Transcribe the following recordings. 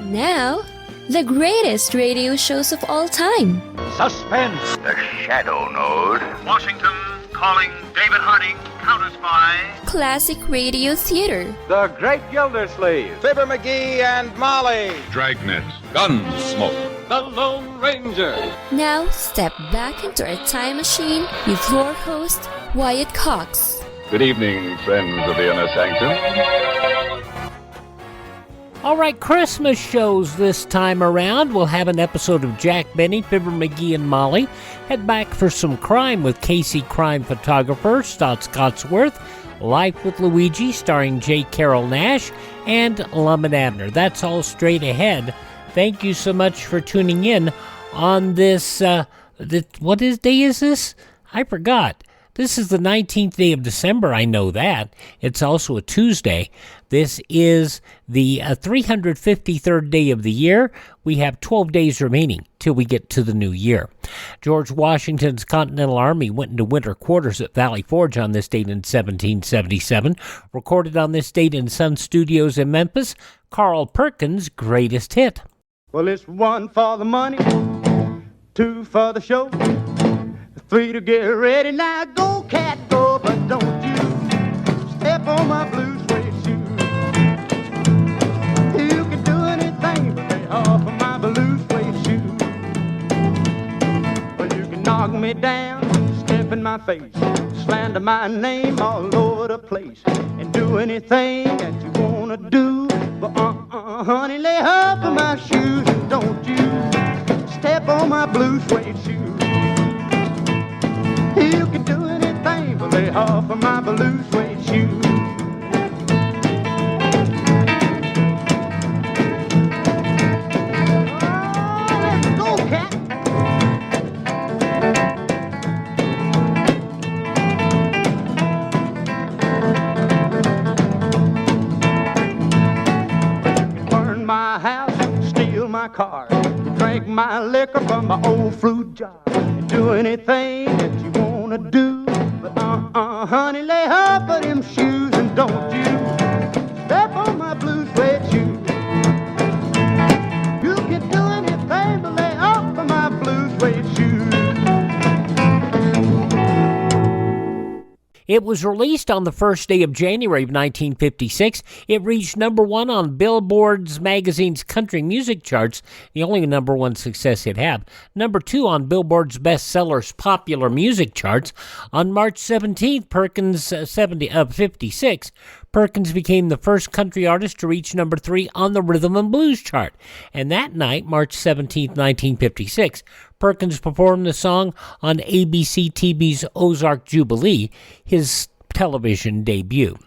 Now, the greatest radio shows of all time. Suspense. The Shadow Node. Washington calling David Harding, counter-spy. Classic radio theater. The Great Gildersleeve. Fibber McGee and Molly. Dragnet. Gunsmoke. The Lone Ranger. Now, step back into a time machine with your host, Wyatt Cox. Good evening, friends of the Inner Sanctum. All right, Christmas shows this time around. We'll have an episode of Jack Benny, Fibber McGee and Molly. Head back for some crime with Casey crime photographer, Staats Cotsworth. Life with Luigi, starring J. Carrol Naish, and Lum and Abner. That's all straight ahead. Thank you so much for tuning in on this, what day is this? I forgot. This is the 19th day of December, I know that. It's also a Tuesday. This is the 353rd day of the year. We have 12 days remaining till we get to the new year. George Washington's Continental Army went into winter quarters at Valley Forge on this date in 1777. Recorded on this date in Sun Studios in Memphis, Carl Perkins' greatest hit. Well, it's 1 for the money, 2 for the show, 3 to get ready. Now go, cat, go, but don't you step on my blue suede shoe. You can do anything but lay off of my blue suede shoe. Well, you can knock me down, step in my face, slander my name all over the place, and do anything that you wanna do. But honey, lay off of my shoes, and don't you step on my blue suede shoe. You can do anything but lay off of my blue suede shoes. Oh, let's go, cat. You can burn my house, steal my car, drink my liquor from my old fruit jar, and do anything that you wanna do. But honey, lay off of them shoes, and don't you step on my blue suede shoe. You can do anything but lay off of my blue suede shoe. It was released on the first day of January of 1956. It reached number 1 on Billboard's magazine's country music charts, the only number 1 success it had. Number 2 on Billboard's bestsellers popular music charts. On March 17th, 56, Perkins became the first country artist to reach number 3 on the Rhythm and Blues chart. And that night, March 17th, 1956, Perkins performed the song on ABC-TV's Ozark Jubilee, his television debut.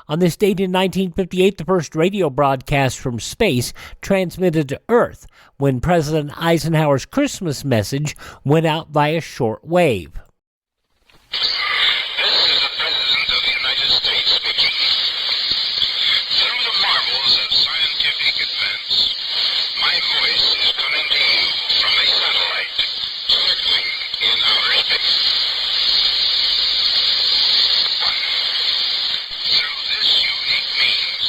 On this date in 1958, the first radio broadcast from space transmitted to Earth when President Eisenhower's Christmas message went out via short wave. This is the President of the United States speaking. Through the marvels of scientific advance, my voice is coming to you from a satellite circling in outer space. Through this unique means,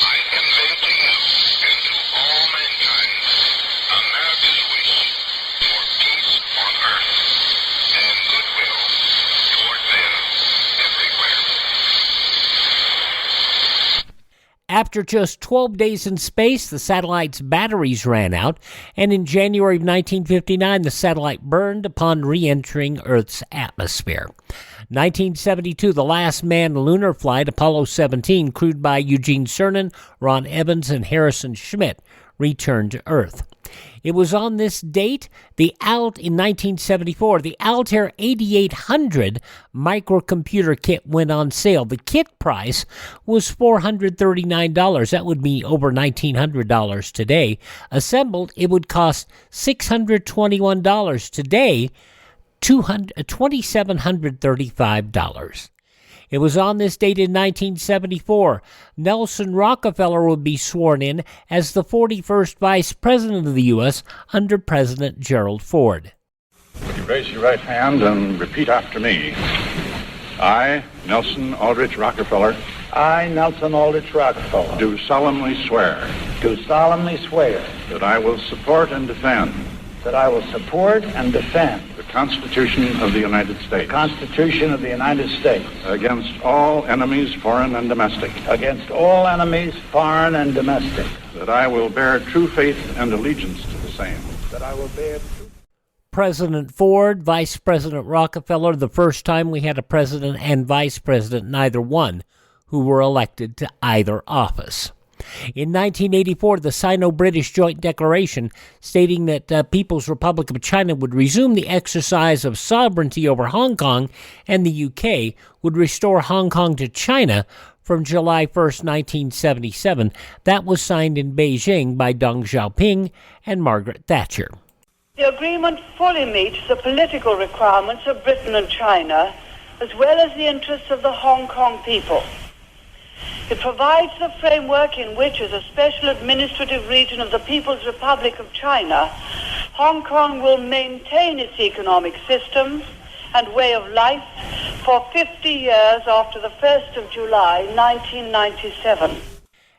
I convey to you and to all mankind America's wish for peace on earth and goodwill toward men everywhere. After just 12 days in space, the satellite's batteries ran out, and in January of 1959, the satellite burned upon re-entering Earth's atmosphere. 1972, the last manned lunar flight, Apollo 17, crewed by Eugene Cernan, Ron Evans, and Harrison Schmitt, returned to Earth. It was on this date, in 1974, the Altair 8800 microcomputer kit went on sale. The kit price was $439. That would be over $1,900 today. Assembled, it would cost $621. Today, $2,735. It was on this date in 1974, Nelson Rockefeller would be sworn in as the 41st Vice President of the U.S. under President Gerald Ford. Would you raise your right hand and repeat after me? I, Nelson Aldrich Rockefeller, I, Nelson Aldrich Rockefeller, do solemnly swear do solemnly swear that I will support and defend that I will support and defend the Constitution of the United the States Constitution of the United States against all enemies, foreign and domestic, against all enemies, foreign and domestic, that I will bear true faith and allegiance to the same, that I will bear President Ford, Vice President Rockefeller, the first time we had a president and vice president, neither one, who were elected to either office. In 1984, the Sino-British Joint Declaration stating that People's Republic of China would resume the exercise of sovereignty over Hong Kong and the UK would restore Hong Kong to China from July 1st, 1977. That was signed in Beijing by Deng Xiaoping and Margaret Thatcher. The agreement fully meets the political requirements of Britain and China, as well as the interests of the Hong Kong people. It provides the framework in which, as a special administrative region of the People's Republic of China, Hong Kong will maintain its economic system and way of life for 50 years after the 1st of July, 1997.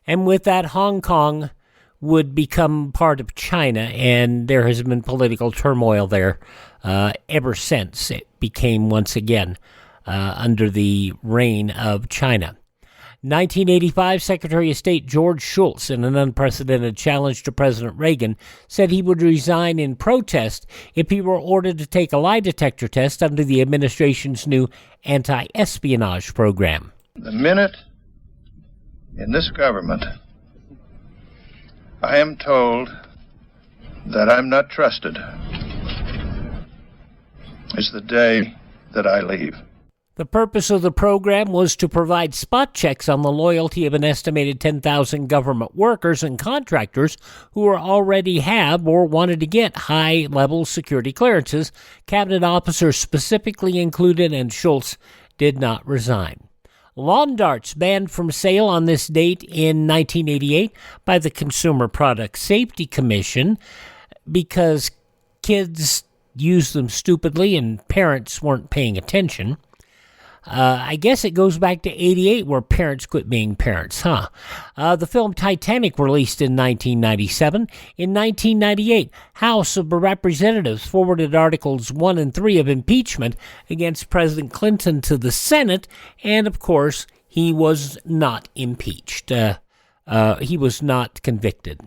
And with that, Hong Kong would become part of China, and there has been political turmoil there ever since it became once again under the reign of China. 1985, Secretary of State George Shultz, in an unprecedented challenge to President Reagan, said he would resign in protest if he were ordered to take a lie detector test under the administration's new anti-espionage program. The minute in this government I am told that I'm not trusted is the day that I leave. The purpose of the program was to provide spot checks on the loyalty of an estimated 10,000 government workers and contractors who already have or wanted to get high-level security clearances. Cabinet officers specifically included, and Schultz did not resign. Lawn darts banned from sale on this date in 1988 by the Consumer Product Safety Commission because kids used them stupidly and parents weren't paying attention. I guess it goes back to 88 where parents quit being parents, huh? The film Titanic released in 1997. In 1998, House of Representatives forwarded Articles 1 and 3 of impeachment against President Clinton to the Senate, and of course, he was not impeached. He was not convicted.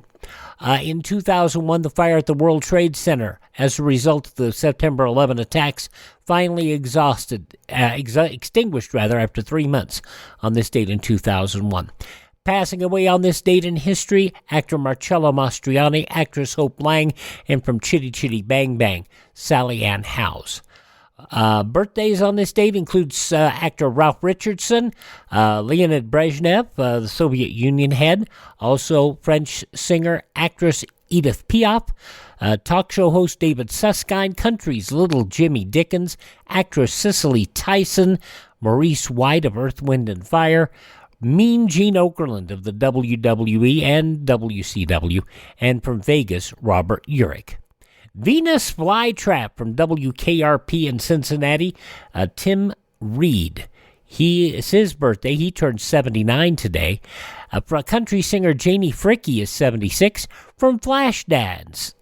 In 2001, the fire at the World Trade Center, as a result of the September 11 attacks, finally extinguished after 3 months on this date in 2001. Passing away on this date in history, actor Marcello Mastroianni, actress Hope Lang, and from Chitty Chitty Bang Bang, Sally Ann Howes. Birthdays on this date includes actor Ralph Richardson, Leonid Brezhnev, the Soviet Union head, also French singer, actress Edith Piaf, talk show host David Susskind, country's Little Jimmy Dickens, actress Cicely Tyson, Maurice White of Earth, Wind and Fire, Mean Gene Okerlund of the WWE and WCW, and from Vegas, Robert Urich. Venus Flytrap from WKRP in Cincinnati, Tim Reed. It's his birthday. He turned 79 today. For a country singer, Janie Fricke is 76. From Flashdance,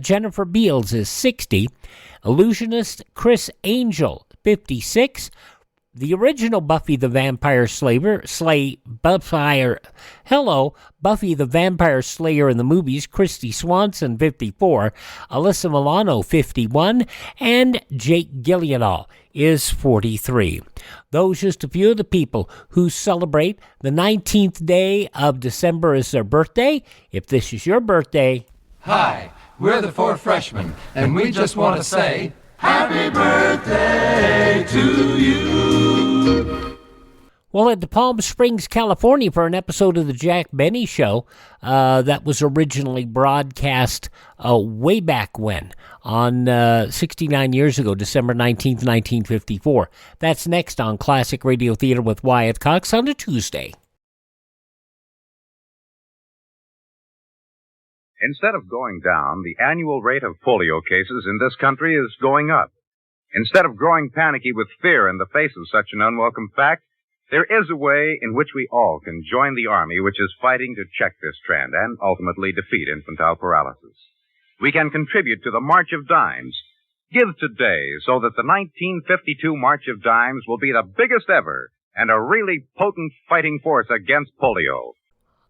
Jennifer Beals is 60. Illusionist Chris Angel, 56. The original Buffy the Vampire Slayer, Buffy the Vampire Slayer in the movies, Christy Swanson, 54, Alyssa Milano, 51, and Jake Gyllenhaal is 43. Those just a few of the people who celebrate the 19th day of December as their birthday. If this is your birthday... Hi, we're the Four Freshmen, and we just want to say... Happy birthday to you. Well, at Palm Springs, California, for an episode of the Jack Benny Show that was originally broadcast way back when, on 69 years ago, December 19th, 1954. That's next on Classic Radio Theater with Wyatt Cox on a Tuesday. Instead of going down, the annual rate of polio cases in this country is going up. Instead of growing panicky with fear in the face of such an unwelcome fact, There is a way in which we all can join the Army which is fighting to check this trend and ultimately defeat infantile paralysis. We can contribute to the March of Dimes. Give today so that the 1952 March of Dimes will be the biggest ever and a really potent fighting force against polio.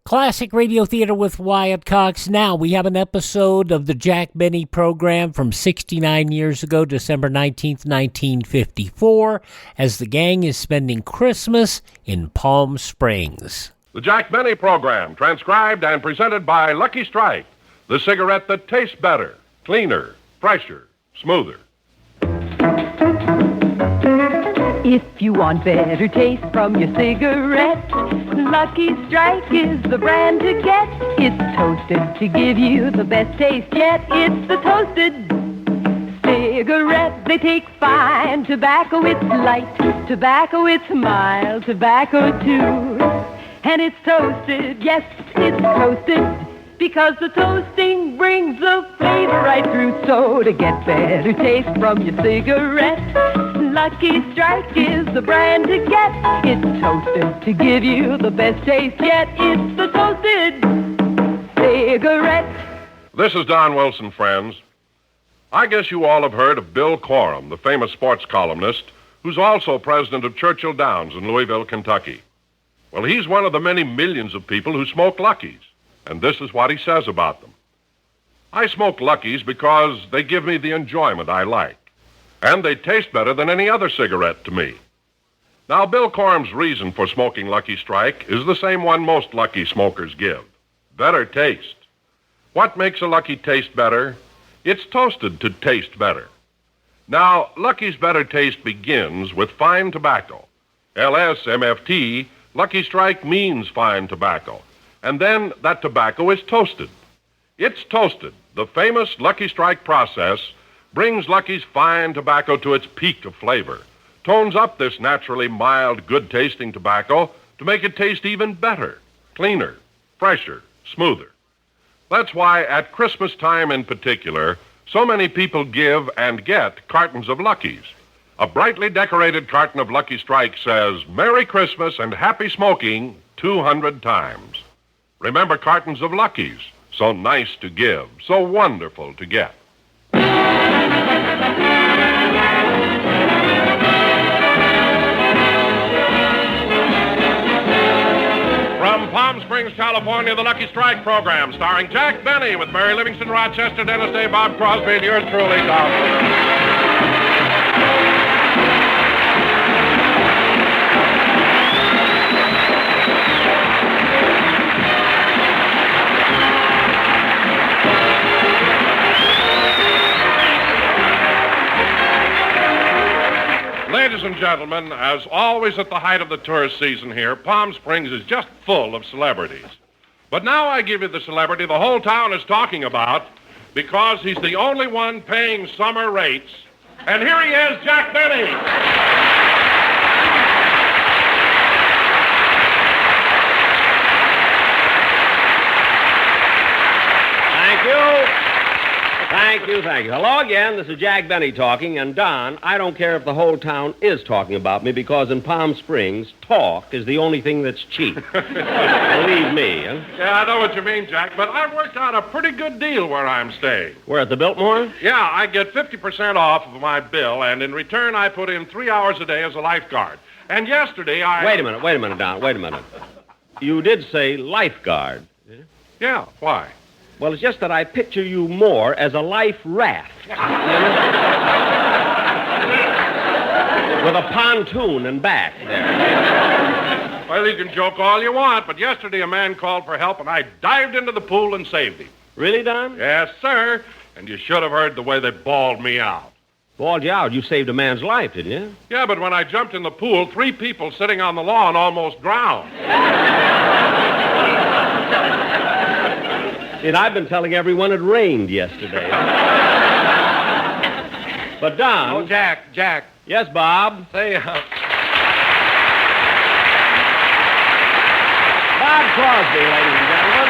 Classic Radio Theater with Wyatt Cox. Now we have an episode of the Jack Benny program from 69 years ago, December 19th, 1954, as the gang is spending Christmas in Palm Springs. The Jack Benny program, transcribed and presented by Lucky Strike, the cigarette that tastes better, cleaner, fresher, smoother. If you want better taste from your cigarette, Lucky Strike is the brand to get. It's toasted to give you the best taste yet. It's the toasted cigarette. They take fine tobacco, it's light tobacco, it's mild tobacco too. And it's toasted, yes, it's toasted, because the toasting brings the flavor right through. So to get better taste from your cigarette, Lucky Strike is the brand to get. It's toasted to give you the best taste yet. It's the toasted cigarette. This is Don Wilson, friends. I guess you all have heard of Bill Coram, the famous sports columnist, who's also president of Churchill Downs in Louisville, Kentucky. Well, he's one of the many millions of people who smoke Luckies, and this is what he says about them. I smoke Luckies because they give me the enjoyment I like, and they taste better than any other cigarette to me. Now, Bill Coram's reason for smoking Lucky Strike is the same one most Lucky smokers give: better taste. What makes a Lucky taste better? It's toasted to taste better. Now, Lucky's better taste begins with fine tobacco. LSMFT, Lucky Strike means fine tobacco. And then that tobacco is toasted. It's toasted. The famous Lucky Strike process brings Lucky's fine tobacco to its peak of flavor, tones up this naturally mild, good-tasting tobacco to make it taste even better, cleaner, fresher, smoother. That's why at Christmas time in particular, so many people give and get cartons of Luckies. A brightly decorated carton of Lucky Strike says, "Merry Christmas and happy smoking 200 times." Remember cartons of Luckies, so nice to give, so wonderful to get. From Palm Springs, California, the Lucky Strike program, starring Jack Benny with Mary Livingston, Rochester, Dennis Day, Bob Crosby, and yours truly, Don. Ladies and gentlemen, as always at the height of the tourist season here, Palm Springs is just full of celebrities. But now I give you the celebrity the whole town is talking about because he's the only one paying summer rates. And here he is, Jack Benny. Thank you. Hello again. This is Jack Benny talking. And, Don, I don't care if the whole town is talking about me because in Palm Springs, talk is the only thing that's cheap. Believe me. Huh? Yeah, I know what you mean, Jack, but I've worked out a pretty good deal where I'm staying. Where, at the Biltmore? Yeah, I get 50% off of my bill, and in return I put in 3 hours a day as a lifeguard. And yesterday I... Wait a minute, Don. Wait a minute. You did say lifeguard. Yeah, why? Well, it's just that I picture you more as a life raft. With a pontoon and back there. Well, you can joke all you want, but yesterday a man called for help, and I dived into the pool and saved him. Really, Don? Yes, sir. And you should have heard the way they bawled me out. Bawled you out? You saved a man's life, didn't you? Yeah, but when I jumped in the pool, 3 people sitting on the lawn almost drowned. And I've been telling everyone it rained yesterday. But, Don... Oh, Jack. Yes, Bob? Say, Bob Crosby, ladies and gentlemen.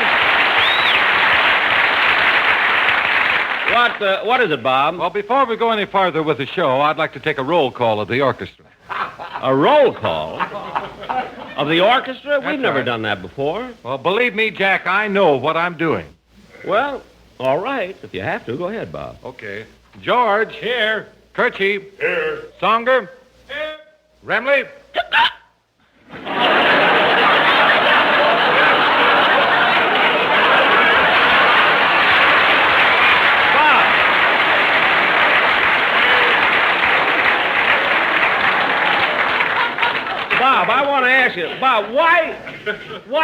What is it, Bob? Well, before we go any farther with the show, I'd like to take a roll call of the orchestra. A roll call? Of the orchestra? We've That's never right. done that before. Well, believe me, Jack, I know what I'm doing. Well, all right. If you have to, go ahead, Bob. Okay. George. Here. Kerchie. Here. Songer. Here. Remley. Bob, I want to ask you, Bob, why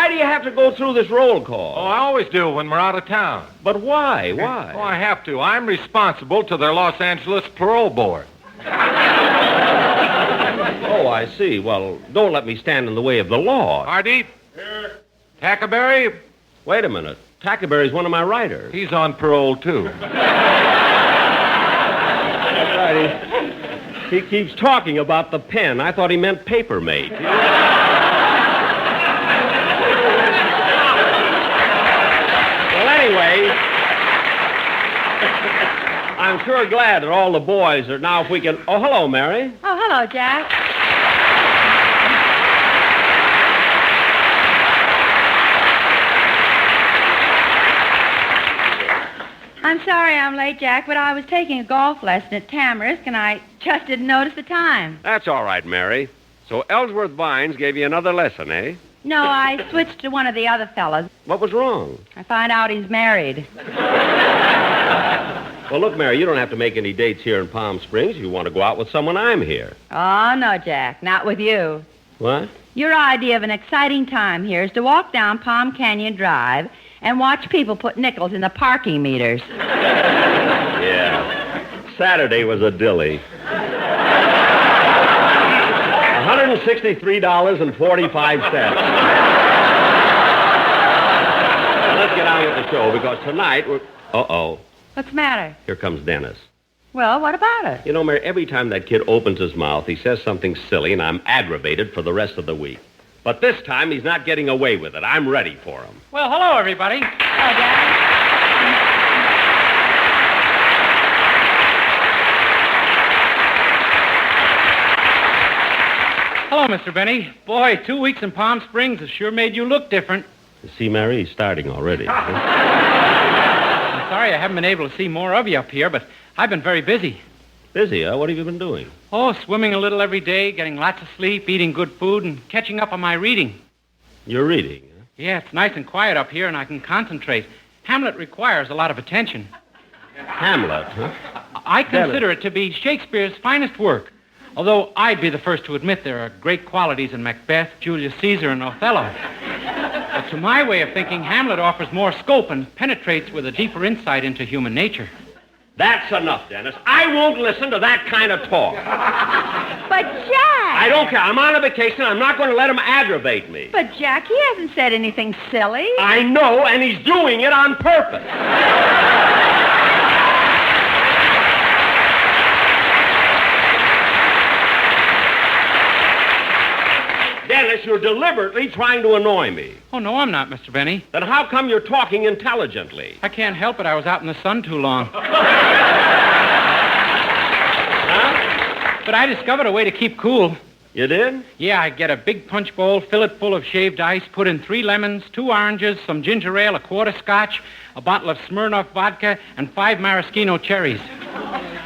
do you have to go through this roll call? Oh, I always do when we're out of town. But why? Why? Oh, I have to. I'm responsible to their Los Angeles parole board. Oh, I see. Well, don't let me stand in the way of the law. Hardy. Here. Tackleberry. Wait a minute. Tackleberry's one of my writers. He's on parole, too. That's right. He keeps talking about the pen. I thought he meant paper mate. Well, anyway, I'm sure glad that all the boys are now, if we can... Oh, hello, Mary. Oh, hello, Jack. I'm sorry I'm late, Jack, but I was taking a golf lesson at Tamarisk, and I just didn't notice the time. That's all right, Mary. So Ellsworth Vines gave you another lesson, eh? No, I switched to one of the other fellas. What was wrong? I find out he's married. Well, look, Mary, you don't have to make any dates here in Palm Springs. If you want to go out with someone, I'm here. Oh, no, Jack, not with you. What? Your idea of an exciting time here is to walk down Palm Canyon Drive and watch people put nickels in the parking meters. Yeah. Saturday was a dilly. $163.45. Let's get on with the show, because tonight we're... Uh-oh. What's the matter? Here comes Dennis. Well, what about it? You know, Mary, every time that kid opens his mouth, he says something silly, and I'm aggravated for the rest of the week. But this time, he's not getting away with it. I'm ready for him. Well, hello, everybody. Hello, Dad. Hello, Mr. Benny. Boy, 2 weeks in Palm Springs has sure made you look different. See, Mary, he's starting already. I'm sorry I haven't been able to see more of you up here, but I've been very busy. Busy, huh? What have you been doing? Oh, swimming a little every day, getting lots of sleep, eating good food, and catching up on my reading. You're reading, huh? Yeah, it's nice and quiet up here, and I can concentrate. Hamlet requires a lot of attention. Hamlet, huh? I consider it to be Shakespeare's finest work, although I'd be the first to admit there are great qualities in Macbeth, Julius Caesar, and Othello. But to my way of thinking, Hamlet offers more scope and penetrates with a deeper insight into human nature. That's enough, Dennis. I won't listen to that kind of talk. But, Jack! I don't care. I'm on a vacation. I'm not going to let him aggravate me. But, Jack, he hasn't said anything silly. I know, and he's doing it on purpose. Dennis, you're deliberately trying to annoy me. Oh, no, I'm not, Mr. Benny. Then how come you're talking intelligently? I can't help it. I was out in the sun too long. Huh? But I discovered a way to keep cool. You did? Yeah, I get a big punch bowl, fill it full of shaved ice, put in 3 lemons, 2 oranges, some ginger ale, a quart of scotch, a bottle of Smirnoff vodka, and 5 maraschino cherries.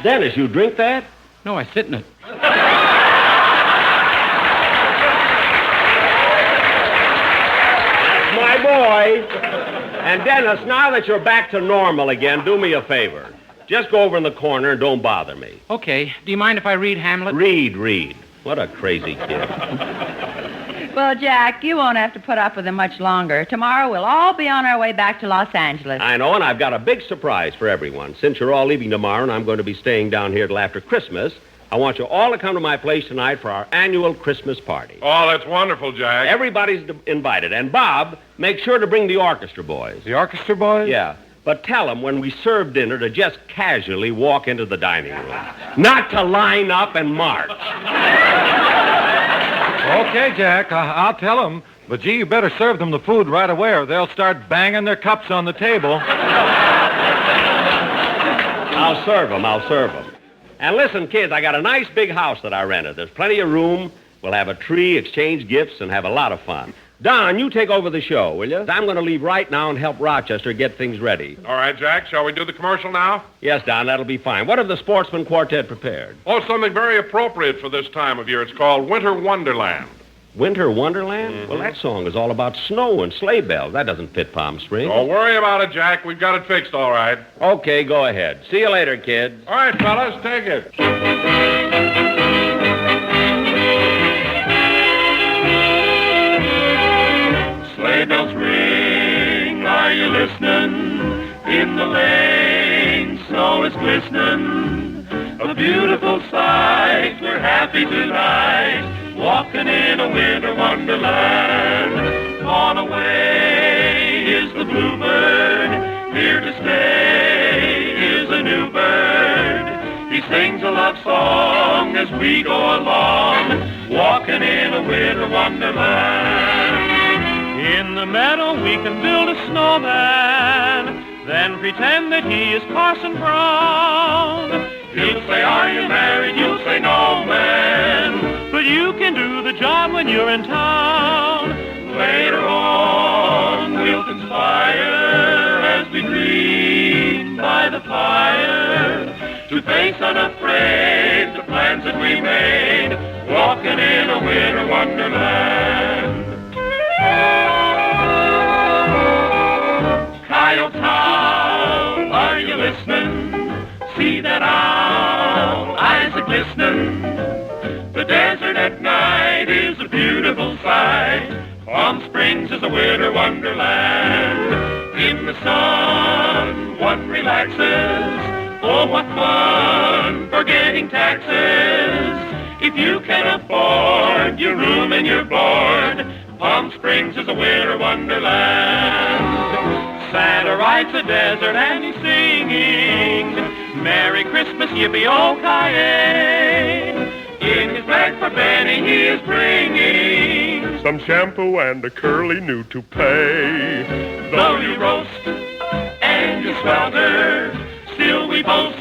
Dennis, you drink that? No, I sit in it. My boy. And Dennis, now that you're back to normal again, do me a favor. Just go over in the corner and don't bother me. Okay. Do you mind if I read Hamlet? Read. What a crazy kid. Well, Jack, you won't have to put up with him much longer. Tomorrow we'll all be on our way back to Los Angeles. I know, and I've got a big surprise for everyone. Since you're all leaving tomorrow and I'm going to be staying down here till after Christmas, I want you all to come to my place tonight for our annual Christmas party. Oh, that's wonderful, Jack. Everybody's invited. And Bob, make sure to bring the orchestra boys. The orchestra boys? Yeah. But tell them when we serve dinner to just casually walk into the dining room. Not to line up and march. Okay, Jack, I'll tell them. But, gee, you better serve them the food right away or they'll start banging their cups on the table. I'll serve them. And listen, kids, I got a nice big house that I rented. There's plenty of room. We'll have a tree, exchange gifts, and have a lot of fun. Don, you take over the show, will you? I'm going to leave right now and help Rochester get things ready. All right, Jack, shall we do the commercial now? Yes, Don, that'll be fine. What have the Sportsman Quartet prepared? Oh, something very appropriate for this time of year. It's called Winter Wonderland. Winter Wonderland? Mm-hmm. Well, that song is all about snow and sleigh bells. That doesn't fit Palm Springs. Don't worry about it, Jack. We've got it fixed all right. Okay, go ahead. See you later, kids. All right, fellas, take it. Sleigh bells ring, are you listening? In the lane, snow is glistening. A beautiful sight, we're happy tonight, walking in a winter wonderland. Gone away is the bluebird, here to stay is a new bird. He sings a love song as we go along, walking in a winter wonderland. In the meadow we can build a snowman, then pretend that he is Parson Brown. He'll say, are you married? You'll say, no, man. But you can do the job when you're in town. Later on we'll conspire as we dream by the fire to face unafraid the plans that we made, walking in a winter wonderland. Coyote Town, are you listening? See that owl, eyes are glistening. The desert at night is a beautiful sight. Palm Springs is a winter wonderland. In the sun, one relaxes. Oh, what fun, forgetting taxes. If you can afford your room and your board, Palm Springs is a winter wonderland. Santa rides the desert and he's singing, Merry Christmas, yippee-oh-ki-yay. In his bag for Benny he is bringing some shampoo and a curly new toupee. Though you roast and you swelter, still we boast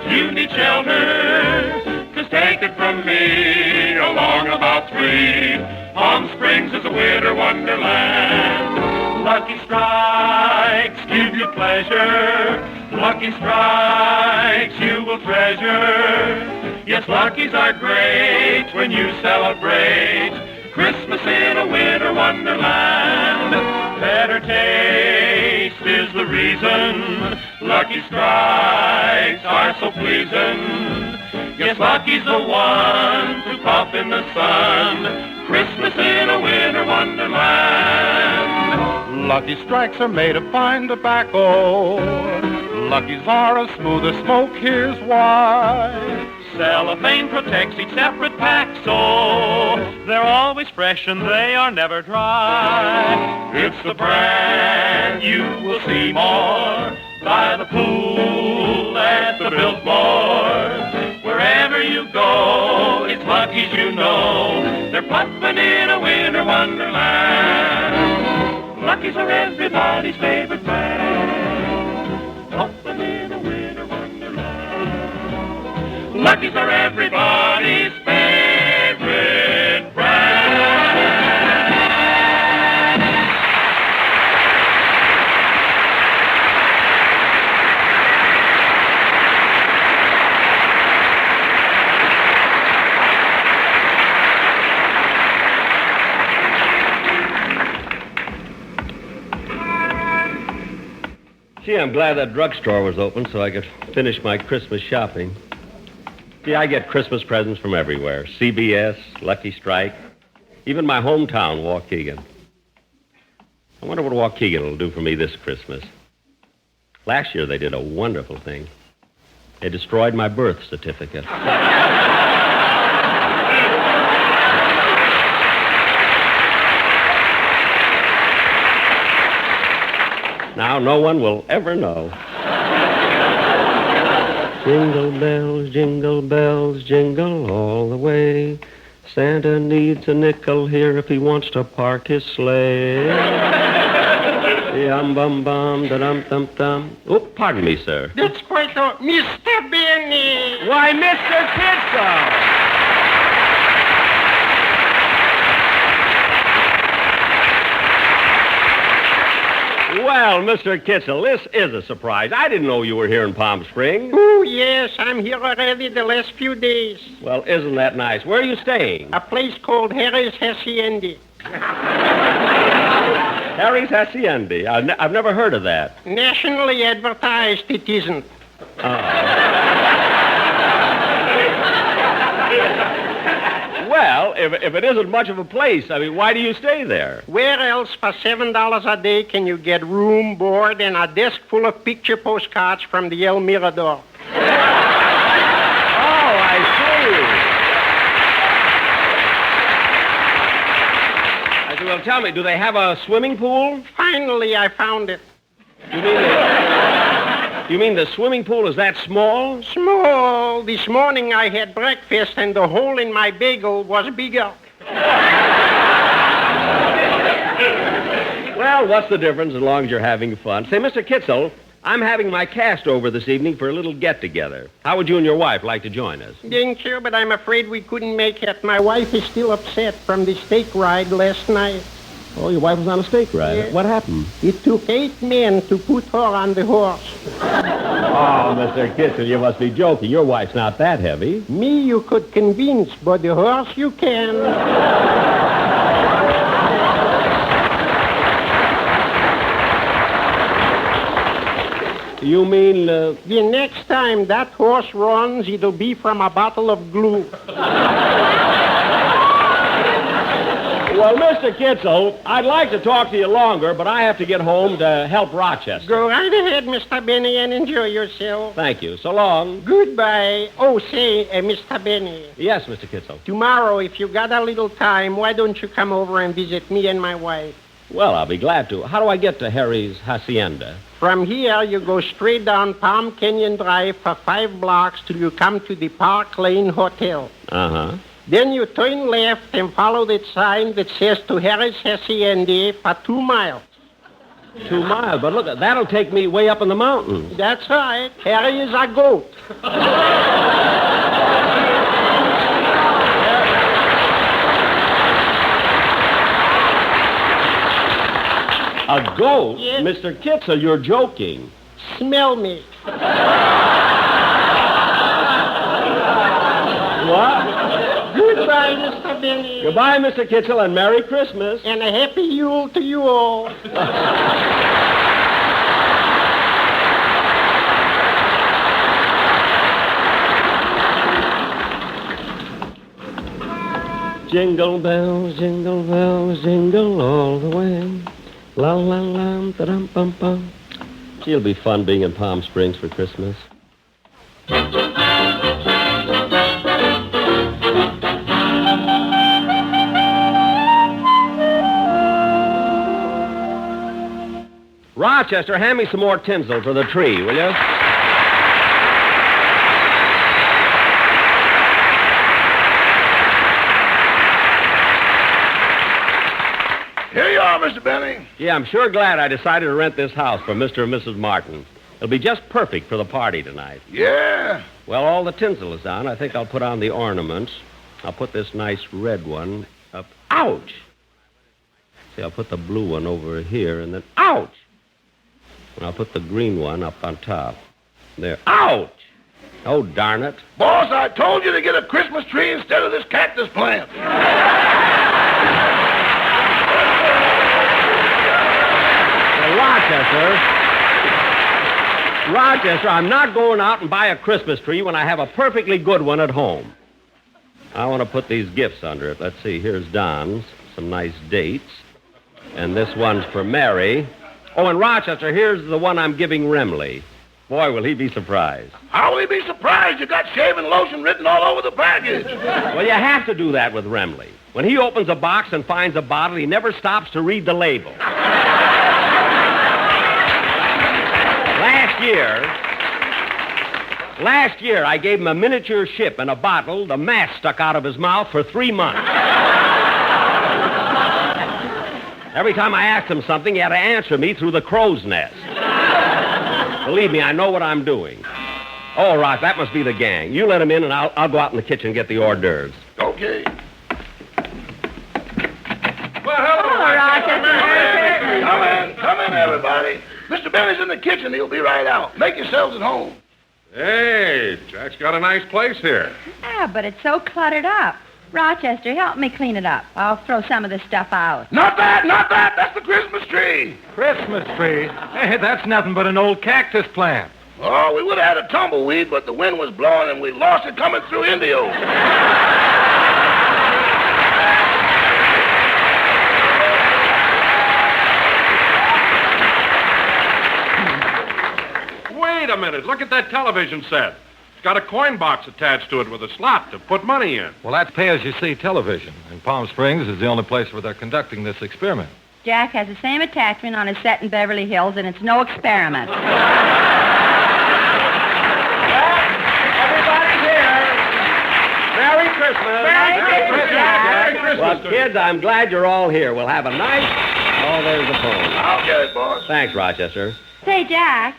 you need shelter. 'Cause take it from me, along about 3, Palm Springs is a winter wonderland. Lucky strikes give you pleasure. Lucky strikes you will treasure. Yes, luckies are great when you celebrate Christmas in a winter wonderland. Better taste is the reason Lucky strikes are so pleasing. Yes, Lucky's the one to pop in the sun. Christmas in a winter wonderland. Lucky Strikes are made of fine tobacco. Luckies are as smooth as smoke, here's why. Cellophane protects each separate pack, so they're always fresh and they are never dry. It's the brand you will see more by the pool at the Biltmore. Wherever you go, it's Lucky's you know. They're pumping in a winter wonderland. Lucky's are everybody's favorite brand. Pumping in a winter wonderland. Lucky's are everybody's favorite brand. Gee, I'm glad that drugstore was open so I could finish my Christmas shopping. Gee, I get Christmas presents from everywhere. CBS, Lucky Strike, even my hometown, Waukegan. I wonder what Waukegan will do for me this Christmas. Last year they did a wonderful thing. They destroyed my birth certificate. Now no one will ever know. Jingle bells, jingle all the way. Santa needs a nickel here if he wants to park his sleigh. Yum bum bum da dum dum dum. Oh, pardon me, sir. That's quite all, Mr. Benny. Why, Mr. Kidso. Well, Mr. Kitzel, this is a surprise. I didn't know you were here in Palm Springs. Oh, yes, I'm here already the last few days. Well, isn't that nice? Where are you staying? A place called Harry's Hacienda. Harry's Hacienda. I've never heard of that. Nationally advertised, it isn't. Well, if it isn't much of a place, I mean, why do you stay there? Where else for $7 a day can you get room, board, and a desk full of picture postcards from the El Mirador? I see. Well, tell me, do they have a swimming pool? Finally, I found it. You mean the swimming pool is that small? Small. This morning I had breakfast and the hole in my bagel was bigger. Well, what's the difference as long as you're having fun? Say, Mr. Kitzel, I'm having my cast over this evening for a little get-together. How would you and your wife like to join us? Thank you, but I'm afraid we couldn't make it. My wife is still upset from the steak ride last night. Oh, your wife was on a steak ride. Yes. What happened? It took 8 men to put her on the horse. Oh, Mr. Kitzel, you must be joking. Your wife's not that heavy. Me you could convince, but the horse you can. You mean... The next time that horse runs, it'll be from a bottle of glue. Well, Mr. Kitzel, I'd like to talk to you longer, but I have to get home to help Rochester. Go right ahead, Mr. Benny, and enjoy yourself. Thank you. So long. Goodbye. Oh, say, Mr. Benny. Yes, Mr. Kitzel. Tomorrow, if you got a little time, why don't you come over and visit me and my wife? Well, I'll be glad to. How do I get to Harry's Hacienda? From here, you go straight down Palm Canyon Drive for 5 blocks till you come to the Park Lane Hotel. Uh-huh. Then you turn left and follow that sign that says to Harry's Hacienda for 2 miles. 2 miles? But look, that'll take me way up in the mountains. That's right. Harry is a goat. A goat? Yes. Mr. Kitzel, you're joking. Smell me. What? Goodbye, Mr. Benny. Goodbye, Mr. Kitzel, and Merry Christmas. And a happy Yule to you all. Jingle bells, jingle all the way. La la la, da-dum bum bum. Gee, it'll be fun being in Palm Springs for Christmas. Rochester, hand me some more tinsel for the tree, will you? Here you are, Mr. Benny. Yeah, I'm sure glad I decided to rent this house for Mr. and Mrs. Martin. It'll be just perfect for the party tonight. Yeah. Well, all the tinsel is on. I think I'll put on the ornaments. I'll put this nice red one up. Ouch! See, I'll put the blue one over here, and then... Ouch! And I'll put the green one up on top. There. Ouch! Oh, darn it. Boss, I told you to get a Christmas tree instead of this cactus plant. Rochester, I'm not going out and buy a Christmas tree when I have a perfectly good one at home. I want to put these gifts under it. Let's see, here's Don's, some nice dates. And this one's for Mary. Oh, and Rochester, here's the one I'm giving Remley. Boy, will he be surprised. How will he be surprised? You got shaving lotion written all over the package. Well, you have to do that with Remley. When he opens a box and finds a bottle, he never stops to read the label. Last year, I gave him a miniature ship and a bottle. The mask stuck out of his mouth for 3 months. Every time I asked him something, he had to answer me through the crow's nest. Believe me, I know what I'm doing. Oh, Rock, that must be the gang. You let him in, and I'll go out in the kitchen and get the hors d'oeuvres. Okay. Well, hello, Come in, everybody. Mr. Benny's in the kitchen. He'll be right out. Make yourselves at home. Hey, Jack's got a nice place here. Ah, but it's so cluttered up. Rochester, help me clean it up. I'll throw some of this stuff out. Not that, not that. That's the Christmas tree. Christmas tree? Hey, that's nothing but an old cactus plant. Oh, we would have had a tumbleweed, but the wind was blowing and we lost it coming through Indio. Wait a minute. Look at that television set. It's got a coin box attached to it with a slot to put money in. Well, that's pay-as-you-see television. And Palm Springs is the only place where they're conducting this experiment. Jack has the same attachment on his set in Beverly Hills, and it's no experiment. Everybody's here. Merry Christmas. Merry Christmas, Jack. Merry Christmas. Well, kids, I'm glad you're all here. We'll have a nice... Oh, there's the phone. I'll get it, boss. Thanks, Rochester. Say, Jack,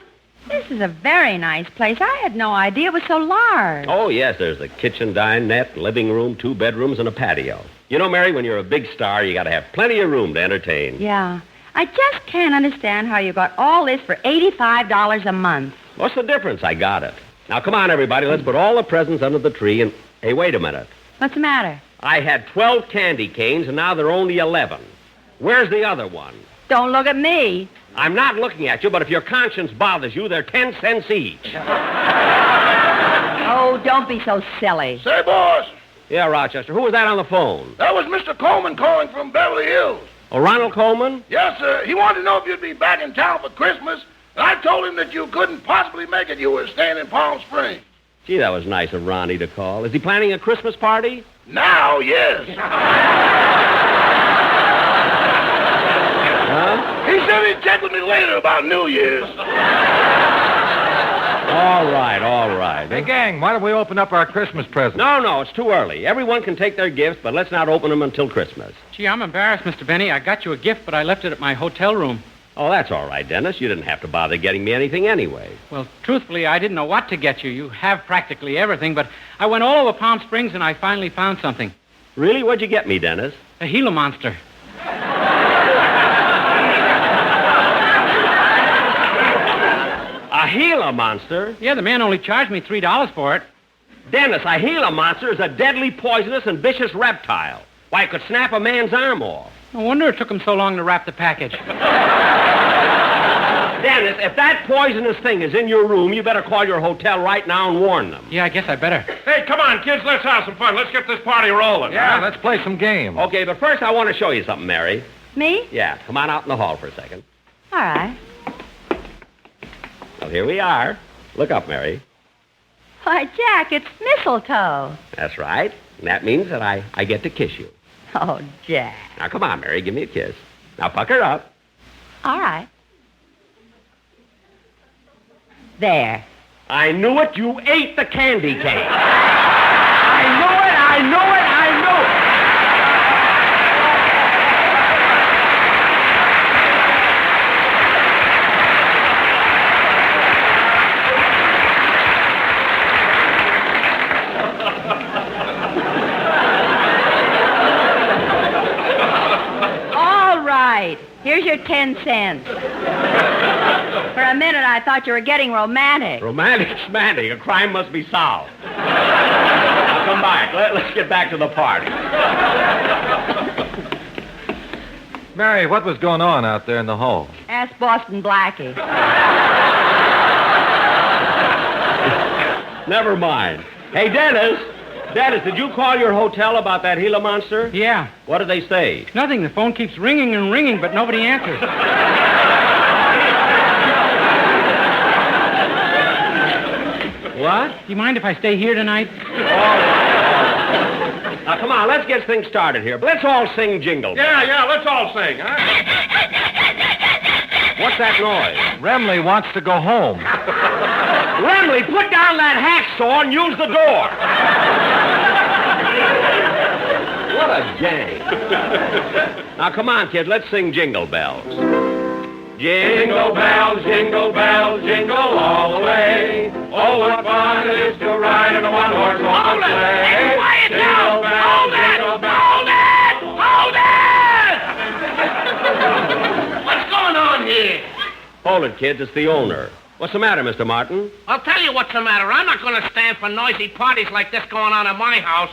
this is a very nice place. I had no idea it was so large. Oh, yes, there's the kitchen, dinette, living room, 2 bedrooms, and a patio. You know, Mary, when you're a big star, you got to have plenty of room to entertain. Yeah. I just can't understand how you got all this for $85 a month. What's the difference? I got it. Now, come on, everybody. Let's put all the presents under the tree and... Hey, wait a minute. What's the matter? I had 12 candy canes, and now there are only 11. Where's the other one? Don't look at me. I'm not looking at you, but if your conscience bothers you, they're 10 cents each. Oh, don't be so silly. Say, boss. Yeah, Rochester. Who was that on the phone? That was Mr. Coleman calling from Beverly Hills. Oh, Ronald Coleman? Yes, sir. He wanted to know if you'd be back in town for Christmas. And I told him that you couldn't possibly make it. You were staying in Palm Springs. Gee, that was nice of Ronnie to call. Is he planning a Christmas party? Now, yes. Huh? He said he'd check with me later about New Year's. All right, all right. Hey, gang, why don't we open up our Christmas presents? No, it's too early. Everyone can take their gifts, but let's not open them until Christmas. Gee, I'm embarrassed, Mr. Benny. I got you a gift, but I left it at my hotel room. Oh, that's all right, Dennis. You didn't have to bother getting me anything anyway. Well, truthfully, I didn't know what to get you. You have practically everything, but I went all over Palm Springs and I finally found something. Really? What'd you get me, Dennis? A Gila monster. A Gila monster? Yeah, the man only charged me $3 for it. Dennis, a Gila monster is a deadly, poisonous, and vicious reptile. Why, it could snap a man's arm off. No wonder it took him so long to wrap the package. Dennis, if that poisonous thing is in your room, you better call your hotel right now and warn them. Yeah, I guess I better. Hey, come on, kids. Let's have some fun. Let's get this party rolling. Yeah, let's play some games. Okay, but first I want to show you something, Mary. Me? Yeah, come on out in the hall for a second. All right. Well, here we are. Look up, Mary. Why, Jack, it's mistletoe. That's right. And that means that I get to kiss you. Oh, Jack. Now, come on, Mary. Give me a kiss. Now, pucker up. All right. There. I knew it. You ate the candy cane. I knew it. All right. Here's your 10 cents. For a minute, I thought you were getting romantic. Romantic? A crime must be solved. Now, come back. Let's get back to the party. Mary, what was going on out there in the hall? Ask Boston Blackie. Never mind. Hey, Dennis, did you call your hotel about that Gila monster? Yeah. What did they say? Nothing. The phone keeps ringing and ringing, but nobody answers. What? Do you mind if I stay here tonight? Now, come on, let's get things started here. Let's all sing Jingle Bells. Yeah, let's all sing, huh? What's that noise? Remley wants to go home. Remley, put down that hacksaw and use the door. What a gang. Now, come on, kids, let's sing Jingle Bells. Jingle bells, jingle all the way. Oh, what fun it is to ride in a one-horse open sleigh. Hey, quiet now! Hold it! What's going on here? Hold it, kids. It's the owner. What's the matter, Mr. Martin? I'll tell you what's the matter. I'm not going to stand for noisy parties like this going on in my house.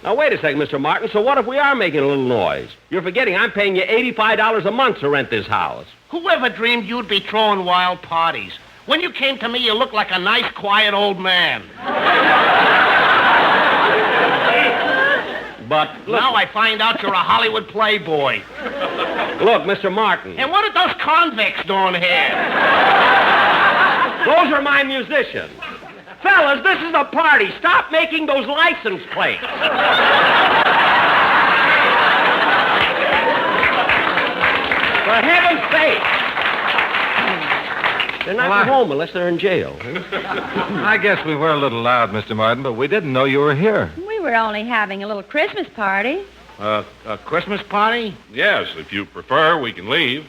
Now, wait a second, Mr. Martin. So what if we are making a little noise? You're forgetting I'm paying you $85 a month to rent this house. Whoever dreamed you'd be throwing wild parties? When you came to me, you looked like a nice, quiet old man. But look, now I find out you're a Hollywood playboy. Look, Mr. Martin. And what are those convicts doing here? Those are my musicians. Fellas, this is a party. Stop making those license plates. For heaven's sake. They're not home unless they're in jail. I guess we were a little loud, Mr. Martin, but we didn't know you were here. We were only having a little Christmas party. A Christmas party? Yes, if you prefer, we can leave.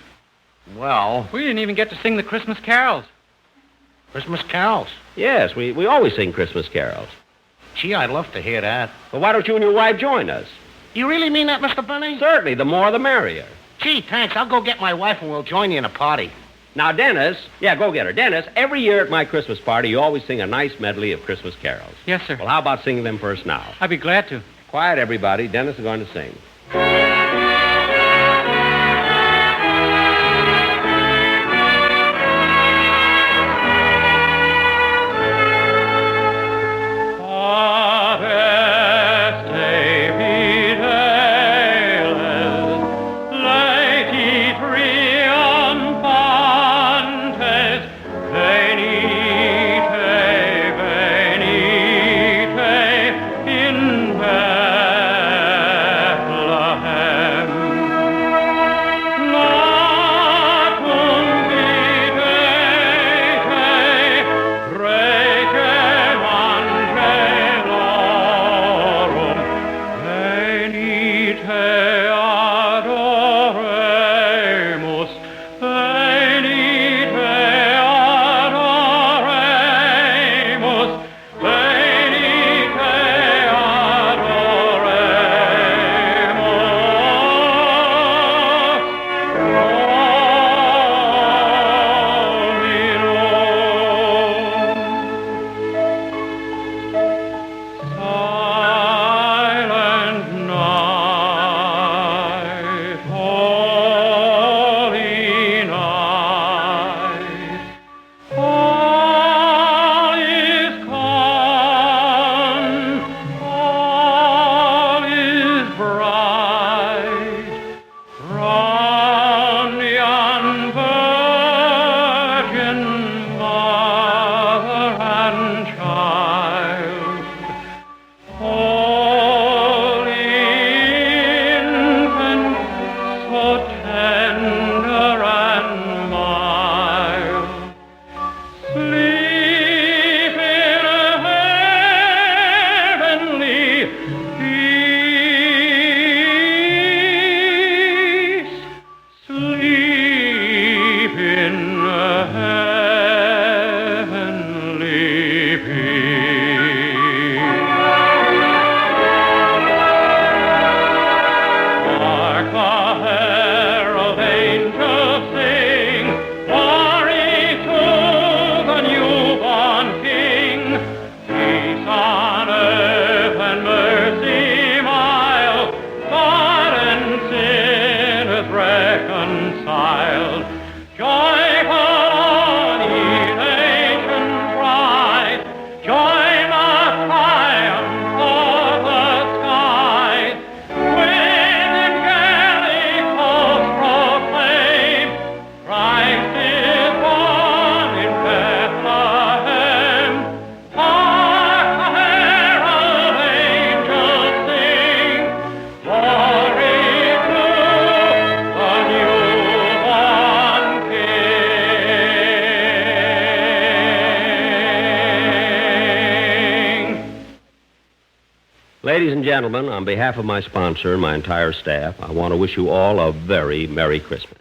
Well, We didn't even get to sing the Christmas carols. Christmas carols. Yes, we always sing Christmas carols. Gee, I'd love to hear that. But why don't you and your wife join us? You really mean that, Mr. Benny? Certainly, the more the merrier. Gee, thanks. I'll go get my wife and we'll join you in a party. Now, Dennis, go get her. Dennis, every year at my Christmas party, you always sing a nice medley of Christmas carols. Yes, sir. Well, how about singing them first now? I'd be glad to. Quiet, everybody. Dennis is going to sing. Ladies and gentlemen, on behalf of my sponsor and my entire staff, I want to wish you all a very Merry Christmas.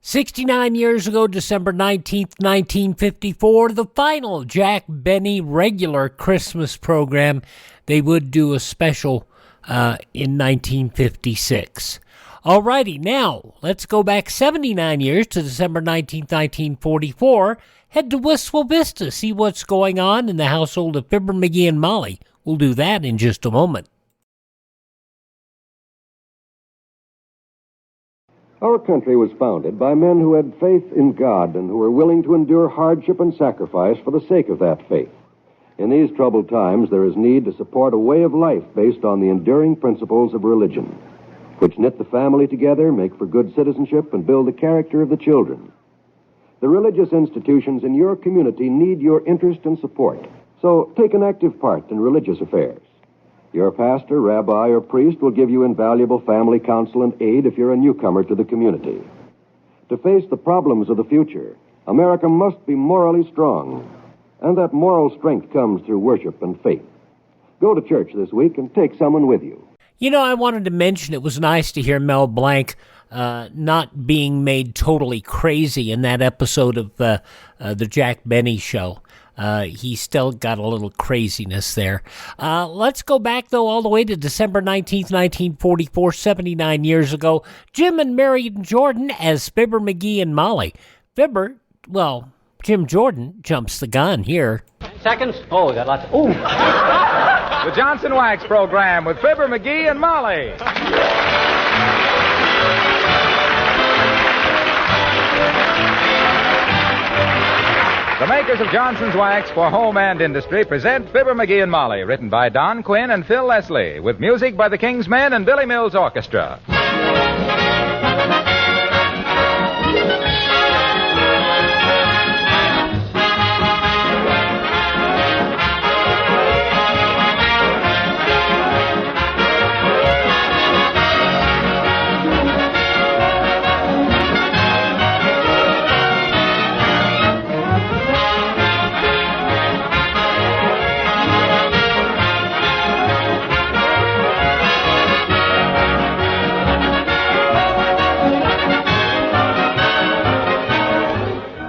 69 years ago, December 19th, 1954, the final Jack Benny regular Christmas program. They would do a special in 1956. Alrighty, now let's go back 79 years to December 19th, 1944. Head to Wistful Vista, see what's going on in the household of Fibber McGee and Molly. We'll do that in just a moment. Our country was founded by men who had faith in God and who were willing to endure hardship and sacrifice for the sake of that faith. In these troubled times, there is need to support a way of life based on the enduring principles of religion, which knit the family together, make for good citizenship, and build the character of the children. The religious institutions in your community need your interest and support, so take an active part in religious affairs. Your pastor, rabbi, or priest will give you invaluable family counsel and aid if you're a newcomer to the community. To face the problems of the future, America must be morally strong, and that moral strength comes through worship and faith. Go to church this week and take someone with you. You know, I wanted to mention it was nice to hear Mel Blanc not being made totally crazy in that episode of the Jack Benny Show. He still got a little craziness there. Let's go back, though, all the way to December 19th, 1944, 79 years ago. Jim and Mary Jordan as Fibber McGee and Molly. Fibber, well, Jim Jordan jumps the gun here. 10 seconds? Oh, we got lots of... Ooh! The Johnson Wax Program with Fibber McGee and Molly. The makers of Johnson's Wax for Home and Industry present Fibber McGee and Molly, written by Don Quinn and Phil Leslie, with music by the King's Men and Billy Mills Orchestra.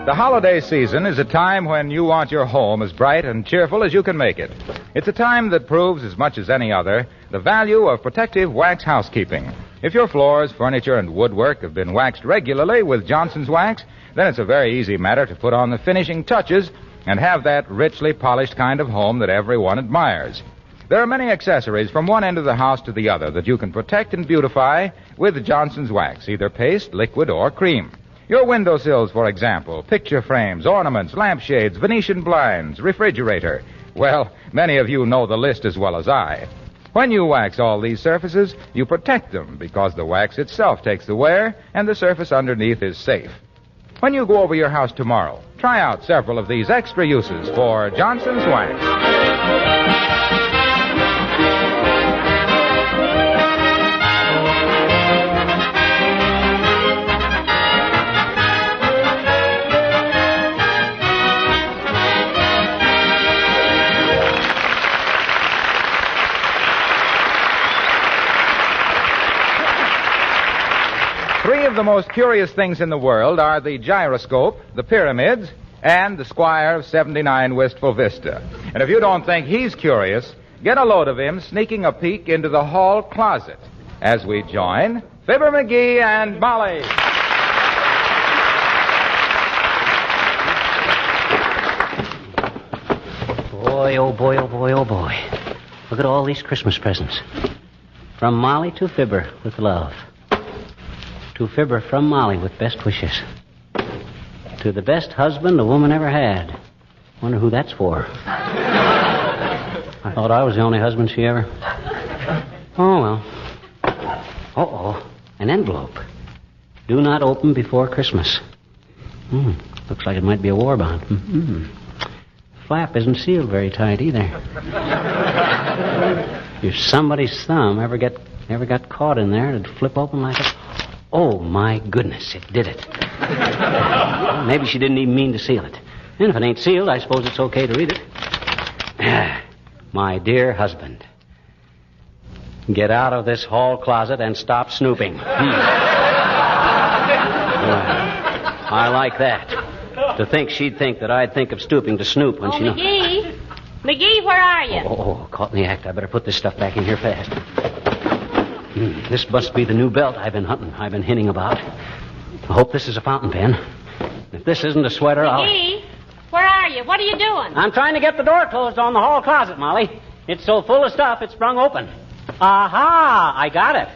The holiday season is a time when you want your home as bright and cheerful as you can make it. It's a time that proves, as much as any other, the value of protective wax housekeeping. If your floors, furniture, and woodwork have been waxed regularly with Johnson's Wax, then it's a very easy matter to put on the finishing touches and have that richly polished kind of home that everyone admires. There are many accessories from one end of the house to the other that you can protect and beautify with Johnson's Wax, either paste, liquid, or cream. Your windowsills, for example, picture frames, ornaments, lampshades, Venetian blinds, refrigerator. Well, many of you know the list as well as I. When you wax all these surfaces, you protect them because the wax itself takes the wear and the surface underneath is safe. When you go over your house tomorrow, try out several of these extra uses for Johnson's Wax. 3 of the most curious things in the world are the gyroscope, the pyramids, and the Squire of 79 Wistful Vista. And if you don't think he's curious, get a load of him sneaking a peek into the hall closet as we join Fibber McGee and Molly. Boy, oh boy, oh boy, oh boy. Look at all these Christmas presents. From Molly to Fibber with love. To Fibber from Molly with best wishes. To the best husband a woman ever had. Wonder who that's for. I thought I was the only husband she ever... Oh, well. Uh-oh. An envelope. Do not open before Christmas. Looks like it might be a war bond. Flap isn't sealed very tight either. If somebody's thumb ever got caught in there, it'd flip open like a... Oh, my goodness, it did it. Well, maybe she didn't even mean to seal it. And if it ain't sealed, I suppose it's okay to read it. My dear husband, get out of this hall closet and stop snooping. I like that. To think she'd think that I'd think of stooping to snoop when she... McGee? McGee, where are you? Oh, caught in the act. I better put this stuff back in here fast. This must be the new belt I've been hinting about. I hope this is a fountain pen. If this isn't a sweater, McGee, where are you? What are you doing? I'm trying to get the door closed on the hall closet, Molly. It's so full of stuff, it's sprung open. Aha! I got it.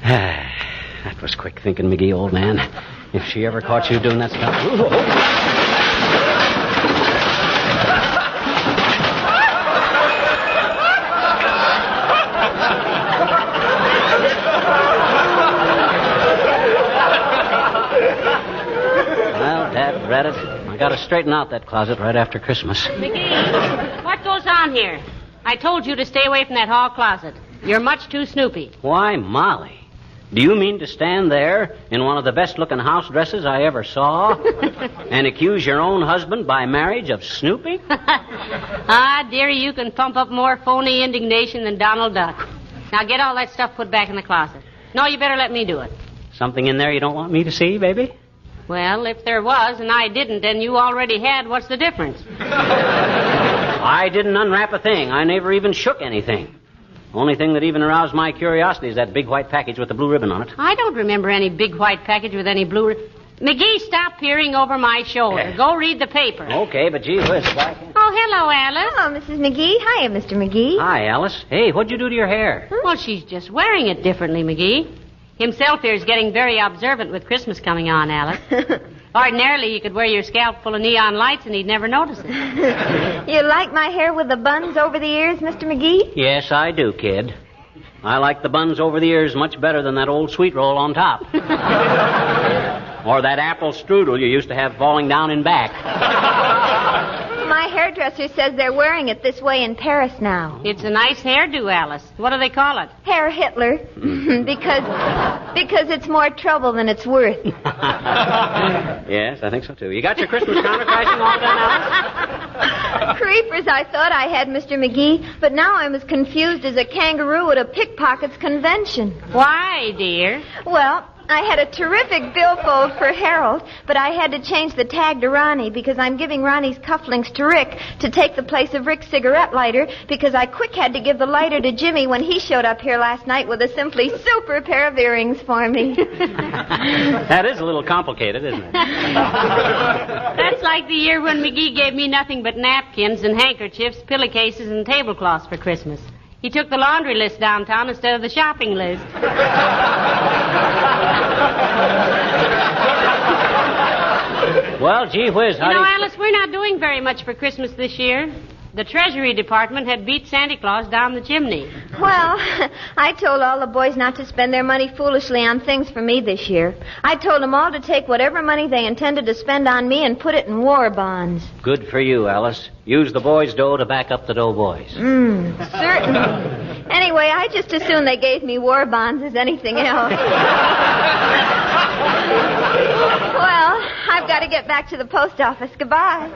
That was quick thinking, McGee, old man. If she ever caught you doing that stuff... Well, Dad, read it. I got to straighten out that closet right after Christmas. McGee, what goes on here? I told you to stay away from that hall closet. You're much too snoopy. Why, Molly, do you mean to stand there in one of the best-looking house dresses I ever saw and accuse your own husband by marriage of snooping? Dearie, you can pump up more phony indignation than Donald Duck. Now get all that stuff put back in the closet. No, you better let me do it. Something in there you don't want me to see, baby? Well, if there was and I didn't and you already had, what's the difference? I didn't unwrap a thing. I never even shook anything. Only thing that even aroused my curiosity is that big white package with the blue ribbon on it. I don't remember any big white package with any blue ribbon. McGee, stop peering over my shoulder. Go read the paper. Okay, but gee whiz, why can't... Oh, hello, Alice. Hello, Mrs. McGee. Hiya, Mr. McGee. Hi, Alice. Hey, what'd you do to your hair? Well, she's just wearing it differently, McGee. Himself here's getting very observant with Christmas coming on, Alice. Ordinarily, you could wear your scalp full of neon lights and he'd never notice it. You like my hair with the buns over the ears, Mr. McGee? Yes, I do, kid. I like the buns over the ears much better than that old sweet roll on top. Or that apple strudel you used to have falling down in back. My hairdresser says they're wearing it this way in Paris now. It's a nice hairdo, Alice. What do they call it? Hair Hitler. because it's more trouble than it's worth. Yes, I think so, too. You got your Christmas counter crashing all done, Alice? Creepers, I thought I had, Mr. McGee, but now I'm as confused as a kangaroo at a pickpockets convention. Why, dear? Well, I had a terrific billfold for Harold, but I had to change the tag to Ronnie because I'm giving Ronnie's cufflinks to Rick to take the place of Rick's cigarette lighter because I quick had to give the lighter to Jimmy when he showed up here last night with a simply super pair of earrings for me. That is a little complicated, isn't it? That's like the year when McGee gave me nothing but napkins and handkerchiefs, pillowcases, and tablecloths for Christmas. He took the laundry list downtown instead of the shopping list. Well, gee whiz, how Alice, we're not doing very much for Christmas this year. The Treasury Department had beat Santa Claus down the chimney. Well, I told all the boys not to spend their money foolishly on things for me this year. I told them all to take whatever money they intended to spend on me and put it in war bonds. Good for you, Alice. Use the boys' dough to back up the doughboys. Certainly. Anyway, I just assume they gave me war bonds as anything else. Well, I've got to get back to the post office. Goodbye.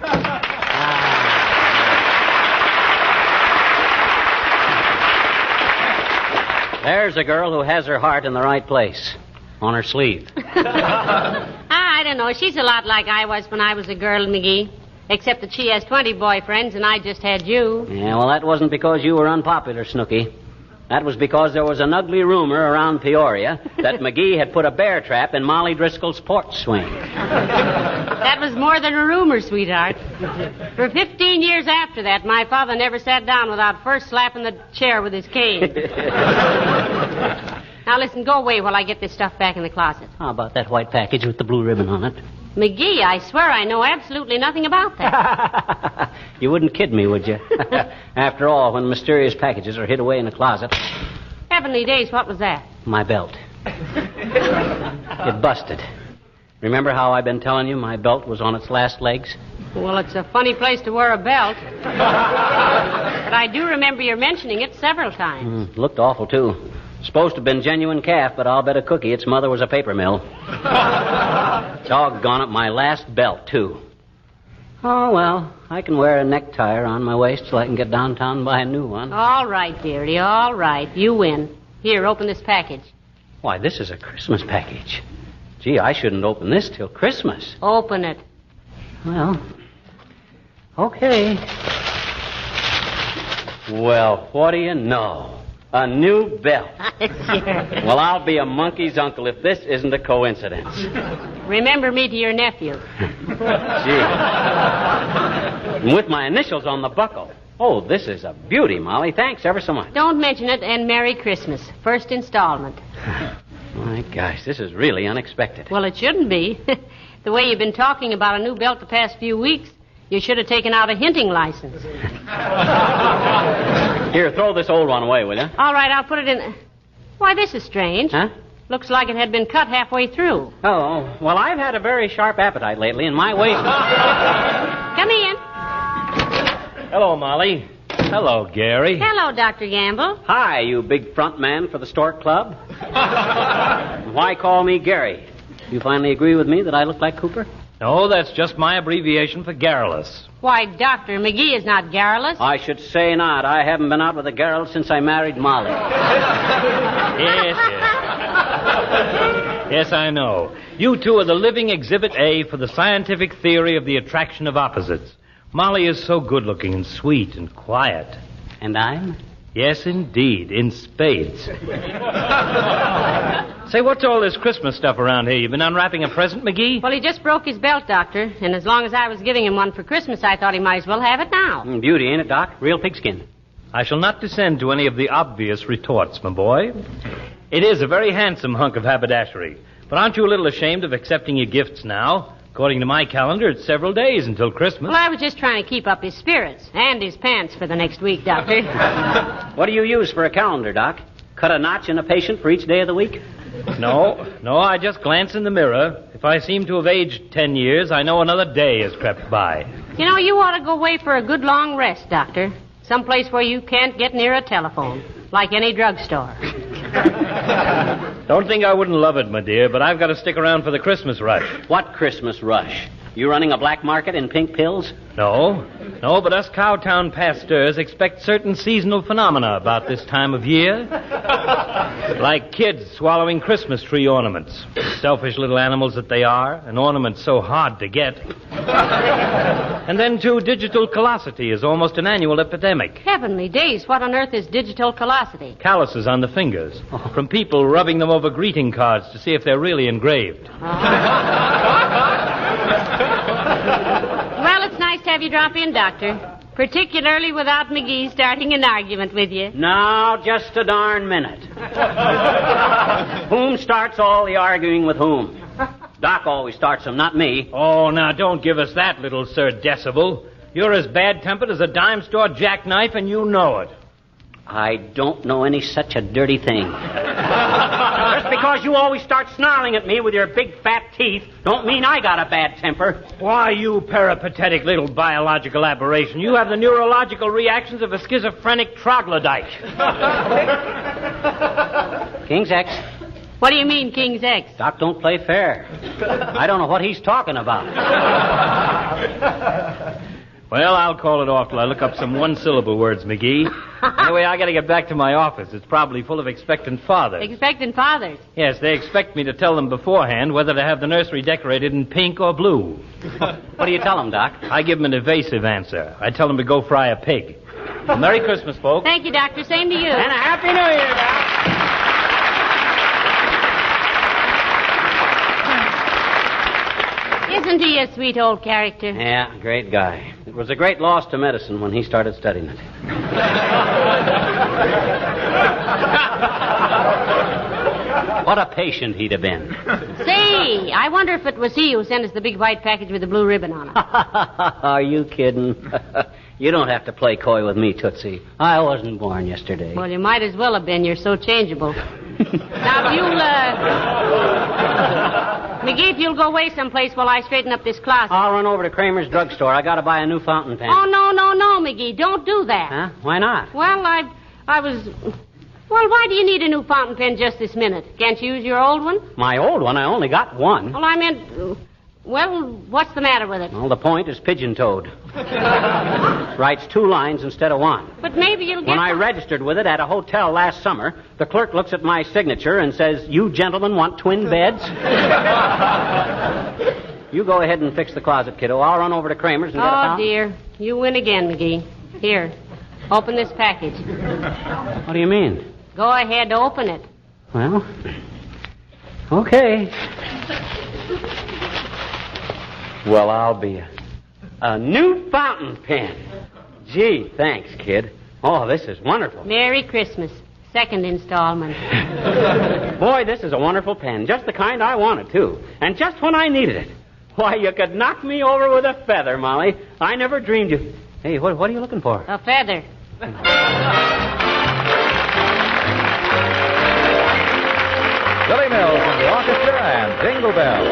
There's a girl who has her heart in the right place. On her sleeve. I don't know. She's a lot like I was when I was a girl, McGee. Except that she has 20 boyfriends and I just had you. Yeah, well, that wasn't because you were unpopular, Snooky. That was because there was an ugly rumor around Peoria that McGee had put a bear trap in Molly Driscoll's porch swing. That was more than a rumor, sweetheart. For 15 years after that, my father never sat down without first slapping the chair with his cane. Now, listen, go away while I get this stuff back in the closet. How about that white package with the blue ribbon on it? McGee, I swear I know absolutely nothing about that. You wouldn't kid me, would you? After all, when mysterious packages are hid away in a closet... Heavenly days, what was that? My belt. It busted. Remember how I've been telling you my belt was on its last legs? Well, it's a funny place to wear a belt. But I do remember your mentioning it several times. Looked awful, too. Supposed to have been genuine calf, but I'll bet a cookie its mother was a paper mill. Doggone it, my last belt, too. Oh, well, I can wear a necktie around my waist till I can get downtown and buy a new one. All right, dearie, all right. You win. Here, open this package. Why, this is a Christmas package. Gee, I shouldn't open this till Christmas. Open it. Well, okay. Well, what do you know? A new belt. Well, I'll be a monkey's uncle if this isn't a coincidence. Remember me to your nephew. Gee. And with my initials on the buckle. Oh, this is a beauty, Molly. Thanks ever so much. Don't mention it, and Merry Christmas. First installment. My gosh, this is really unexpected. Well, it shouldn't be. The way you've been talking about a new belt the past few weeks, you should have taken out a hinting license. Here, throw this old one away, will you? All right, I'll put it in. Why, this is strange. Huh? Looks like it had been cut halfway through. Oh, well, I've had a very sharp appetite lately, and my waist... Come in. Hello, Molly. Hello, Gary. Hello, Dr. Gamble. Hi, you big front man for the Stork Club. Why call me Gary? You finally agree with me that I look like Cooper? No, that's just my abbreviation for garrulous. Why, Dr. McGee is not garrulous. I should say not. I haven't been out with a garrel since I married Molly. Yes. Yes, I know. You two are the living exhibit A for the scientific theory of the attraction of opposites. Molly is so good-looking and sweet and quiet. And I'm? Yes, indeed, in spades. Say, what's all this Christmas stuff around here? You been unwrapping a present, McGee? Well, he just broke his belt, Doctor, and as long as I was giving him one for Christmas, I thought he might as well have it now. Beauty, ain't it, Doc? Real pigskin. I shall not descend to any of the obvious retorts, my boy. It is a very handsome hunk of haberdashery. But aren't you a little ashamed of accepting your gifts now? According to my calendar, it's several days until Christmas. Well, I was just trying to keep up his spirits and his pants for the next week, Doctor. What do you use for a calendar, Doc? Cut a notch in a patient for each day of the week? No, I just glance in the mirror. If I seem to have aged 10 years, I know another day has crept by. You know, you ought to go away for a good long rest, Doctor. Someplace where you can't get near a telephone, like any drugstore. Don't think I wouldn't love it, my dear, but I've got to stick around for the Christmas rush. What Christmas rush? You running a black market in pink pills? No, but us Cowtown pasteurs expect certain seasonal phenomena about this time of year. Like kids swallowing Christmas tree ornaments. Selfish little animals that they are, and ornaments so hard to get. And then, too, digital callosity is almost an annual epidemic. Heavenly days, what on earth is digital callosity? Calluses on the fingers, from people rubbing them over greeting cards to see if they're really engraved. Well, it's nice to have you drop in, Doctor. Particularly without McGee starting an argument with you. No, just a darn minute. Whom starts all the arguing with whom? Doc always starts them, not me. Oh, now, don't give us that, little Sir Decibel. You're as bad-tempered as a dime store jackknife, and you know it. I don't know any such a dirty thing. Just because you always start snarling at me with your big fat teeth don't mean I got a bad temper. Why, you peripatetic little biological aberration. You have the neurological reactions of a schizophrenic troglodyte. King's X. What do you mean, King's X? Doc don't play fair. I don't know what he's talking about. Well, I'll call it off till I look up some one-syllable words, McGee. Anyway, I got to get back to my office. It's probably full of expectant fathers. Expectant fathers? Yes, they expect me to tell them beforehand whether to have the nursery decorated in pink or blue. What do you tell them, Doc? I give them an evasive answer. I tell them to go fry a pig. Well, Merry Christmas, folks. Thank you, Doctor. Same to you. And a Happy New Year, Doc. Isn't he a sweet old character? Yeah, great guy. It was a great loss to medicine when he started studying it. What a patient he'd have been. Say, I wonder if it was he who sent us the big white package with the blue ribbon on it. Are you kidding? You don't have to play coy with me, Tootsie. I wasn't born yesterday. Well, you might as well have been. You're so changeable. Now, if you'll, McGee, if you'll go away someplace while I straighten up this closet. I'll run over to Kramer's drugstore. I gotta buy a new fountain pen. Oh, no, McGee. Don't do that. Huh? Why not? Well, I was... Well, why do you need a new fountain pen just this minute? Can't you use your old one? My old one? I only got one. Well, I meant... Well, what's the matter with it? Well, the point is pigeon-toed. Writes 2 lines instead of 1. But maybe you'll get... When I registered with it at a hotel last summer, the clerk looks at my signature and says, "You gentlemen want twin beds?" You go ahead and fix the closet, kiddo. I'll run over to Kramer's and get a Oh, pound. dear. You win again, McGee. Here, open this package. What do you mean? Go ahead, open it. Well, okay. Well, I'll be a new fountain pen. Gee, thanks, kid. Oh, this is wonderful. Merry Christmas. 2nd installment. Boy, this is a wonderful pen. Just the kind I wanted, too. And just when I needed it. Why, you could knock me over with a feather, Molly. I never dreamed you... Hey, what are you looking for? A feather. Billy Mills and the orchestra and Jingle Bell.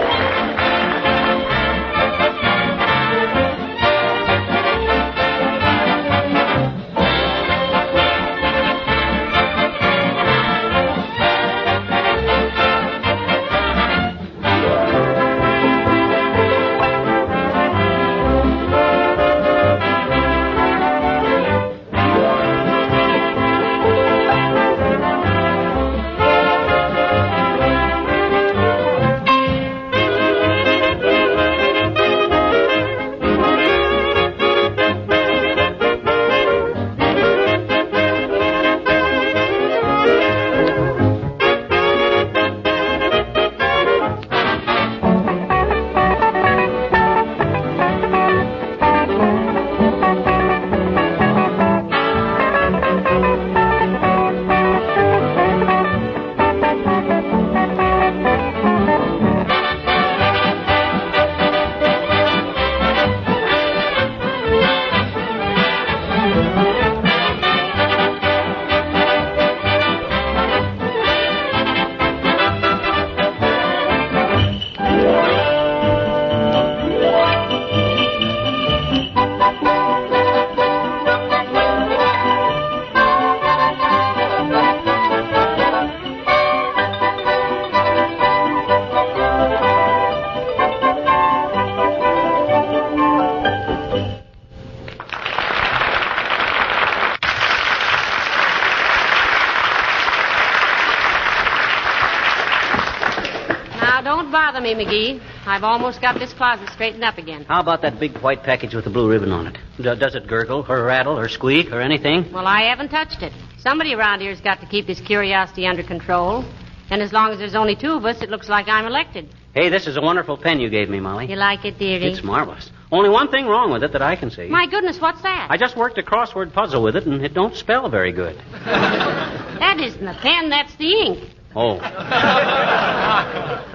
Don't bother me, McGee. I've almost got this closet straightened up again. How about that big white package with the blue ribbon on it? Does it gurgle or rattle or squeak or anything? Well, I haven't touched it. Somebody around here's got to keep his curiosity under control. And as long as there's only 2 of us, it looks like I'm elected. Hey, this is a wonderful pen you gave me, Molly. You like it, dearie? It's marvelous. Only one thing wrong with it that I can see. My goodness, what's that? I just worked a crossword puzzle with it, and it don't spell very good. That isn't the pen, that's the ink. Oh.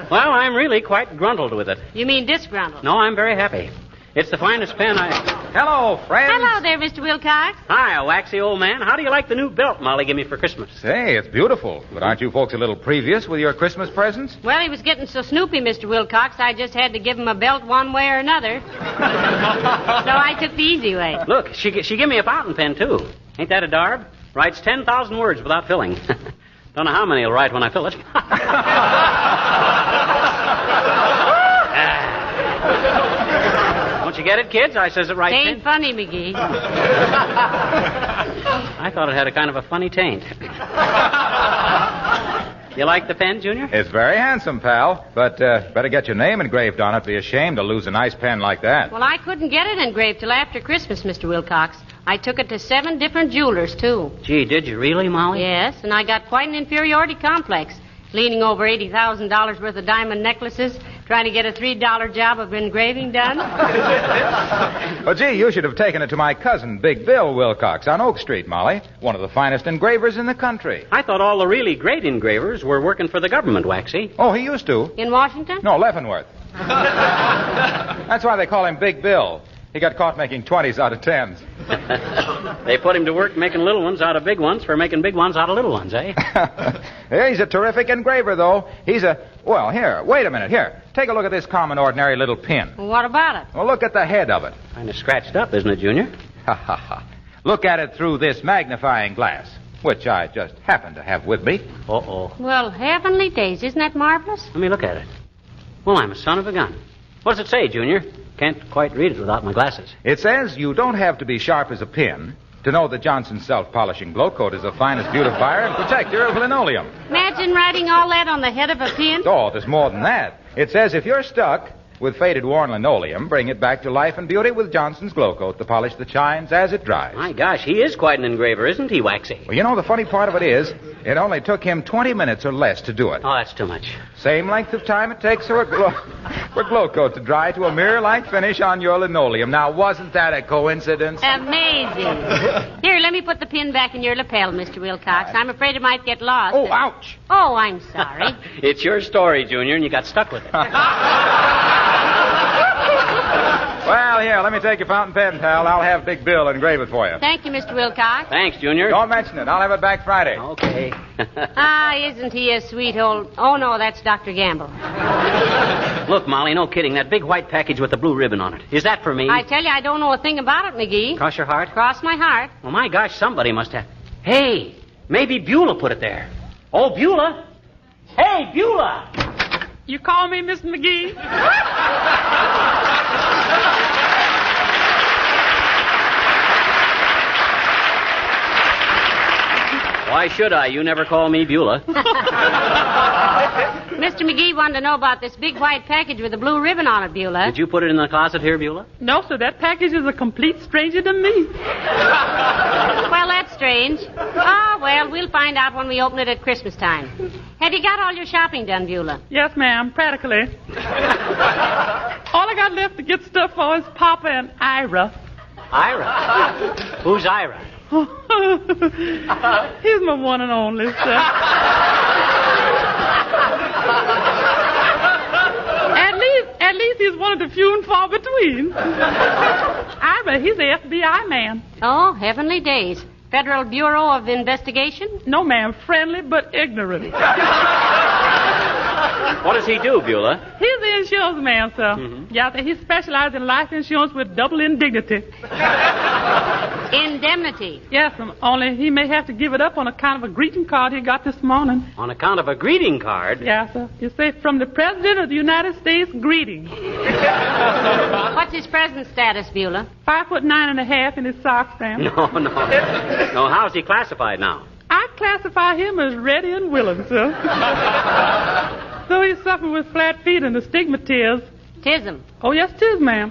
Well, I'm really quite gruntled with it. You mean disgruntled? No, I'm very happy. It's the finest pen I... Hello, friends. Hello there, Mr. Wilcox. Hi, waxy old man. How do you like the new belt Molly gave me for Christmas? Say, it's beautiful. But aren't you folks a little previous with your Christmas presents? Well, he was getting so snoopy, Mr. Wilcox, I just had to give him a belt one way or another. So I took the easy way. Look, she gave me a fountain pen, too. Ain't that a darb? Writes 10,000 words without filling. Don't know how many he'll write when I fill it. Don't you get it, kids? I says it right. Ain't funny, McGee. I thought it had a kind of a funny taint. You like the pen, Junior? It's very handsome, pal. But better get your name engraved on it. Be ashamed to lose a nice pen like that. Well, I couldn't get it engraved till after Christmas, Mr. Wilcox. I took it to 7 different jewelers, too. Gee, did you really, Molly? Yes, and I got quite an inferiority complex, leaning over $80,000 worth of diamond necklaces, trying to get a $3 job of engraving done. Well, gee, you should have taken it to my cousin, Big Bill Wilcox, on Oak Street, Molly. One of the finest engravers in the country. I thought all the really great engravers were working for the government, Waxy. Oh, he used to. In Washington? No, Leavenworth. That's why they call him Big Bill. He got caught making 20s out of 10s. They put him to work making little ones out of big ones for making big ones out of little ones, eh? Yeah, he's a terrific engraver, though. Well, here, wait a minute. Here, take a look at this common, ordinary little pin. Well, what about it? Well, look at the head of it. Kind of scratched up, isn't it, Junior? Ha, ha, ha. Look at it through this magnifying glass, which I just happen to have with me. Uh-oh. Well, heavenly days, isn't that marvelous? Let me look at it. Well, I'm a son of a gun. What does it say, Junior? Can't quite read it without my glasses. It says you don't have to be sharp as a pin to know that Johnson's self-polishing glow coat is the finest beautifier and protector of linoleum. Imagine writing all that on the head of a pin. Oh, there's more than that. It says if you're stuck with faded, worn linoleum, bring it back to life and beauty with Johnson's glow coat, the polish that shines as it dries. My gosh, he is quite an engraver, isn't he, Waxy? Well, you know, the funny part of it is, it only took him 20 minutes or less to do it. Oh, that's too much. Same length of time it takes for a glow coat to dry to a mirror-like finish on your linoleum. Now, wasn't that a coincidence? Amazing. Here, let me put the pin back in your lapel, Mr. Wilcox. I'm afraid it might get lost. Oh, ouch. Oh, I'm sorry. It's your story, Junior, and you got stuck with it. Well, here, let me take your fountain pen, pal. I'll have Big Bill engrave it for you. Thank you, Mr. Wilcox. Thanks, Junior. Don't mention it. I'll have it back Friday. Okay. Isn't he a sweet old... Oh, no, that's Dr. Gamble. Look, Molly, no kidding. That big white package with the blue ribbon on it. Is that for me? I tell you, I don't know a thing about it, McGee. Cross your heart? Cross my heart. Well, my gosh, somebody must have... Hey, maybe Beulah put it there. Oh, Beulah. Hey, Beulah. You call me Miss McGee? Why should I? You never call me Beulah. Mr. McGee wanted to know about this big white package with a blue ribbon on it, Beulah. Did you put it in the closet here, Beulah? No, sir. That package is a complete stranger to me. Well, that's strange. Oh, well, we'll find out when we open it at Christmas time. Have you got all your shopping done, Beulah? Yes, ma'am, practically. All I got left to get stuff for is Papa and Ira. Ira? Who's Ira? He's my one and only, sir. At least he's one of the few and far between. Ira, he's the FBI man. Oh, heavenly days. Federal Bureau of Investigation? No, ma'am. Friendly but ignorant. What does he do, Beulah? He's the insurance man, sir. Mm-hmm. Yeah, he specializes in life insurance with double indignity. Indemnity? Yes, only he may have to give it up on account of a greeting card he got this morning. On account of a greeting card? Yeah, sir. You say, from the President of the United States, greeting. What's his present status, Beulah? 5'9.5" in his sock stamp. No. No, how's he classified now? I classify him as ready and willing, sir. So he's suffering with flat feet and astigmatism. Tism? Oh, yes, tis, ma'am.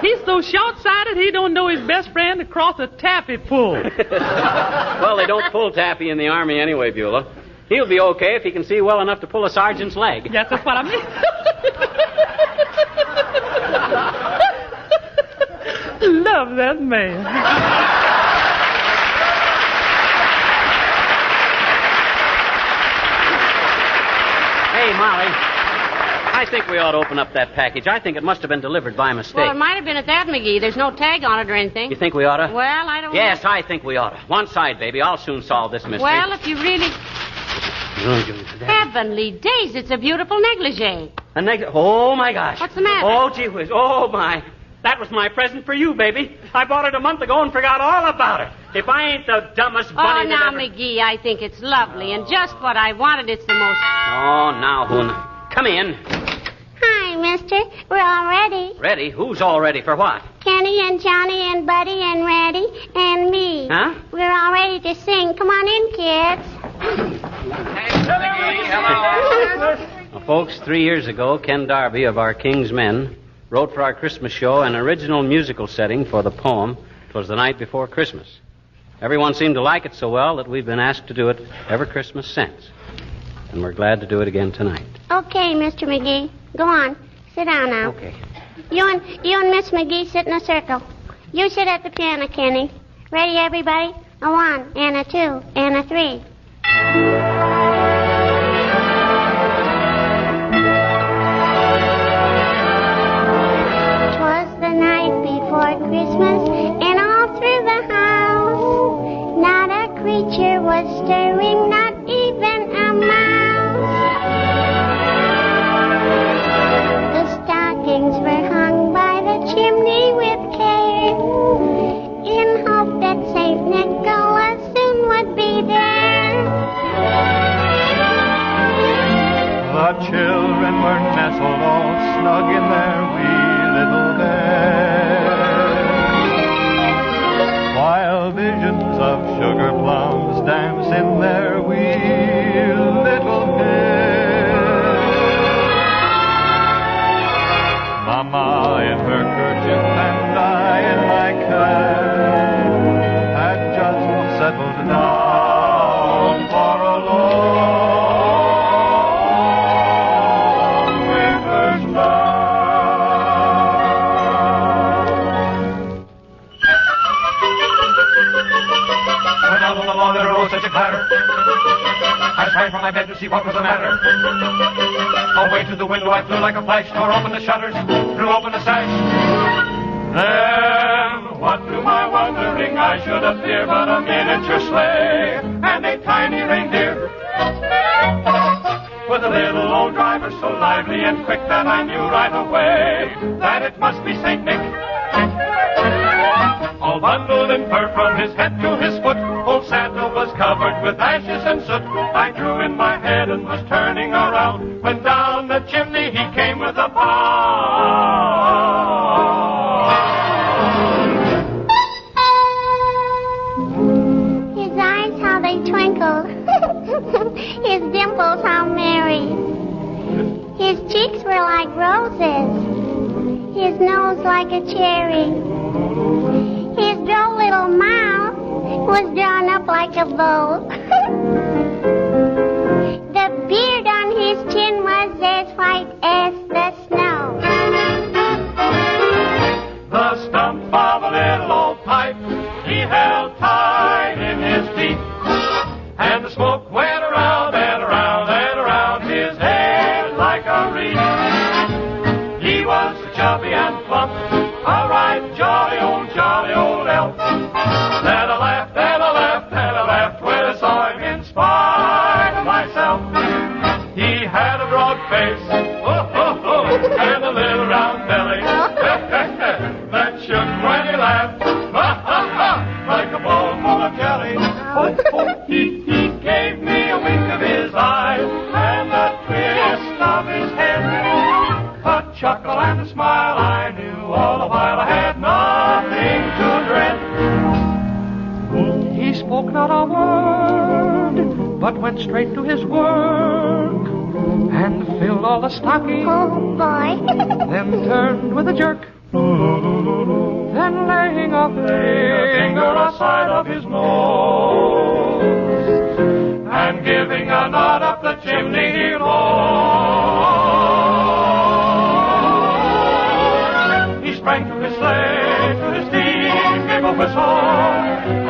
He's so short-sighted he don't know his best friend across a taffy pull. Well, they don't pull taffy in the Army anyway, Beulah. He'll be okay if he can see well enough to pull a sergeant's leg. Yes, that's what I mean. Love that man. Hey, Molly, I think we ought to open up that package. I think it must have been delivered by mistake. Well, it might have been at that, McGee. There's no tag on it or anything. You think we ought to? Well, I don't know. Yes, I think we ought to. One side, baby. I'll soon solve this mystery. Well, if you really... Heavenly days, it's a beautiful negligee. A negligee? Oh, my gosh. What's the matter? Oh, gee whiz. Oh, my. That was my present for you, baby. I bought it a month ago and forgot all about it. If I ain't the dumbest bunny now, that ever... McGee, I think it's lovely and just what I wanted. It's the most... Oh, now, Hoon. Come in. Hi, mister. We're all ready. Ready? Who's all ready for what? Kenny and Johnny and Buddy and Reddy and me. Huh? We're all ready to sing. Come on in, kids. Well, folks, 3 years ago, Ken Darby of our King's Men wrote for our Christmas show an original musical setting for the poem, "'Twas the Night Before Christmas." Everyone seemed to like it so well that we've been asked to do it every Christmas since. And we're glad to do it again tonight. Okay, Mr. McGee. Go on. Sit down now. Okay. You and Miss McGee sit in a circle. You sit at the piano, Kenny. Ready, everybody? A 1 and a 2 and a 3. Christmas, and all through the house, not a creature was stirring, not even a mouse. The stockings were hung by the chimney with care, in hope that St. Nicholas soon would be there. The children were nestled along there arose such a clatter. I sprang from my bed to see what was the matter. Away to the window I flew like a flash, tore open the shutters, threw open the sash. Then, what to my wondering I should appear but a miniature sleigh and a tiny reindeer. With a little old driver so lively and quick that I knew right away that it must be St. Nick. All bundled in fur from his head to his foot, old Santa was covered with ashes and soot. I drew in my head and was turning around when down the chimney he came with a bound. His eyes, how they twinkled. His dimples, how merry. His cheeks were like roses. His nose like a cherry. His droll little mouth was drawn up like a bow. The beard on his chin was as white as the snow. The stump of a little old pipe he held tight in his teeth, and the smoke went around and around and around his head like a wreath. He was so chubby and plump, a right jolly old elf. Then I laughed and I laughed and I laughed when I saw him in spite of myself. He had a broad face, and a little round belly that shook when he laughed, like a bowl full of jelly. He gave me a wink of his eye and a twist of his head, a chuckle and a smile. I knew all the while I had nothing to dread. He spoke not a word, but went straight to his work and filled all the stockings. Oh, boy. Then turned with a jerk. Then laying a finger aside of his nose and giving a nod up the chimney he rode. He sprang to his sleigh, to his teeth, gave a whistle,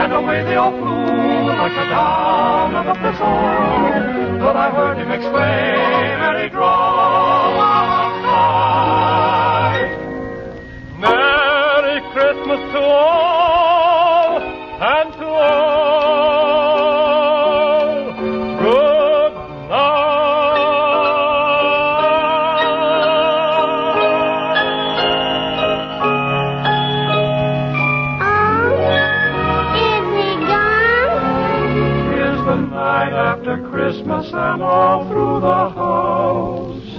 and away they all flew like the down of a thistle. But I heard him exclaim, and he drove outside. Merry Christmas to all, and to all, good Christmas and all through the house.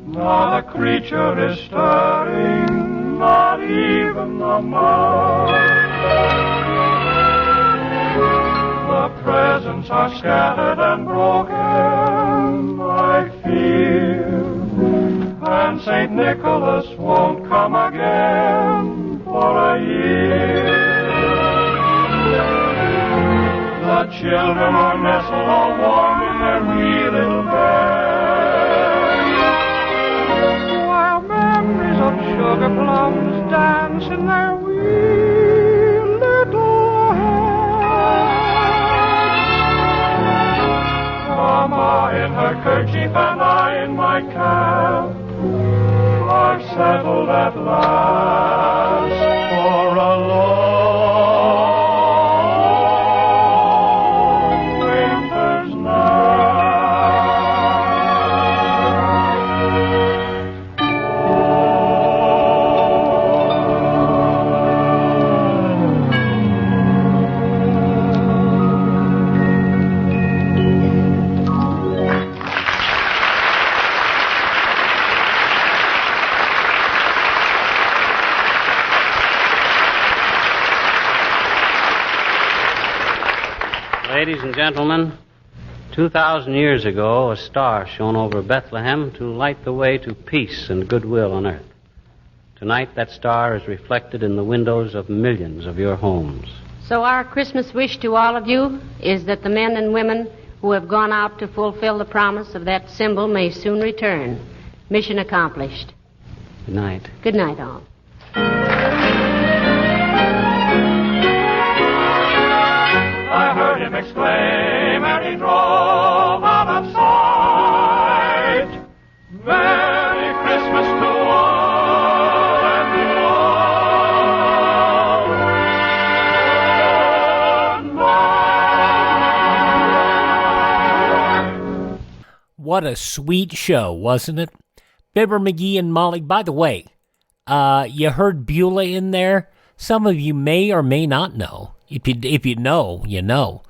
Not a creature is stirring, not even a mouse. The presents are scattered and broken, I fear, and St. Nicholas won't come again for a year. The children are nestled all warm in their wee little beds, while memories of sugar plums dance in their wee little heads. Mama in her kerchief and I in my cap are settled at last for a long Ladies and gentlemen, 2,000 years ago, a star shone over Bethlehem to light the way to peace and goodwill on earth. Tonight, that star is reflected in the windows of millions of your homes. So our Christmas wish to all of you is that the men and women who have gone out to fulfill the promise of that symbol may soon return. Mission accomplished. Good night. Good night, all. I heard him exclaim, and he drove out of sight. Merry Christmas to all and to all. Good night. What a sweet show, wasn't it? Fibber McGee and Molly. By the way, you heard Beulah in there. Some of you may or may not know. If you know, you know.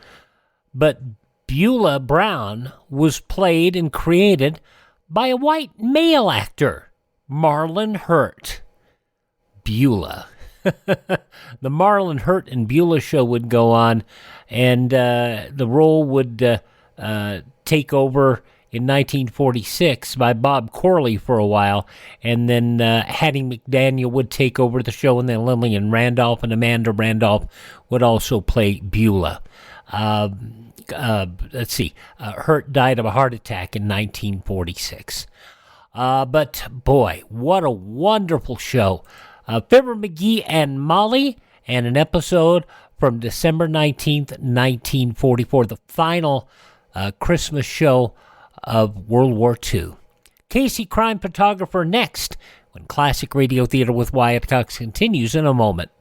But Beulah Brown was played and created by a white male actor, Marlon Hurt. Beulah. The Marlon Hurt and Beulah show would go on, and the role would take over in 1946 by Bob Corley for a while, and then Hattie McDaniel would take over the show, and then Lillian Randolph and Amanda Randolph would also play Beulah. Let's see, Hurt died of a heart attack in 1946. But boy, what a wonderful show. Fibber McGee and Molly, and an episode from December 19th, 1944, the final Christmas show of World War II. Casey, crime photographer, next, when Classic Radio Theater with Wyatt Cox continues in a moment.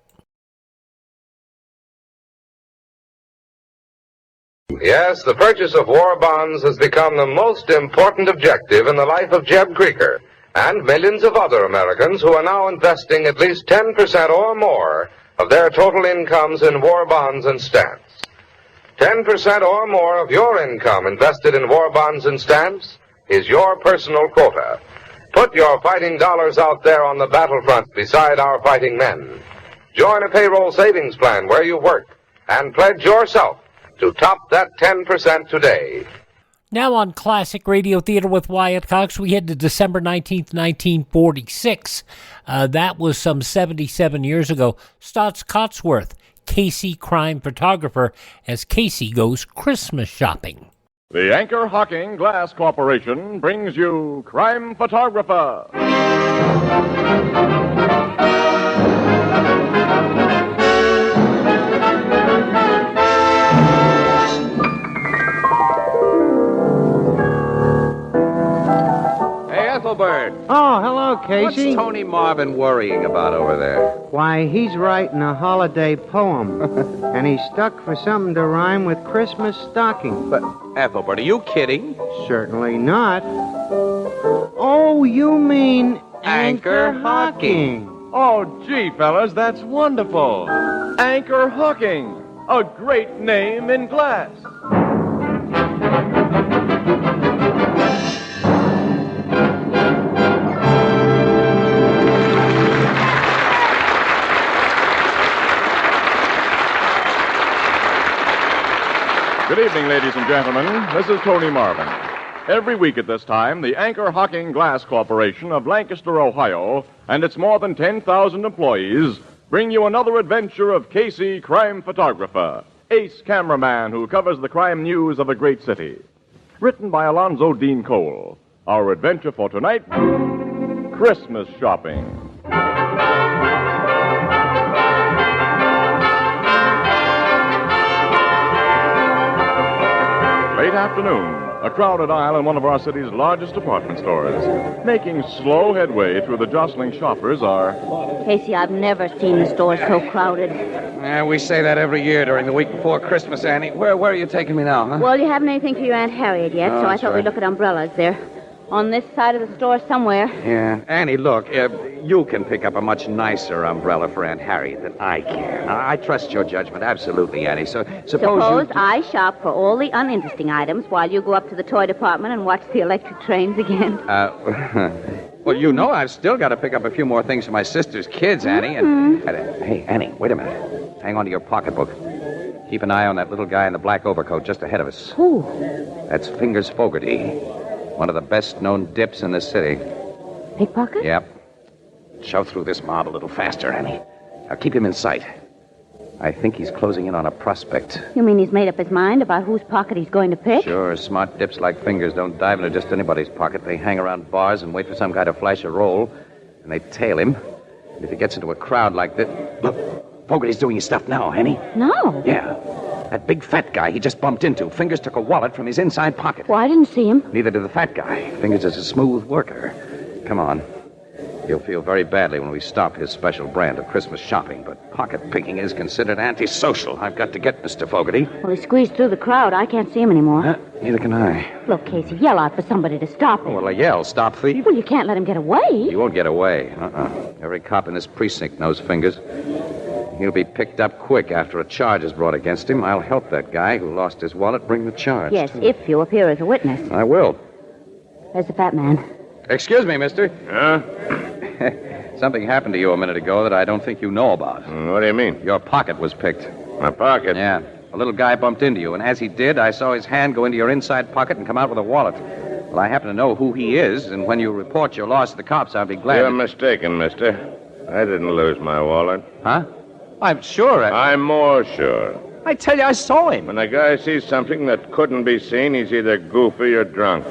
Yes, the purchase of war bonds has become the most important objective in the life of Jeb Creaker and millions of other Americans who are now investing at least 10% or more of their total incomes in war bonds and stamps. 10% or more of your income invested in war bonds and stamps is your personal quota. Put your fighting dollars out there on the battlefront beside our fighting men. Join a payroll savings plan where you work and pledge yourself to top that 10% today. Now on Classic Radio Theater with Wyatt Cox, we head to December 19th, 1946. That was some 77 years ago. Staats Cotsworth, Casey, crime photographer, as Casey goes Christmas shopping. The Anchor Hocking Glass Corporation brings you Crime Photographer. Ethelbert. Oh, hello, Casey. What's Tony Marvin worrying about over there? Why, he's writing a holiday poem, and he's stuck for something to rhyme with Christmas stocking. But, Ethelbert, are you kidding? Certainly not. Oh, you mean Anchor Hocking. Oh, gee, fellas, that's wonderful. Anchor Hocking, a great name in glass. Good evening, ladies and gentlemen. This is Tony Marvin. Every week at this time, the Anchor Hocking Glass Corporation of Lancaster, Ohio, and its more than 10,000 employees bring you another adventure of Casey, crime photographer, ace cameraman who covers the crime news of a great city. Written by Alonzo Dean Cole. Our adventure for tonight, Christmas shopping. Late afternoon, a crowded aisle in one of our city's largest department stores. Making slow headway through the jostling shoppers are... Casey, I've never seen the store so crowded. We say that every year during the week before Christmas, Annie. Where are you taking me now, huh? Well, you haven't anything for your Aunt Harriet yet, so I thought right. we'd look at umbrellas. They're on this side of the store somewhere. Yeah. Annie, look, you can pick up a much nicer umbrella for Aunt Harriet than I can. I trust your judgment, absolutely, Annie. So suppose I shop for all the uninteresting items while you go up to the toy department and watch the electric trains again. Well, you know I've still got to pick up a few more things for my sister's kids, Annie. Mm-hmm. And hey, Annie, wait a minute. Hang on to your pocketbook. Keep an eye on that little guy in the black overcoat just ahead of us. Who? That's Fingers Fogarty, one of the best-known dips in the city. Pickpocket? Yep. Shove through this mob a little faster, Annie. Now keep him in sight. I think he's closing in on a prospect. You mean he's made up his mind about whose pocket he's going to pick? Sure, smart dips like Fingers don't dive into just anybody's pocket. They hang around bars and wait for some guy to flash a roll, and they tail him. And if he gets into a crowd like this... Look, Fogarty's doing his stuff now, Annie. No. Yeah. That big fat guy he just bumped into. Fingers took a wallet from his inside pocket. Well, I didn't see him. Neither did the fat guy. Fingers is a smooth worker. Come on. He'll feel very badly when we stop his special brand of Christmas shopping, but pocket picking is considered antisocial. I've got to get Mr. Fogarty. Well, he squeezed through the crowd. I can't see him anymore. Neither can I. Look, Casey, yell out for somebody to stop him. Well, I yell, stop thief. Well, you can't let him get away. He won't get away. Every cop in this precinct knows Fingers. He'll be picked up quick after a charge is brought against him. I'll help that guy who lost his wallet bring the charge. Yes, if you appear as a witness. I will. There's the fat man. Excuse me, mister. Something happened to you a minute ago that I don't think you know about. What do you mean? Your pocket was picked. My pocket? Yeah. A little guy bumped into you, and as he did, I saw his hand go into your inside pocket and come out with a wallet. Well, I happen to know who he is, and when you report your loss to the cops, I'll be glad. You're mistaken, mister. I didn't lose my wallet. Huh? I'm sure. I'm more sure. I tell you, I saw him. When a guy sees something that couldn't be seen, he's either goofy or drunk.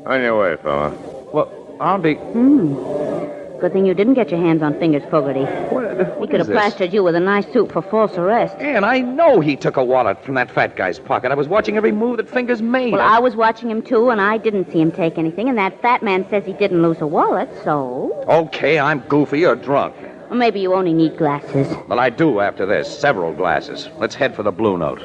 On your way, fella. Well, I'll be... Good thing you didn't get your hands on Fingers, Fogarty. He could have this? plastered you with a nice suit for false arrest. And I know he took a wallet from that fat guy's pocket. I was watching every move that Fingers made. Well, I was watching him, too, and I didn't see him take anything, and that fat man says he didn't lose a wallet, so... Okay, I'm goofy or drunk. Well, maybe you only need glasses. Well, I do after this. Several glasses. Let's head for the Blue Note.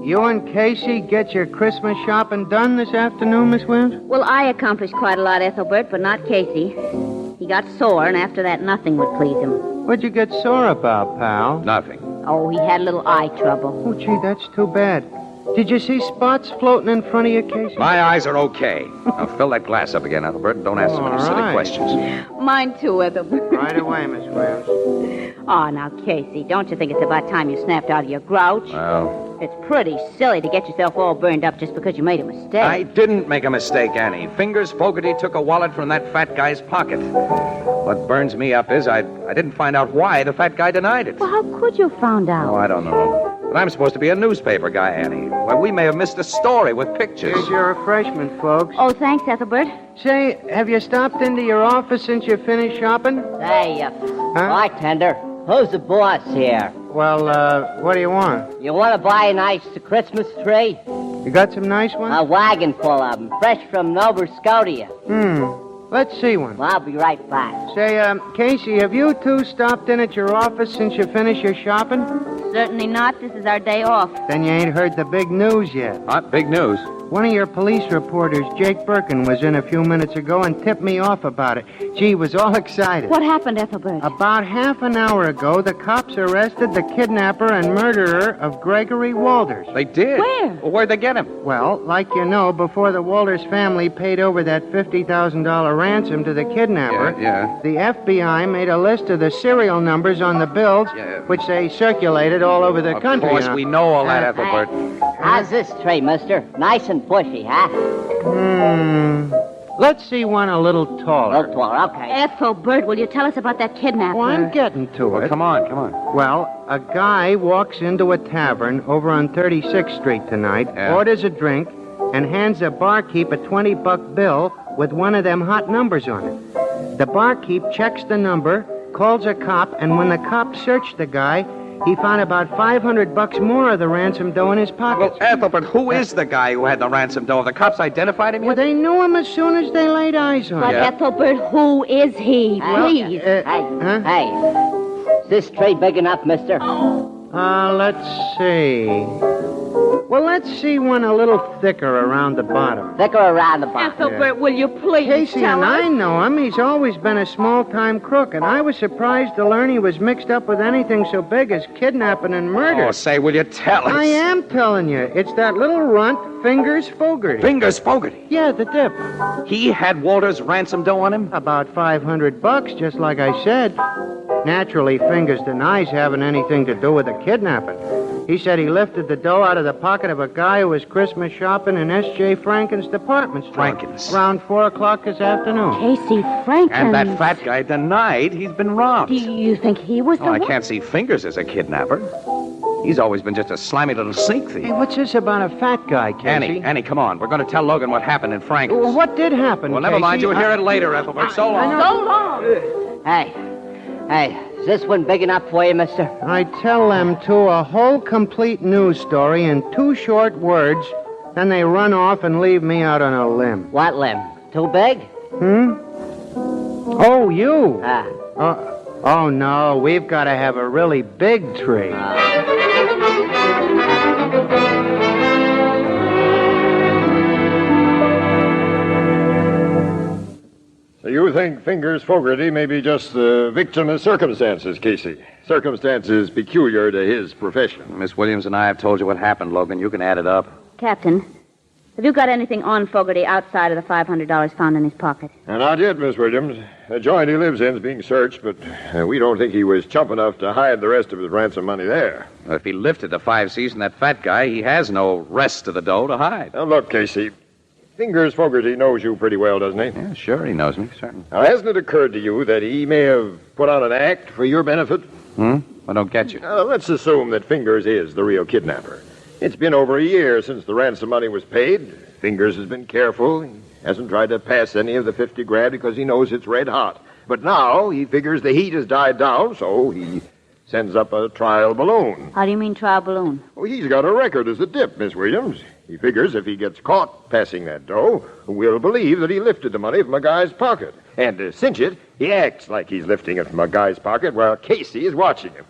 You and Casey get your Christmas shopping done this afternoon, Miss Williams? Well, I accomplished quite a lot, Ethelbert, but not Casey. He got sore, and after that, nothing would please him. What'd you get sore about, pal? Nothing. Oh, he had a little eye trouble. Oh, gee, that's too bad. Did you see spots floating in front of you, Casey? My eyes are okay. Now fill that glass up again, Ethelbert, and don't ask so many silly questions. Mine, too, Ethelbert. Right away, Miss Williams. Oh, now, Casey, don't you think it's about time you snapped out of your grouch? Well... It's pretty silly to get yourself all burned up just because you made a mistake. I didn't make a mistake, Annie. Fingers Fogarty took a wallet from that fat guy's pocket. What burns me up is I didn't find out why the fat guy denied it. Well, how could you found out? Oh, I don't know. But I'm supposed to be a newspaper guy, Annie. Well, we may have missed a story with pictures. Here's your refreshment, folks. Oh, thanks, Ethelbert. Say, have you stopped into your office since you finished shopping? Hey, bartender, who's the boss here? Well, what do you want? You want to buy a nice Christmas tree? You got some nice ones? A wagon full of them, fresh from Nova Scotia. Let's see one. Well, I'll be right back. Say, Casey, have you two stopped in at your office since you finished your shopping? Certainly not. This is our day off. Then you ain't heard the big news yet. What? Big news? One of your police reporters, Jake Birkin, was in a few minutes ago and tipped me off about it. Gee, was all excited. What happened, Ethelbert? About half an hour ago, the cops arrested the kidnapper and murderer of Gregory Walters. They did? Where? Well, where'd they get him? Well, like you know, before the Walters family paid over that $50,000 ransom to the kidnapper, the FBI made a list of the serial numbers on the bills, which they circulated all over the country. Of course, we know all that, Ethelbert. How's this tree, mister? Nice and bushy, huh? Let's see one a little taller. A little taller, okay. Ethelbert, will you tell us about that kidnapper? Oh, I'm getting to it. Come on. Well, a guy walks into a tavern over on 36th Street tonight, orders a drink, and hands a barkeep a $20 bill with one of them hot numbers on it. The barkeep checks the number, calls a cop, and when the cop searched the guy, he found about $500 more of the ransom dough in his pockets. Well, Ethelbert, who is the guy who had the ransom dough? Have the cops identified him yet? Well, they knew him as soon as they laid eyes on him. But Ethelbert, who is he? Please. Hey, is this tree big enough, mister? Let's see. Well, let's see one a little thicker around the bottom. Thicker around the bottom. Ethelbert, will you please Casey tell and us? I know him. He's always been a small-time crook, and I was surprised to learn he was mixed up with anything so big as kidnapping and murder. Oh, say, will you tell us? I am telling you. It's that little runt, Fingers Fogarty. Fingers Fogarty? Yeah, the dip. He had Walter's ransom dough on him? About $500, just like I said. Naturally, Fingers denies having anything to do with the kidnapping. He said he lifted the dough out of the pocket of a guy who was Christmas shopping in S.J. Franken's department store. Franken's? Around 4 o'clock this afternoon. Casey Franken. And that fat guy denied he's been robbed. Do you think he was the one? I can't see Fingers as a kidnapper. He's always been just a slimy little sneak thief. Hey, what's this about a fat guy, Casey? Annie, come on. We're going to tell Logan what happened in Frank's. Well, what did happen, Well, never Casey? mind. You'll hear it later, Ethelbert. So long. So long. Hey, is this one big enough for you, mister? I tell them two a whole complete news story in 2 short words, then they run off and leave me out on a limb. What limb? Too big? Oh, you? Ah. Oh, no, we've got to have a really big tree. So you think Fingers Fogarty may be just the victim of circumstances, Casey? Circumstances peculiar to his profession. Miss Williams and I have told you what happened, Logan. You can add it up. Captain, have you got anything on Fogarty outside of the $500 found in his pocket? Not yet, Miss Williams. The joint he lives in is being searched, but we don't think he was chump enough to hide the rest of his ransom money there. Well, if he lifted the 5 C's from that fat guy, he has no rest of the dough to hide. Now, look, Casey. Fingers Fogarty knows you pretty well, doesn't he? Yeah, sure, he knows me, certainly. Now, hasn't it occurred to you that he may have put on an act for your benefit? I don't get you. Let's assume that Fingers is the real kidnapper. It's been over a year since the ransom money was paid. Fingers has been careful. He hasn't tried to pass any of the 50 grand because he knows it's red hot. But now he figures the heat has died down, so he sends up a trial balloon. How do you mean trial balloon? Well, he's got a record as a tip, Miss Williams. He figures if he gets caught passing that dough, we'll believe that he lifted the money from a guy's pocket. And to cinch it, he acts like he's lifting it from a guy's pocket while Casey is watching him.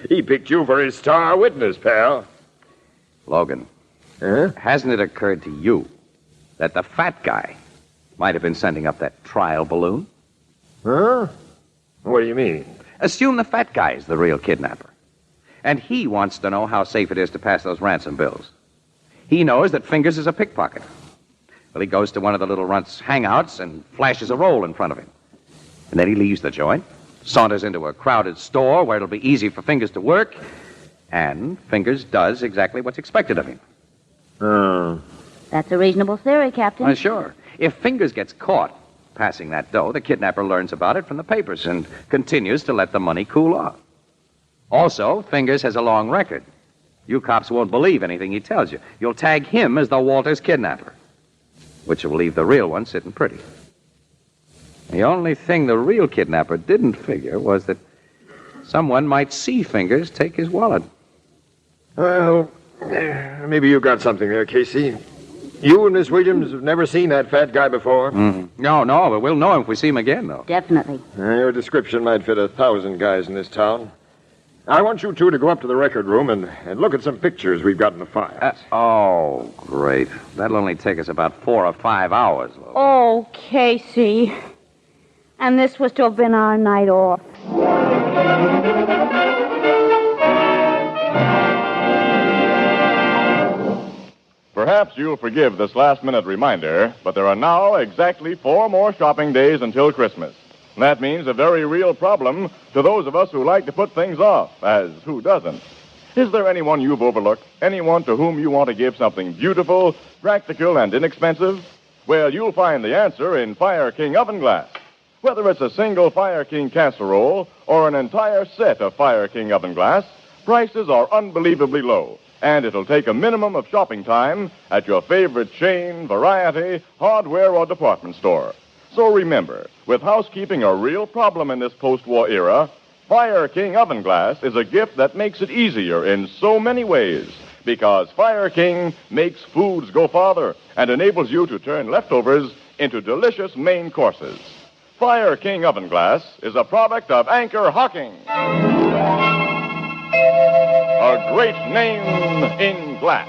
He picked you for his star witness, pal. Logan, hasn't it occurred to you that the fat guy might have been sending up that trial balloon? Huh? What do you mean? Assume the fat guy is the real kidnapper. And he wants to know how safe it is to pass those ransom bills. He knows that Fingers is a pickpocket. Well, he goes to one of the little runt's hangouts and flashes a roll in front of him. And then he leaves the joint, saunters into a crowded store where it'll be easy for Fingers to work, and Fingers does exactly what's expected of him. That's a reasonable theory, Captain. Sure. If Fingers gets caught passing that dough, the kidnapper learns about it from the papers and continues to let the money cool off. Also, Fingers has a long record. You cops won't believe anything he tells you. You'll tag him as the Walters kidnapper, which will leave the real one sitting pretty. The only thing the real kidnapper didn't figure was that someone might see Fingers take his wallet. Well, maybe you got something there, Casey. You and Miss Williams have never seen that fat guy before? No, but we'll know him if we see him again, though. Definitely. Your description might fit 1,000 guys in this town. I want you two to go up to the record room and look at some pictures we've got in the files. Oh, great. That'll only take us about 4 or 5 hours. Oh, Casey. And this was to have been our night off. Perhaps you'll forgive this last-minute reminder, but there are now exactly 4 more shopping days until Christmas. That means a very real problem to those of us who like to put things off, as who doesn't? Is there anyone you've overlooked? Anyone to whom you want to give something beautiful, practical, and inexpensive? Well, you'll find the answer in Fire King oven glass. Whether it's a single Fire King casserole or an entire set of Fire King oven glass, prices are unbelievably low. And it'll take a minimum of shopping time at your favorite chain, variety, hardware, or department store. So remember, with housekeeping a real problem in this post-war era, Fire King oven glass is a gift that makes it easier in so many ways, because Fire King makes foods go farther and enables you to turn leftovers into delicious main courses. Fire King oven glass is a product of Anchor Hocking. A great name in glass.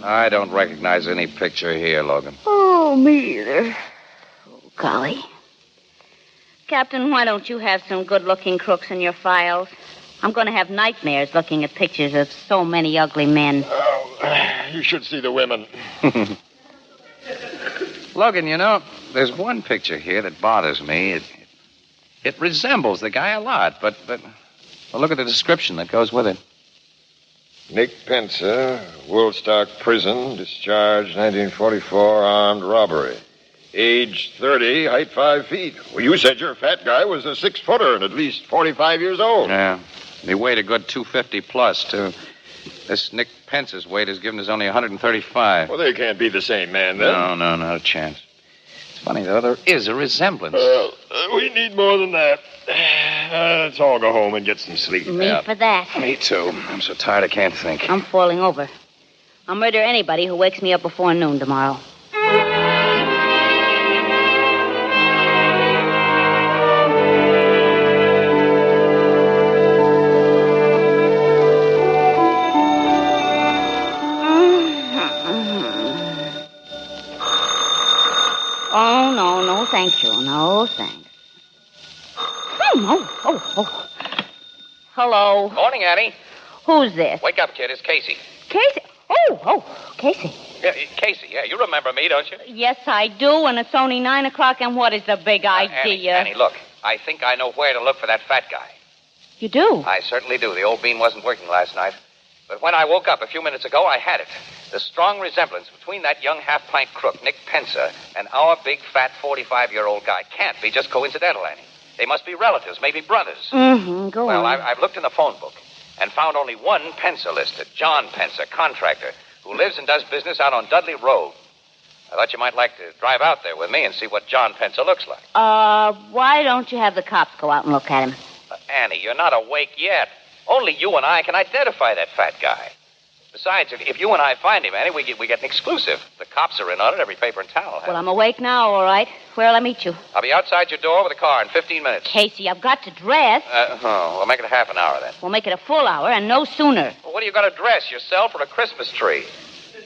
I don't recognize any picture here, Logan. Oh, me either. Oh, golly. Captain, why don't you have some good-looking crooks in your files? I'm going to have nightmares looking at pictures of so many ugly men. Oh, you should see the women. Logan, you know, there's one picture here that bothers me. It resembles the guy a lot, but well, look at the description that goes with it. Nick Pensa, Woolstock Prison, discharged 1944, armed robbery. Age 30, height 5 feet. Well, you said your fat guy was a 6-footer and at least 45 years old. Yeah. He weighed a good 250 plus, too. This Nick Pence's weight is given as only 135. Well, they can't be the same man, then. No, not a chance. It's funny, though, there is a resemblance. Well, we need more than that. Let's all go home and get some sleep. Me for that. Me, too. I'm so tired I can't think. I'm falling over. I'll murder anybody who wakes me up before noon tomorrow. Oh, no, thank you. No, thanks. Oh. Hello. Morning, Annie. Who's this? Wake up, kid. It's Casey. Casey? Oh, Casey. Yeah, Casey, you remember me, don't you? Yes, I do, and it's only 9 o'clock, and what is the big idea? Annie, look. I think I know where to look for that fat guy. You do? I certainly do. The old bean wasn't working last night. But when I woke up a few minutes ago, I had it. The strong resemblance between that young half-pint crook, Nick Pensa, and our big, fat, 45-year-old guy can't be just coincidental, Annie. They must be relatives, maybe brothers. Mm-hmm, go Well, on. I've looked in the phone book and found only one Pensa listed, John Pensa, contractor, who lives and does business out on Dudley Road. I thought you might like to drive out there with me and see what John Pensa looks like. Why don't you have the cops go out and look at him? Annie, you're not awake yet. Only you and I can identify that fat guy. Besides, if you and I find him, Annie, we get an exclusive. The cops are in on it. Every paper in town will have Well, I'm awake now, all right. Where'll I meet you? I'll be outside your door with a car in 15 minutes. Casey, I've got to dress. We'll make it a half an hour then. We'll make it a full hour, and no sooner. Well, what are you going to dress, yourself or a Christmas tree?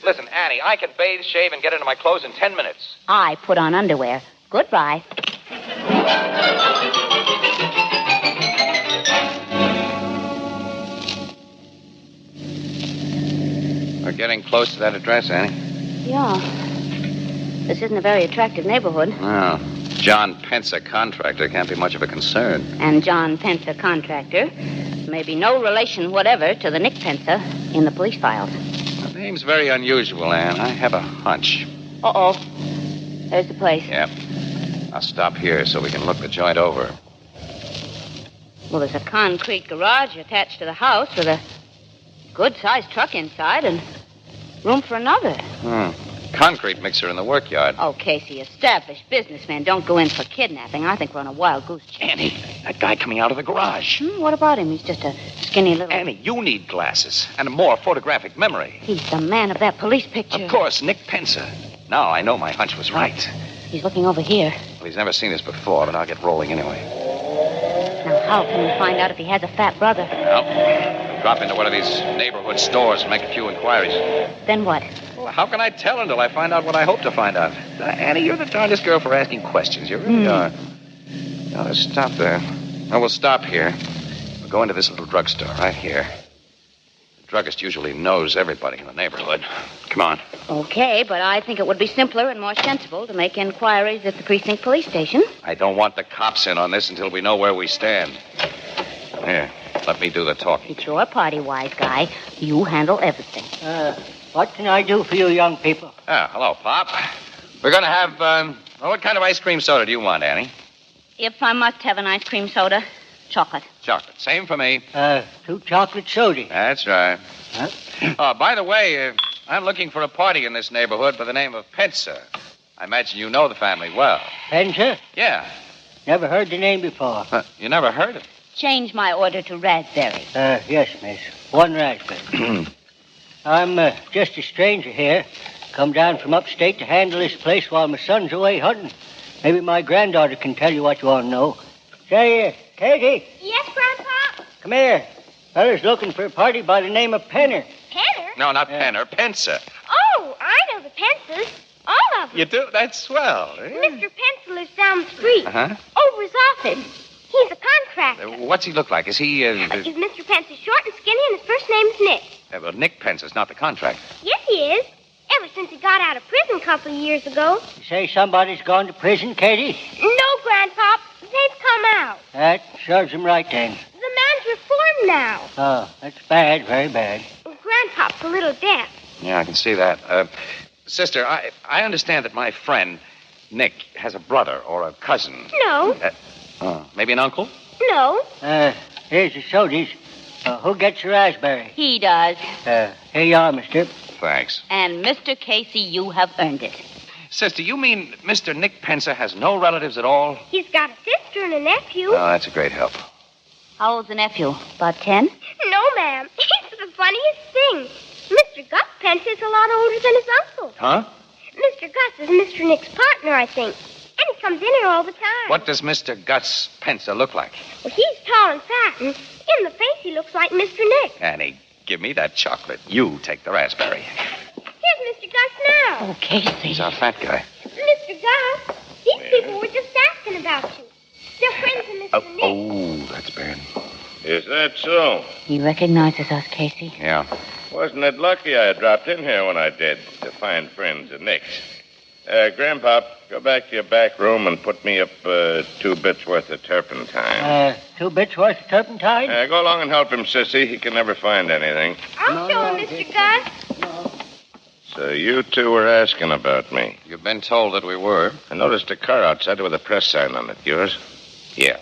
Listen, Annie, I can bathe, shave, and get into my clothes in 10 minutes. I put on underwear. Goodbye. We're getting close to that address, Annie. Yeah. This isn't a very attractive neighborhood. Oh, John Pensa, contractor, can't be much of a concern. And John Pensa, contractor, may be no relation whatever to the Nick Pensa in the police files. The name's very unusual, Anne. I have a hunch. Uh-oh. There's the place. Yep. I'll stop here so we can look the joint over. Well, there's a concrete garage attached to the house with a good-sized truck inside and room for another. Concrete mixer in the workyard. Oh, Casey, established businessmen don't go in for kidnapping. I think we're on a wild goose chase. Annie, that guy coming out of the garage. What about him? He's just a skinny little... Annie, you need glasses and a more photographic memory. He's the man of that police picture. Of course, Nick Pensa. Now I know my hunch was right. He's looking over here. Well, he's never seen us before, but I'll get rolling anyway. Now, how can we find out if he has a fat brother? Well, drop into one of these neighborhood stores and make a few inquiries. Then what? Well, how can I tell until I find out what I hope to find out? Annie, you're the darndest girl for asking questions. You really are. Now, let's stop there. Well, we'll stop here. We'll go into this little drugstore right here. The druggist usually knows everybody in the neighborhood. Come on. Okay, but I think it would be simpler and more sensible to make inquiries at the precinct police station. I don't want the cops in on this until we know where we stand. Here, let me do the talking. It's your party, wise guy. You handle everything. What can I do for you young people? Hello, Pop. We're going to have, what kind of ice cream soda do you want, Annie? If I must have an ice cream soda, chocolate. Chocolate. Same for me. 2 chocolate sodas. That's right. Oh, by the way, I'm looking for a party in this neighborhood by the name of Pensa. I imagine you know the family well. Pensa? Yeah. Never heard the name before. You never heard it? Change my order to raspberry. Yes, miss. 1 raspberry. I'm just a stranger here. Come down from upstate to handle this place while my son's away hunting. Maybe my granddaughter can tell you what you want to know. Say, Katie. Yes, Grandpa? Come here. Fella's looking for a party by the name of Penner. Penner? No, not Penner. Pensa. Oh, I know the Pensas. All of them. You do? That's swell. Mr. Pensa lives down the street. Uh-huh. Over his office. He's a contractor. What's he look like? Is he, Is Mr. Pensa short and skinny, and his first name's Nick? well, Nick Pensa's not the contractor. Yes, he is. Ever since he got out of prison a couple of years ago. You say somebody's gone to prison, Katie? No, Grandpop. They've come out. That serves him right then. The man's reformed now. Oh, that's bad, very bad. Grandpop, Grandpop's a little deaf. Yeah, I can see that. Sister, I understand that my friend, Nick, has a brother or a cousin. No. Maybe an uncle? No. Here's your sodas. Who gets your raspberry? He does. Here you are, mister. Thanks. And Mr. Casey, you have earned it. Sister, you mean Mr. Nick Pencer has no relatives at all? He's got a sister and a nephew. Oh, that's a great help. How old's the nephew? About 10? No, ma'am. He's the funniest thing. Mr. Gus Pence is a lot older than his uncle. Huh? Mr. Gus is Mr. Nick's partner, I think. And he comes in here all the time. What does Mr. Gus Pencer look like? Well, he's tall and fat, and in the face he looks like Mr. Nick. Annie, give me that chocolate. You take the raspberry. Here's Mr. Gus now. Oh, Casey. He's our fat guy. Mr. Gus, these people were just asking about you. They're friends of Mr. Nick. Oh, that's bad. Is that so? He recognizes us, Casey. Yeah. Wasn't it lucky I dropped in here when I did to find friends of Nick's? Grandpop, go back to your back room and put me up 2 bits worth of turpentine. 2 bits worth of turpentine? Go along and help him, Sissy. He can never find anything. I'll show him, Mr. Gus. So you two were asking about me. You've been told that we were. I noticed a car outside with a press sign on it. Yours? Yeah.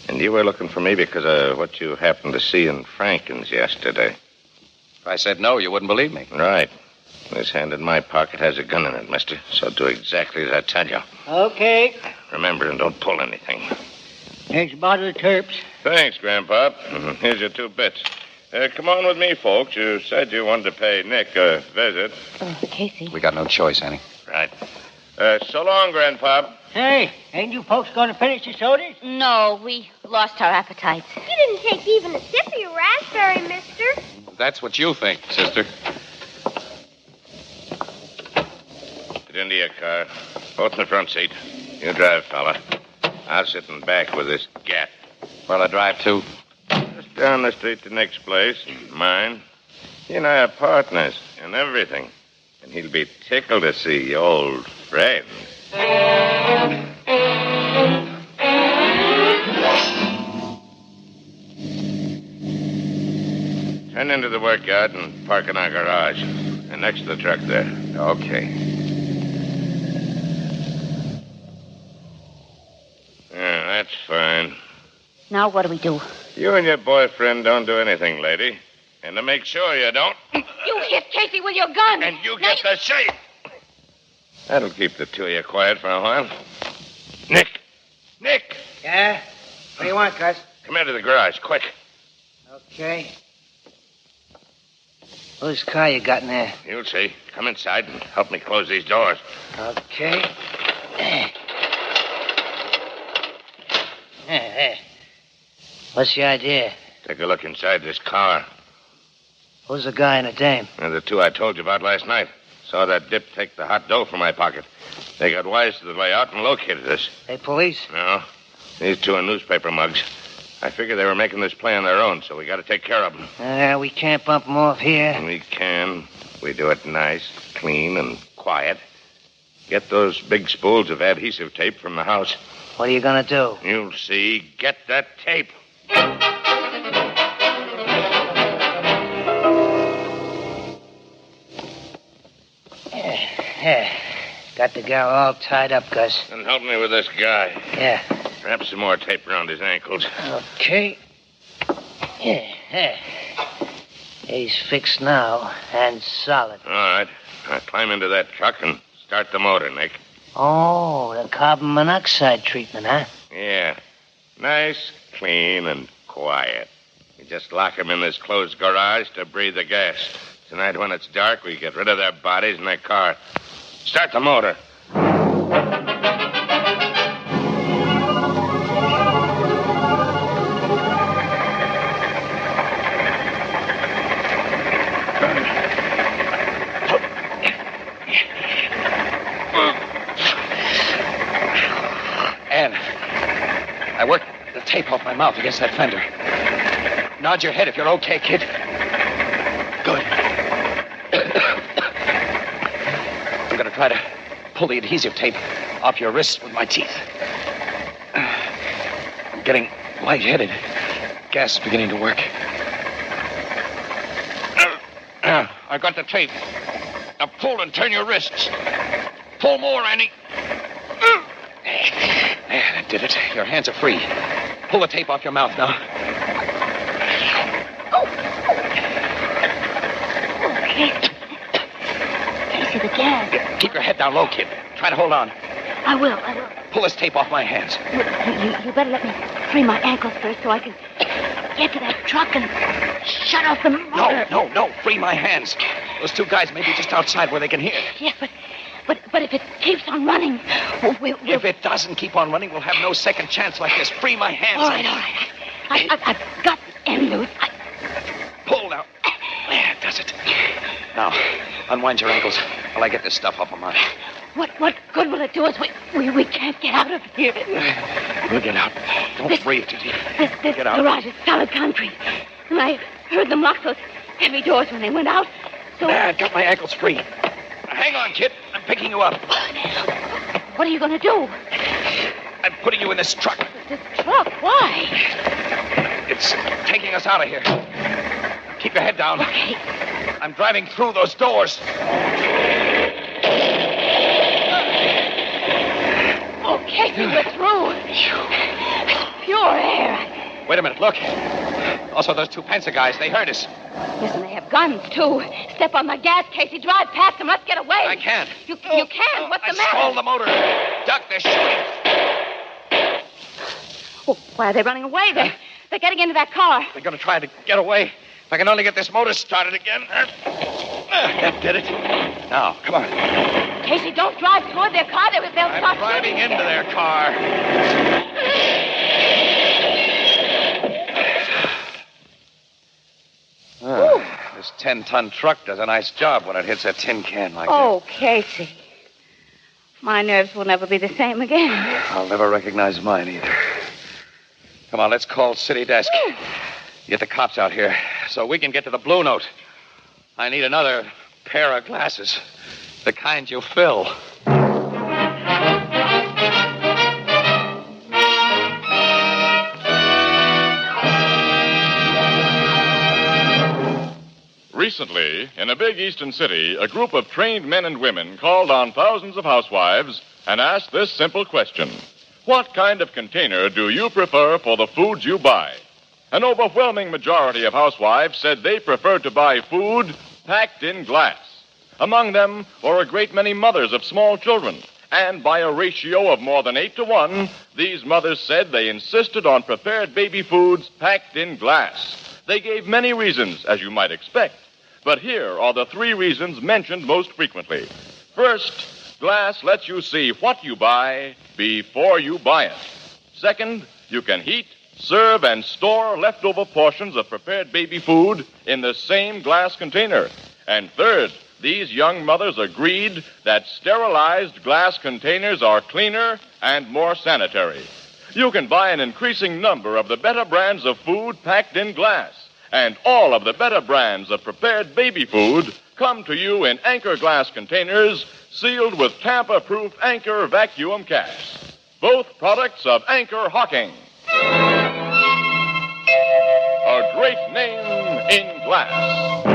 And you were looking for me because of what you happened to see in Franken's yesterday. If I said no, you wouldn't believe me. Right. This hand in my pocket has a gun in it, mister. So do exactly as I tell you. Okay. Remember, and don't pull anything. Here's your bottle of terps. Thanks, Grandpop. Here's your 2 bits. Come on with me, folks. You said you wanted to pay Nick a visit. Casey. We got no choice, Annie. Right. So long, Grandpop. Hey, ain't you folks going to finish your sodas? No, we lost our appetites. You didn't take even a sip of your raspberry, mister. That's what you think, sister. Get into your car. Both in the front seat. You drive, fella. I'll sit in back with this gat. Where'll I drive to? Just down the street to Nick's place. Mine. He and I are partners in everything. And he'll be tickled to see old friends. Turn into the workyard and park in our garage. And next to the truck there. Okay. Yeah, that's fine. Now what do we do? You and your boyfriend don't do anything, lady. And to make sure you don't... You hit Casey with your gun. And you get the shape. That'll keep the two of you quiet for a while. Nick! Nick! Yeah? What do you want, Gus? Come into the garage, quick. Okay. Whose car you got in there? You'll see. Come inside and help me close these doors. Okay. There. What's the idea? Take a look inside this car. Who's the guy and the dame? They're the two I told you about last night. Saw that dip take the hot dough from my pocket. They got wise to the layout and located us. They police? No. These two are newspaper mugs. I figured they were making this play on their own, so we got to take care of them. We can't bump them off here. We can. We do it nice, clean, and quiet. Get those big spools of adhesive tape from the house. What are you going to do? You'll see. Get that tape. Got the gal all tied up, Gus. And help me with this guy. Yeah. Wrap some more tape around his ankles. Okay. Yeah. He's fixed now and solid. All right. Now climb into that truck and start the motor, Nick. Oh, the carbon monoxide treatment, huh? Yeah. Nice, clean, and quiet. You just lock them in this closed garage to breathe the gas. Tonight, when it's dark, we get rid of their bodies in their car. Start the motor. Ann, I worked the tape off my mouth against that fender. Nod your head if you're okay, kid. Good. I'm going to try to pull the adhesive tape off your wrists with my teeth. I'm getting lightheaded. Gas is beginning to work. I got the tape. Now pull and turn your wrists. Pull more, Annie. There, that did it. Your hands are free. Pull the tape off your mouth now. Okay. Casey, the gas. Keep your head down low, kid. Try to hold on. I will. Pull this tape off my hands. You better let me free my ankles first so I can get to that truck and shut off the motor. No. Free my hands. Those two guys may be just outside where they can hear. Yeah, but if it keeps on running, we'll... If it doesn't keep on running, we'll have no second chance like this. Free my hands. All right. I've got the end loose. Pull now. There, does it. Now, unwind your ankles while I get this stuff off of mine. What good will it do us? We can't get out of here. We'll get out. Don't breathe, Titi. This Get out. garage is solid concrete. And I heard them lock those heavy doors when they went out. So... There, I've got my ankles free. Now, hang on, kid. I'm picking you up. What are you going to do? I'm putting you in this truck. This truck? Why? It's taking us out of here. Keep your head down. Okay. I'm driving through those doors. Oh, Casey, we're through. It's pure air. Wait a minute, look. Also, those two Pensa guys, they heard us. Listen, they have guns, too. Step on the gas, Casey. Drive past them. Let's get away. I can't. You can. What's the matter? Stall the motor. Duck, they're shooting. Oh, why are they running away? They're getting into that car. They're going to try to get away. If I can only get this motor started again. That did it. Now, come on. Casey, don't drive toward their car. They'll I'm start driving shooting. into their car. This 10-ton truck does a nice job when it hits a tin can like Oh, Casey. My nerves will never be the same again. that. I'll never recognize mine either. Come on, let's call City Desk. Get the cops out here so we can get to the Blue Note. I need another pair of glasses. The kind you fill. Recently, in a big eastern city, a group of trained men and women called on thousands of housewives and asked this simple question. What kind of container do you prefer for the foods you buy? An overwhelming majority of housewives said they preferred to buy food packed in glass. Among them were a great many mothers of small children. And by a ratio of more than 8-to-1, these mothers said they insisted on prepared baby foods packed in glass. They gave many reasons, as you might expect. But here are the 3 reasons mentioned most frequently. First, glass lets you see what you buy before you buy it. Second, you can heat, serve, and store leftover portions of prepared baby food in the same glass container. And third, these young mothers agreed that sterilized glass containers are cleaner and more sanitary. You can buy an increasing number of the better brands of food packed in glass. And all of the better brands of prepared baby food come to you in Anchor glass containers sealed with tamper-proof Anchor vacuum caps. Both products of Anchor Hawking. A great name in glass.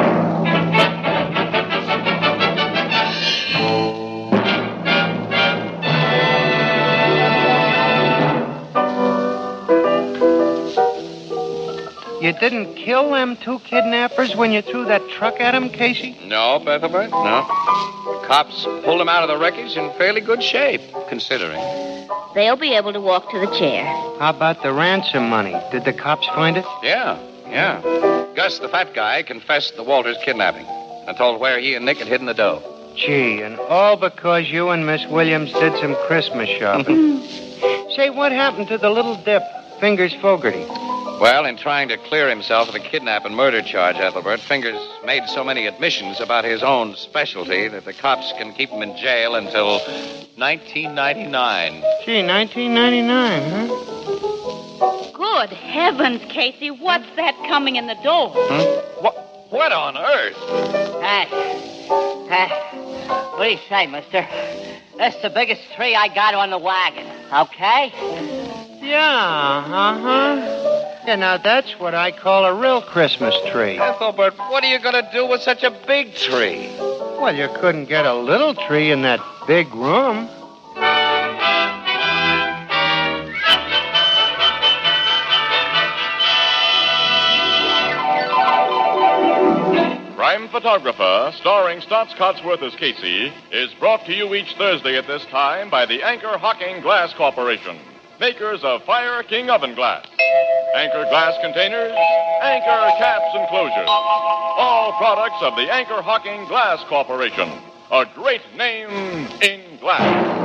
You didn't kill them 2 kidnappers when you threw that truck at them, Casey? No, Ethelbert, no. The cops pulled them out of the wreckage in fairly good shape, considering. They'll be able to walk to the chair. How about the ransom money? Did the cops find it? Yeah. Gus, the fat guy, confessed the Walters kidnapping and told where he and Nick had hidden the dough. Gee, and all because you and Miss Williams did some Christmas shopping. Say, what happened to the little dip, Fingers Fogarty? Well, in trying to clear himself of the kidnap and murder charge, Ethelbert, Fingers made so many admissions about his own specialty that the cops can keep him in jail until 1999. Gee, 1999, huh? Good heavens, Casey. What's that coming in the door? What on earth? What do you say, mister? That's the biggest tree I got on the wagon, okay? Yeah, Yeah, now that's what I call a real Christmas tree. Ethel, but what are you going to do with such a big tree? Well, you couldn't get a little tree in that big room. Crime Photographer, starring Staats Cotsworth as Casey, is brought to you each Thursday at this time by the Anchor Hocking Glass Corporation, makers of Fire King Oven Glass. Anchor glass containers, Anchor caps and closures. All products of the Anchor Hocking Glass Corporation, a great name in glass.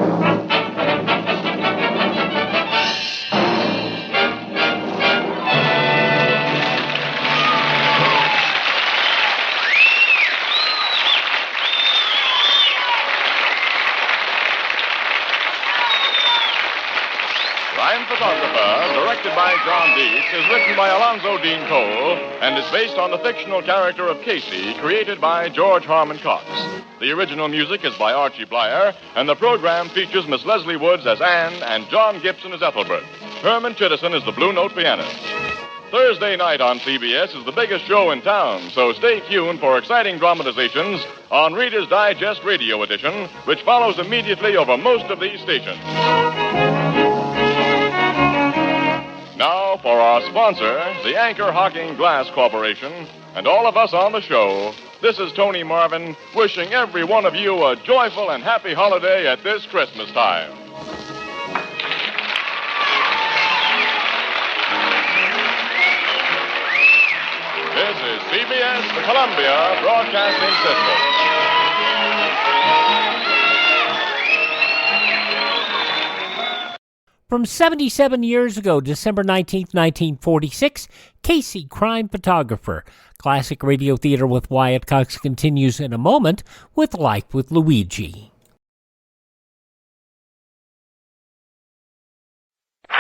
Crime Photographer, directed by John Dietz, is written by Alonzo Dean Cole and is based on the fictional character of Casey, created by George Harmon Cox. The original music is by Archie Blyer, and the program features Miss Leslie Woods as Anne and John Gibson as Ethelbert. Herman Chittison is the Blue Note pianist. Thursday night on CBS is the biggest show in town, so stay tuned for exciting dramatizations on Reader's Digest Radio Edition, which follows immediately over most of these stations. Now, for our sponsor, the Anchor Hocking Glass Corporation, and all of us on the show, this is Tony Marvin wishing every one of you a joyful and happy holiday at this Christmas time. This is CBS, the Columbia Broadcasting System. From 77 years ago, December 19th, 1946, Casey, Crime Photographer. Classic radio theater with Wyatt Cox continues in a moment with Life with Luigi.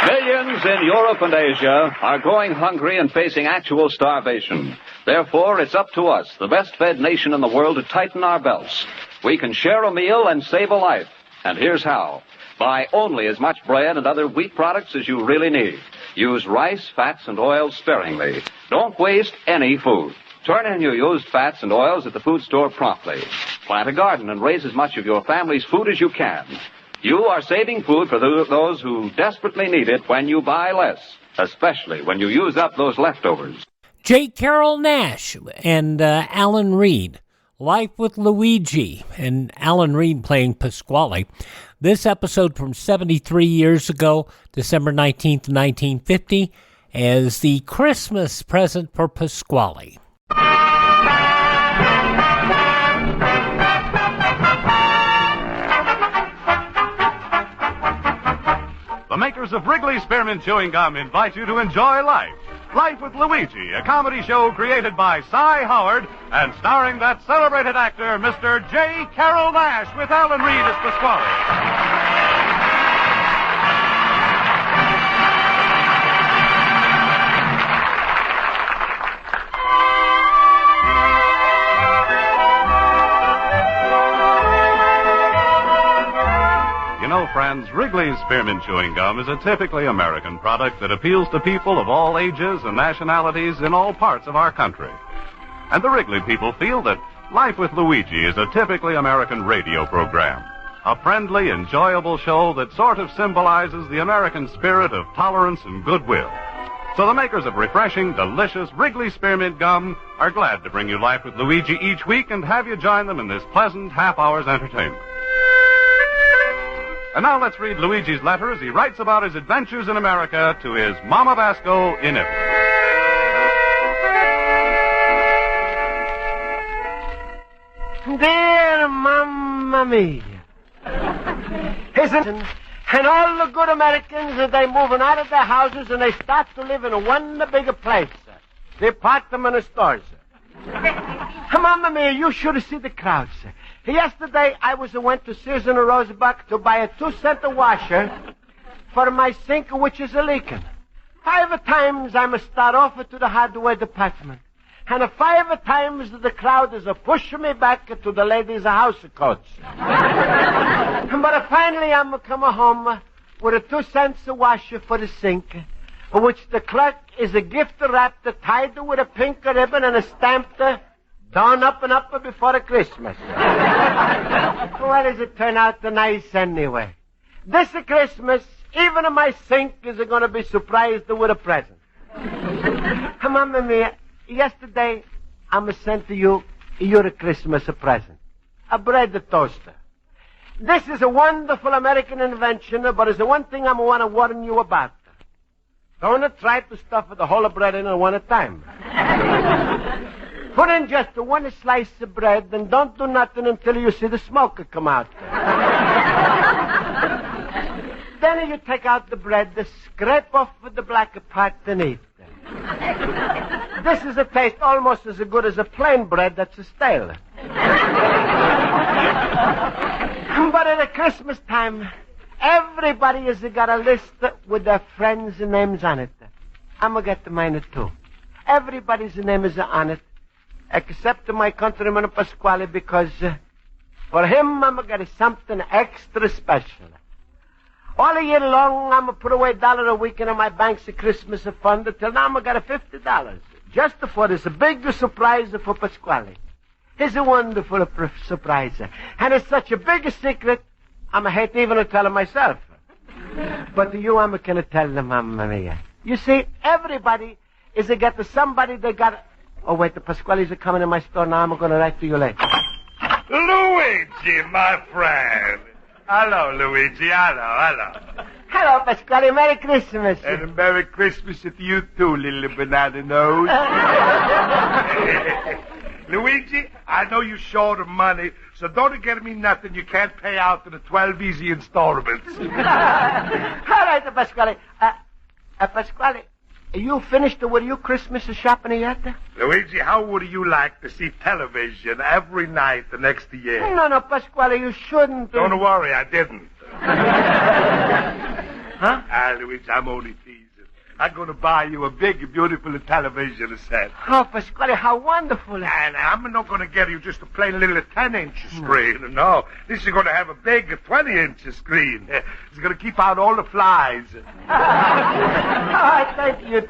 Millions in Europe and Asia are going hungry and facing actual starvation. Therefore, it's up to us, the best-fed nation in the world, to tighten our belts. We can share a meal and save a life. And here's how. Buy only as much bread and other wheat products as you really need. Use rice, fats, and oils sparingly. Don't waste any food. Turn in your used fats and oils at the food store promptly. Plant a garden and raise as much of your family's food as you can. You are saving food for those who desperately need it when you buy less, especially when you use up those leftovers. J. Carrol Naish and Alan Reed. Life with Luigi, and Alan Reed playing Pasquale. This episode from 73 years ago, December 19th, 1950, as the Christmas Present for Pasquale. The makers of Wrigley Spearmint Chewing Gum invite you to enjoy life. Life with Luigi, a comedy show created by Cy Howard and starring that celebrated actor, Mr. J. Carrol Naish, with Alan Reed as Pasquale. Friends, Wrigley's Spearmint Chewing Gum is a typically American product that appeals to people of all ages and nationalities in all parts of our country. And the Wrigley people feel that Life with Luigi is a typically American radio program, a friendly, enjoyable show that sort of symbolizes the American spirit of tolerance and goodwill. So the makers of refreshing, delicious Wrigley Spearmint Gum are glad to bring you Life with Luigi each week and have you join them in this pleasant half-hour's entertainment. And now let's read Luigi's letter as he writes about his adventures in America to his Mama Basco in Italy. Dear Mamma Mia. And all the good Americans, they moving out of their houses and they start to live in one bigger place. The apartment stores. Mamma Mia, you should have seen the crowds. Yesterday, I went to Sears and Roebuck to buy a 2-cent washer for my sink, which is leaking. 5 times I must start off to the hardware department. And 5 times the crowd is pushing me back to the ladies' house coats. But finally, I'm coming home with a 2 cents washer for the sink, for which the clerk is a gift wrapped, tied with a pink ribbon and a stamped down up and up before Christmas. Well, does it turn out nice anyway? This Christmas, even my sink is going to be surprised with a present. Mamma mia, yesterday I sent to you your Christmas present. A bread toaster. This is a wonderful American invention, but it's the one thing I want to warn you about. Don't try to stuff the whole bread in at one time. Put in just one slice of bread and don't do nothing until you see the smoke come out. Then you take out the bread, scrape off the black part and eat. This is a taste almost as good as a plain bread that's stale. But at Christmas time, everybody has got a list with their friends' names on it. I'm going to get mine too. Everybody's name is on it, except my countryman Pasquale, because for him I'm going to get something extra special. All year long, I'm going to put away $1 a week into my bank's Christmas fund until now I'm going to get $50. Just for this big surprise for Pasquale. It's a wonderful surprise. And it's such a big secret, I'm hate even to tell it myself. But to you, I'm going to tell them, Mamma Mia. You see, everybody is a get to somebody they got... Oh, wait, the Pasquale's are coming in my store now. I'm going to write to you later. Luigi, my friend. Hello, Luigi. Hello. Hello, Pasquale. Merry Christmas. And a Merry Christmas to you, too, little banana nose. Luigi, I know you're short of money, so don't get me nothing you can't pay out in the 12 easy installments. All right, Pasquale. Pasquale, you finished with your Christmas shopping yet? Luigi, how would you like to see television every night the next year? No, Pasquale, you shouldn't. Don't worry, I didn't. Huh? Luigi, I'm only teasing. I'm going to buy you a big, beautiful television set. Oh, Pasquale, how wonderful. And I'm not going to get you just a plain little 10-inch screen. No, this is going to have a big 20-inch screen. It's going to keep out all the flies.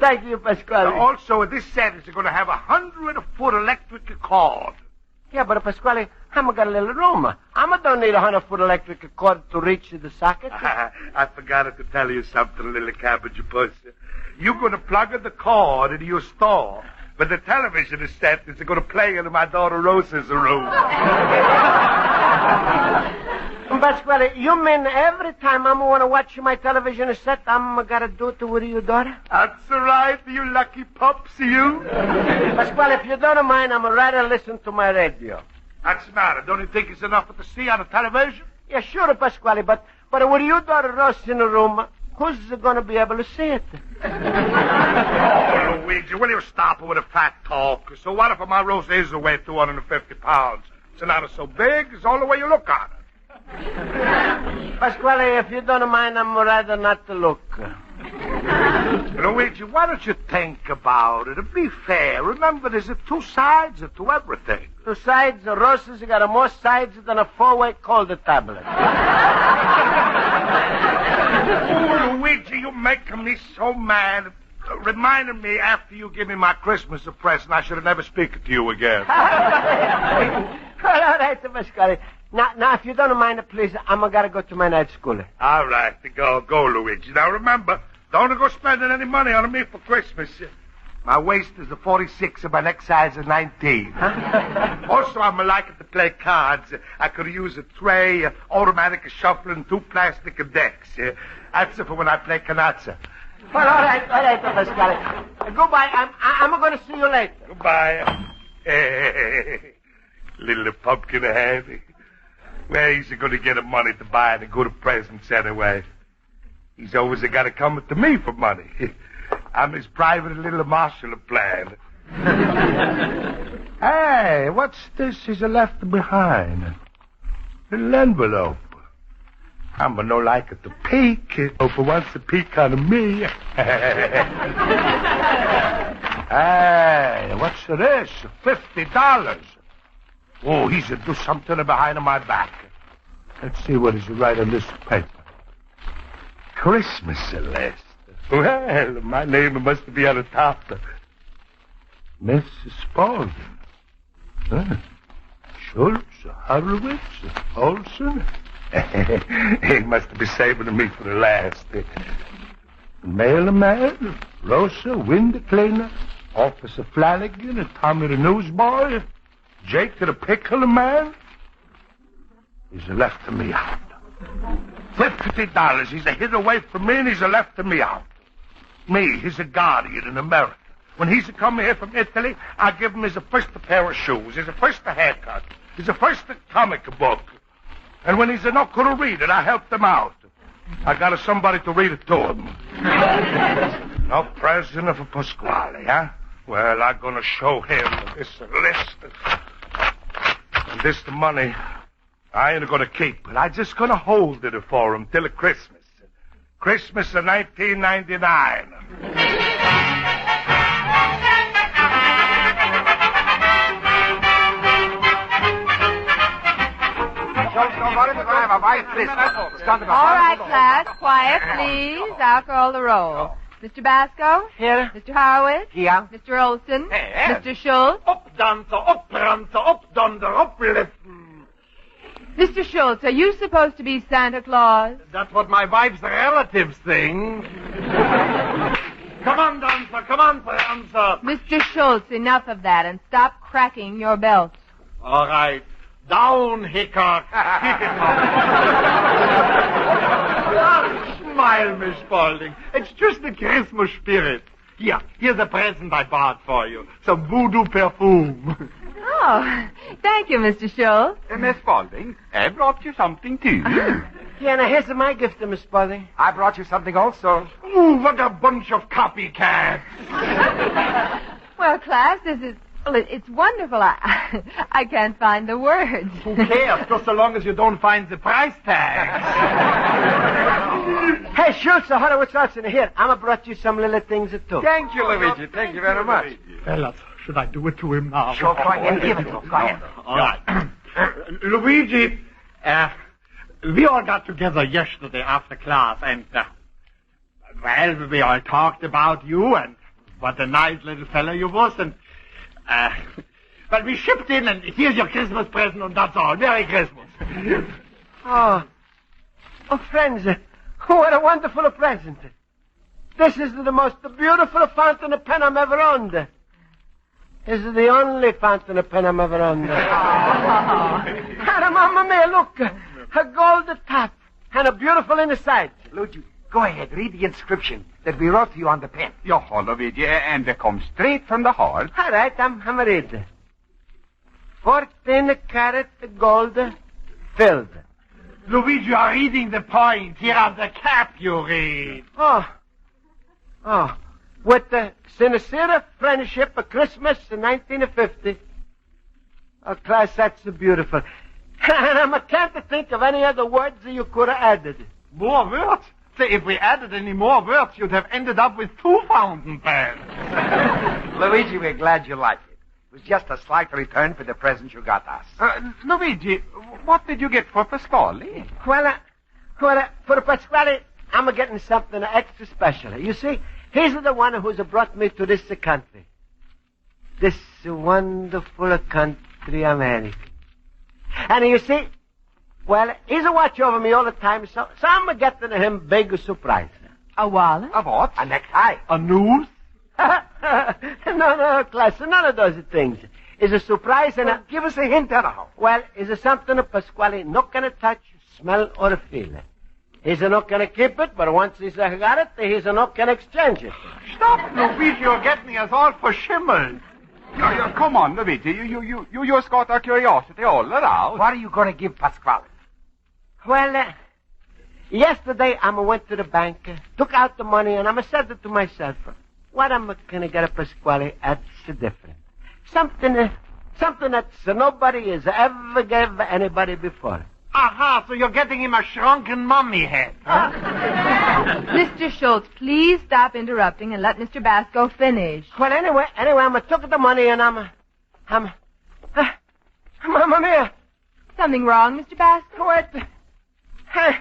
Thank you, Pasquale. Also, this set is going to have a 100-foot electric cord. Yeah, but Pasquale, I'm got a little room. I don't need a 100-foot electric cord to reach the socket. I forgot to tell you something, little cabbage puss. You're going to plug the cord into your store, but the television set is going to play in my daughter Rosa's room. Pasquale, you mean every time I'm going to watch my television set, I'm going to do it with your daughter? That's right, you lucky pups, you. Pasquale, if you don't mind, I'm rather listen to my radio. That's the matter. Don't you think it's enough to see on the television? Yeah, sure, Pasquale, but with your daughter Rosa in the room, who's going to be able to see it? Oh, Luigi, will you stop with a fat talk? So what if my Rosa is weigh 250 pounds? It's not so big. It's all the way you look at it. Pasquale, if you don't mind, I'm rather not to look. Luigi, why don't you think about it? Be fair. Remember, there's two sides to everything. Two sides? Rosa's got more sides than a 4-way cold tablet. Oh, Luigi, you're making me so mad. Reminding me after you give me my Christmas present, I should have never spoken to you again. All right, Pasquale. Now, if you don't mind, please, I'm going to go to my night school. All right, go, Luigi. Now, remember, don't go spending any money on me for Christmas. My waist is a 46 and my neck size is 19. Huh? Also, I'm liking to play cards. I could use a tray, automatic shuffling, 2 plastic decks. That's for when I play canazza. Well, all right, Pasquale. Goodbye. I'm going to see you later. Goodbye. Little pumpkin head. Where is he going to get the money to buy the good presents anyway? He's always got to come to me for money. I'm his private little Marshall plan. Hey, what's this he's left behind? A little envelope. I'm no like it to peek. For once to peek on me. Hey, what's this? $50. Oh, he's to do something behind my back. Let's see what he's right on this paper. Christmas list. Well, my name must be on the top. Mrs. Spaulding. Huh? Schultz, Horowitz, Olson. He must be saving me for the last. Mailman, Rosa, window cleaner, Officer Flanagan, Tommy the newsboy, Jake the pickle man. He's left me out. $50. He's a hit away from me, and he's left me out. Me, he's a guardian in America. When he's come here from Italy, I give him his first pair of shoes, his first haircut, his first comic book. And when he's not going to read it, I help him out. I got somebody to read it to him. No present for Pasquale, huh? Well, I'm going to show him this list. And this money, I ain't going to keep it. I'm just going to hold it for him till Christmas. Christmas of 1999. All right, class, quiet, please. I'll call the roll. Mr. Basco? Here. Mr. Horowitz? Here. Mr. Olson? Here. Mr. Schultz? Up, dancer, up, prancer, up, dunder, up, listen. Mr. Schultz, are you supposed to be Santa Claus? That's what my wife's relatives think. Come on, dancer, come on, prancer. Mr. Schultz, enough of that, and stop cracking your belts. All right. Down, Hickok. Smile, Miss Spaulding. It's just the Christmas spirit. Here's a present I bought for you. Some voodoo perfume. Oh, thank you, Mr. Schultz. Miss Spaulding, I brought you something, too. Yeah, now here's my gift to Miss Spaulding. I brought you something also. Ooh, what a bunch of copycats. Well, class, it's wonderful. I can't find the words. Who cares, just so long as you don't find the price tags. Hey, Schultz, Horowitz, Olson, here. I'ma brought you some little things too. Thank you, Luigi. Thank you very much. Fellas, should I do it to him now? Sure, go ahead. Give it to him. Go ahead. All right. Luigi, we all got together yesterday after class, and, well, we all talked about you and what a nice little fellow you was, and, well, we shipped in, and here's your Christmas present, and that's all. Merry Christmas. Oh, friends, what a wonderful present. This is the most beautiful fountain pen I'm ever owned. This is the only fountain pen I'm ever owned. And Mamma mia, look, a gold top and a beautiful inside. Luigi, go ahead. Read the inscription that we wrote to you on the pen. Your Luigi, and they come straight from the hall. All right, I'm read. 14 karat gold filled. Luigi, you are reading the point. Here on the cap you read. Oh. With the sincere friendship of Christmas in 1950. Oh, class, that's beautiful. And I can't think of any other words that you could have added. More words? Say, if we added any more words, you'd have ended up with 2 fountain pens. Luigi, we're glad you like it. It was just a slight return for the present you got us. Luigi, what did you get for Pasquale? Well, for Pasquale, I'm getting something extra special. You see, he's the one who's brought me to this country. This wonderful country, America. And you see, well, he's a watch over me all the time, so I'm getting him big surprise. A wallet? A what? A necktie? A noose? No, class, none of those things. It's a surprise and give us a hint, anyhow. Well, it's something Pasquale not gonna touch, smell, or feel. He's not gonna keep it, but once he's got it, he's not gonna exchange it. Stop, Luigi, you're getting us all for shimmel. Come on, Luigi, you just got our curiosity all around. What are you going to give Pasquale? Well, yesterday I went to the bank, took out the money, and I said to myself, what am I going to get a Pasquale that's different? Something that nobody has ever gave anybody before. Aha, so you're getting him a shrunken mummy head, huh? Mr. Schultz, please stop interrupting and let Mr. Basco finish. Well, anyway, I took the money and Mamma mia. Something wrong, Mr. Basco? Wait. Hey,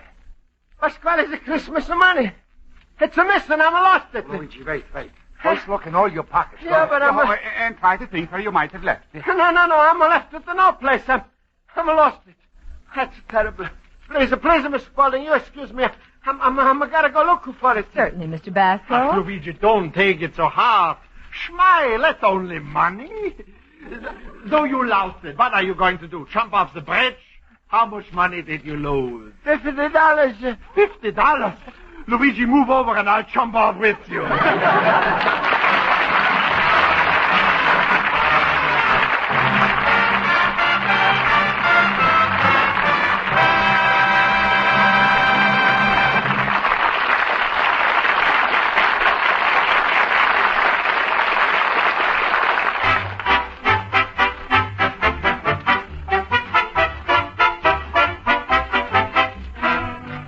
Pasquale's a Christmas money. It's a miss and I'm lost it. Luigi, wait. First look in all your pockets. Yeah, but I'm... And try to think where you might have left it. No, I'm left it in no place. I'm lost it. That's terrible. Please, Miss Spaulding, you excuse me. I'm gotta go looking for it. Certainly, Mr. Basco. Luigi, don't take it so hard. Smile, that's only money. Though you lost it, what are you going to do? Jump off the bridge? How much money did you lose? $50. $50? Luigi, move over and I'll jump off with you.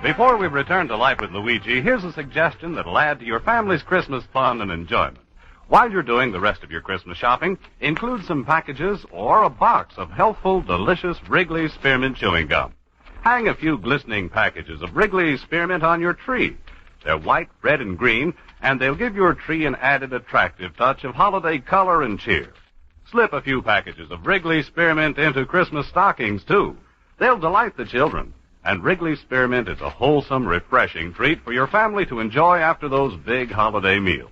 Before we return to Life with Luigi, here's a suggestion that'll add to your family's Christmas fun and enjoyment. While you're doing the rest of your Christmas shopping, include some packages or a box of healthful, delicious Wrigley Spearmint chewing gum. Hang a few glistening packages of Wrigley Spearmint on your tree. They're white, red, and green, and they'll give your tree an added attractive touch of holiday color and cheer. Slip a few packages of Wrigley Spearmint into Christmas stockings, too. They'll delight the children. And Wrigley Spearmint is a wholesome, refreshing treat for your family to enjoy after those big holiday meals.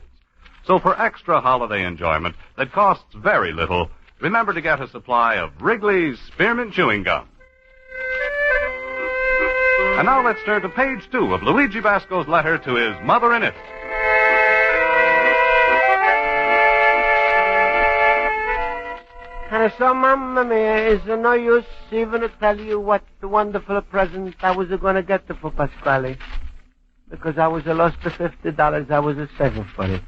So for extra holiday enjoyment that costs very little, remember to get a supply of Wrigley's Spearmint Chewing Gum. And now let's turn to page 2 of Luigi Basco's letter to his mother-in-it. And so, Mamma Mia, is there no use even to tell you what the wonderful present I was going to get for Pasquale? Because I was lost the $50, I was saving for it.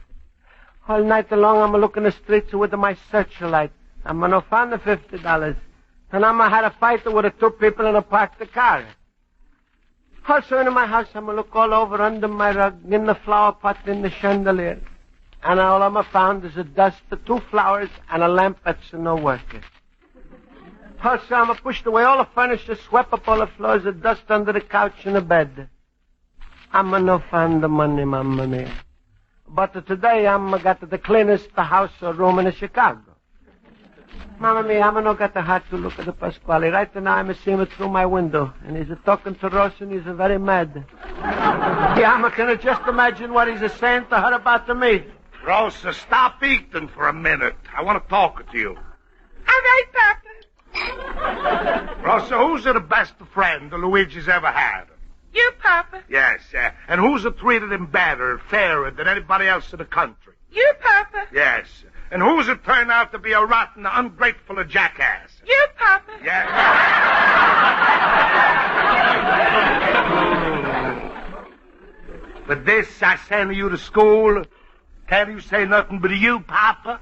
All night long, I'm looking the streets with my searchlight. I'm going to find the $50. And I'm going to have a fight with the two people in a parked car. Also in my house, I'm going to look all over under my rug, in the flower pot, in the chandelier. And all I'm found is a dust of 2 flowers and a lamp that's no working. Also, I'm pushed away all the furniture, swept up all the floors, of dust under the couch and the bed. I'm no find the money, Mamma Mia. But today, I'm got the cleanest house or room in Chicago. Mamma Mia, I'm no got the heart to look at the Pasquale. Right now, I'm seeing it through my window. And he's talking to Ross, and he's very mad. Yeah, I can just imagine what he's saying to her about me. Rosa, stop eating for a minute. I want to talk to you. All right, Papa. Rosa, who's the best friend Luigi's ever had? You, Papa. Yes, and who's treated him better, fairer than anybody else in the country? You, Papa. Yes. And who's it turned out to be a rotten, ungrateful jackass? You, Papa. Yes. But this, I send you to school. Can't you say nothing but you, Papa?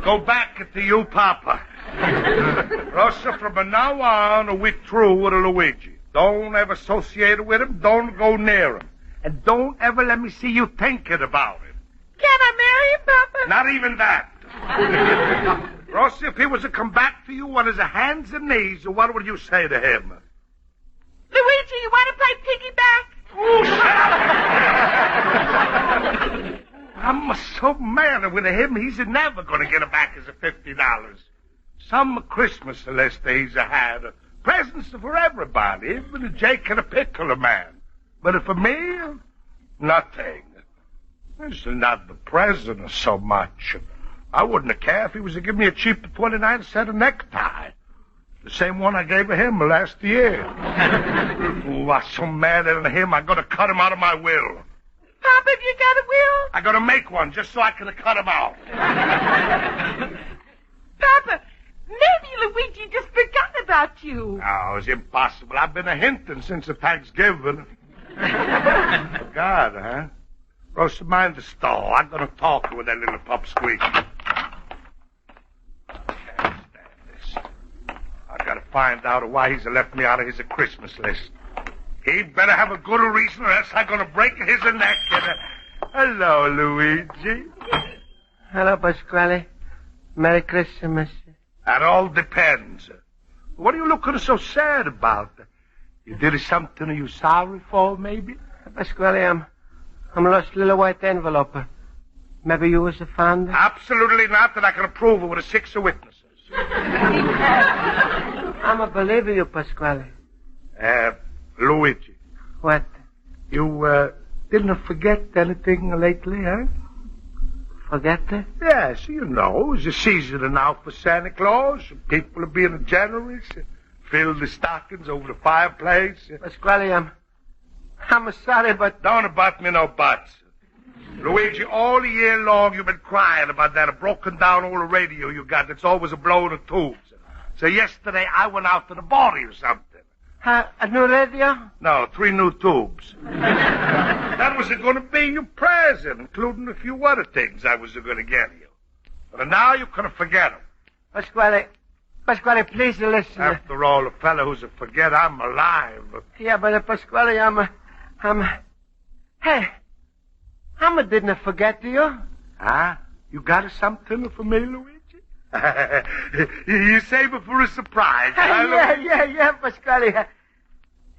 Go back to you, Papa. Rosa, from now on, we're through with Luigi. Don't ever associate with him. Don't go near him. And don't ever let me see you thinking about him. Can I marry him, Papa? Not even that. Rosa, if he was to come back to you on his hands and knees, what would you say to him? Luigi, you want to play piggyback? Oh, shut up. I'm so mad with him, he's never going to get it back as a $50. Some Christmas list he's had. Presents for everybody, even a Jake and a pickle man. But for me, nothing. It's not the present so much. I wouldn't care if he was to give me a cheap 29-cent necktie. The same one I gave him last year. Oh, I'm so mad at him, I'm going to cut him out of my will. Papa, have you got a will? I'm going to make one just so I can cut him out. Papa, maybe Luigi just forgot about you. Oh, it's impossible. I've been hinting since the Thanksgiving. God, huh? Rosa, mind the stall. I'm going to talk with that little pup squeak. I got to find out why he's left me out of his Christmas list. He better have a good reason, or else I'm going to break his neck. Hello, Luigi. Hello, Pasquale. Merry Christmas. That all depends. What are you looking so sad about? You did something you're sorry for, maybe? Pasquale, I'm lost little white envelope. Maybe you was found it? Absolutely not, and I can prove it with 6 witnesses. I'm a believer you, Pasquale. Luigi. What? You, didn't forget anything lately, huh? Forget it? Yes, you know, it's the season now for Santa Claus. People are being generous. Fill the stockings over the fireplace. Pasquale, I'm sorry, but... Don't about me no buts. Luigi, all year long you've been crying about that broken down old radio you got that's always a blowing of tubes. So yesterday I went out to the body or something. A new radio? No, 3 new tubes. That was going to be your present, including a few other things I was going to get you. But now you can forget them. Pasquale, please listen. After all, a fellow who's a forget, I'm alive. Yeah, but Pasquale, Hey, I didn't forget you. Huh? You got something for me, Luigi? You save it for a surprise. Yeah, Pasquale.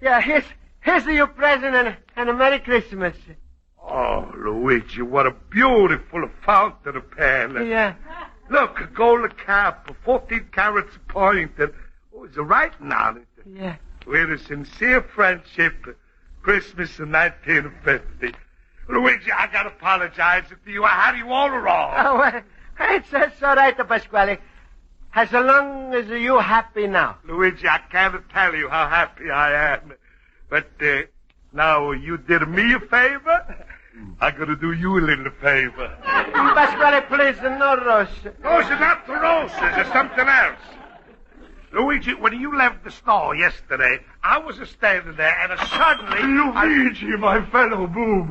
Yeah, here's your present and a Merry Christmas. Oh, Luigi, what a beautiful fountain of pen. Yeah. Look, a gold cap, 14 carats a point, and there's a writing on it. Yeah. With a sincere friendship, Christmas of 1950. Luigi, I gotta apologize to you. I had you all wrong. Oh, well, it's all right, Pasquale. As long as you're happy now. Luigi, I can't tell you how happy I am. But, now, you did me a favor. I'm gonna do you a little favor. Pasquale, please, no roses. Those are not the roses. It's something else. Luigi, when you left the store yesterday, I was standing there, and suddenly... Luigi, my fellow boob.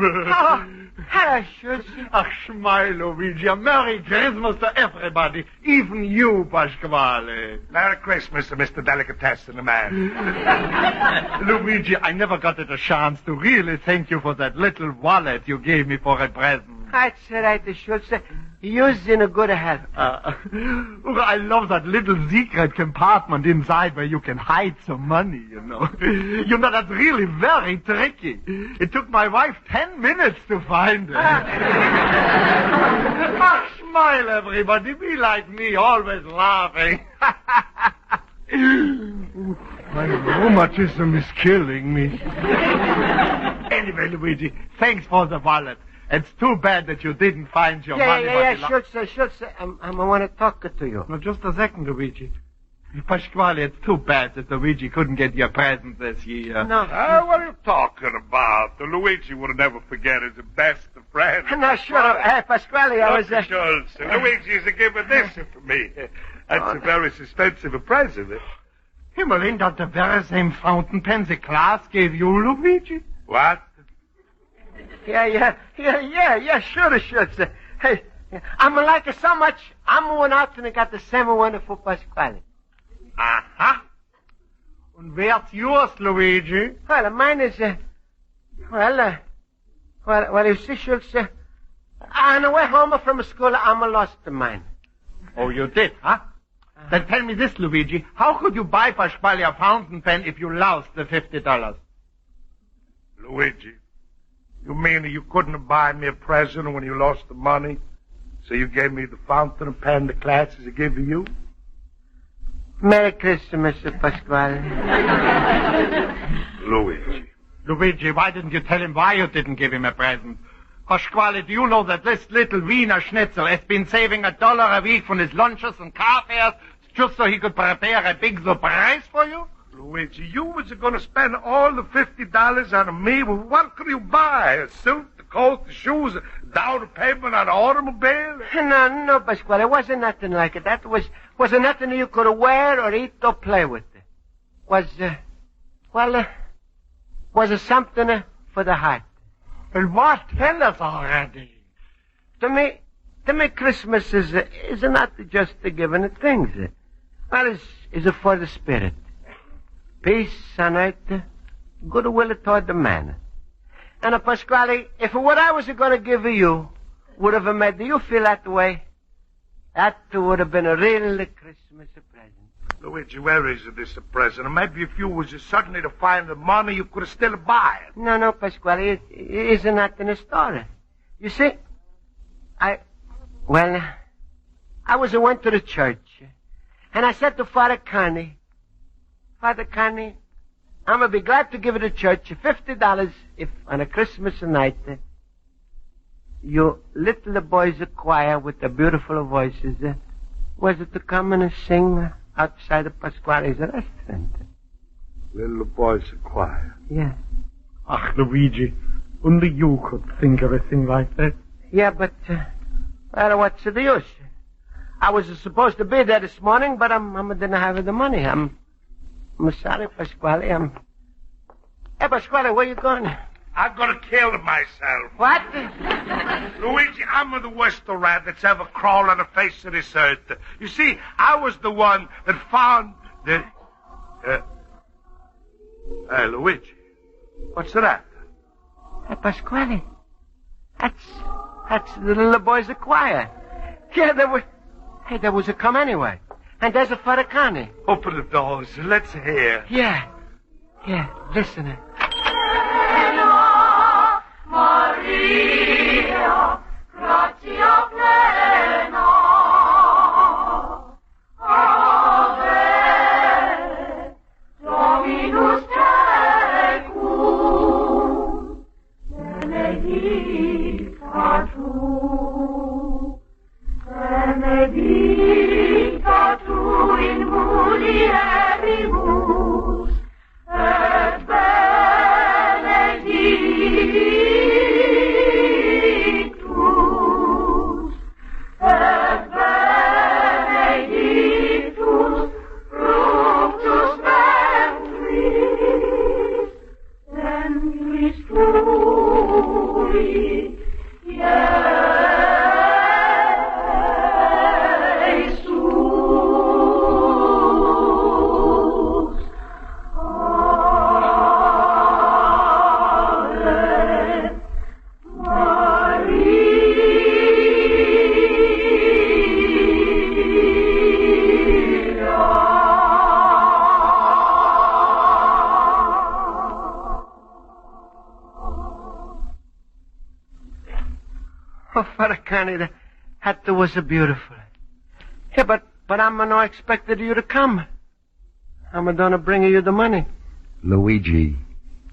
Hello, Schultz. Ach, smile, Luigi. A Merry Christmas to everybody, even you, Pasquale. Merry Christmas to Mr. Delicatessen, man. Luigi, I never got a chance to really thank you for that little wallet you gave me for a present. That's right, Schultz. You're in a good health. I love that little secret compartment inside where you can hide some money, you know. You know, that's really very tricky. It took my wife 10 minutes to find it. Smile, everybody. Be like me, always laughing. My rheumatism is killing me. Anyway, Luigi, thanks for the wallet. It's too bad that you didn't find your money. Yeah, Schultz, I want to talk to you. No, just a second, Luigi. Pasquale, it's too bad that Luigi couldn't get your present this year. No. What are you talking about? Luigi would never forget his best of friends. No, sure. Pasquale, I was... Schultz, Luigi is giving this for me. That's a very expensive present. Himmelin, that's the very same fountain pen the class gave you, Luigi. What? Yeah, sure, Schultz. Hey, I'm like it so much, I'm went out and I got the same one for Pasquale. Aha. And where's yours, Luigi? Well, mine is, well, you see, Schultz, on the way home from school, I'm lost mine. Oh, you did, huh? Then tell me this, Luigi. How could you buy Pasquale a fountain pen if you lost the $50? Luigi, you mean you couldn't buy me a present when you lost the money? So you gave me the fountain pen the classes are giving you? Merry Christmas, Pasquale. Luigi, why didn't you tell him why you didn't give him a present? Pasquale, do you know that this little Wiener Schnitzel has been saving $1 a week from his lunches and car fares just so he could prepare a big surprise for you? Luigi, you was going to spend all the $50 on me. Well, what could you buy? A suit, a coat, the shoes, a down payment on an automobile? No, Pasquale, it wasn't nothing like it. That wasn't nothing you could wear or eat or play with. Was it something for the heart? Well, what? Tell us already. To me, Christmas is not just the giving of things. Well, it's for the spirit. Peace on earth, goodwill toward the man. And Pasquale, if what I was going to give you would have made you feel that way, that would have been a real Christmas present. Luigi, where is this present? Maybe if you was suddenly to find the money, you could still buy it. No, Pasquale, it isn't that in the store. You see, I went to the church, and I said to Father Carney, I'm going to be glad to give the church $50 if on a Christmas night you little boys of choir with the beautiful voices was it to come and sing outside of Pasquale's restaurant. Little boys of choir? Yeah. Ach, Luigi, only you could think of a thing like that. Yeah, but, what's the use? I was supposed to be there this morning, but I didn't have the money. I'm sorry, Pasquale. Hey, Pasquale, where you going? I'm going to kill myself. What? Luigi, I'm the worst rat that's ever crawled on the face of this earth. You see, I was the one that found the... Hey, Luigi, what's that? Hey, Pasquale, that's the little boys of choir. Yeah, there was a come anyway. And there's a Father Carney. Open the doors. Let's hear. Yeah, listen. Maria, gratia plena, Ave, Dominus tecum, benedicta tu in mulieribus, et benedictus, fructus ventris tui, Father Carney, that was beautiful. Yeah, but I'm not expected you to come. I'm gonna bring you the money. Luigi,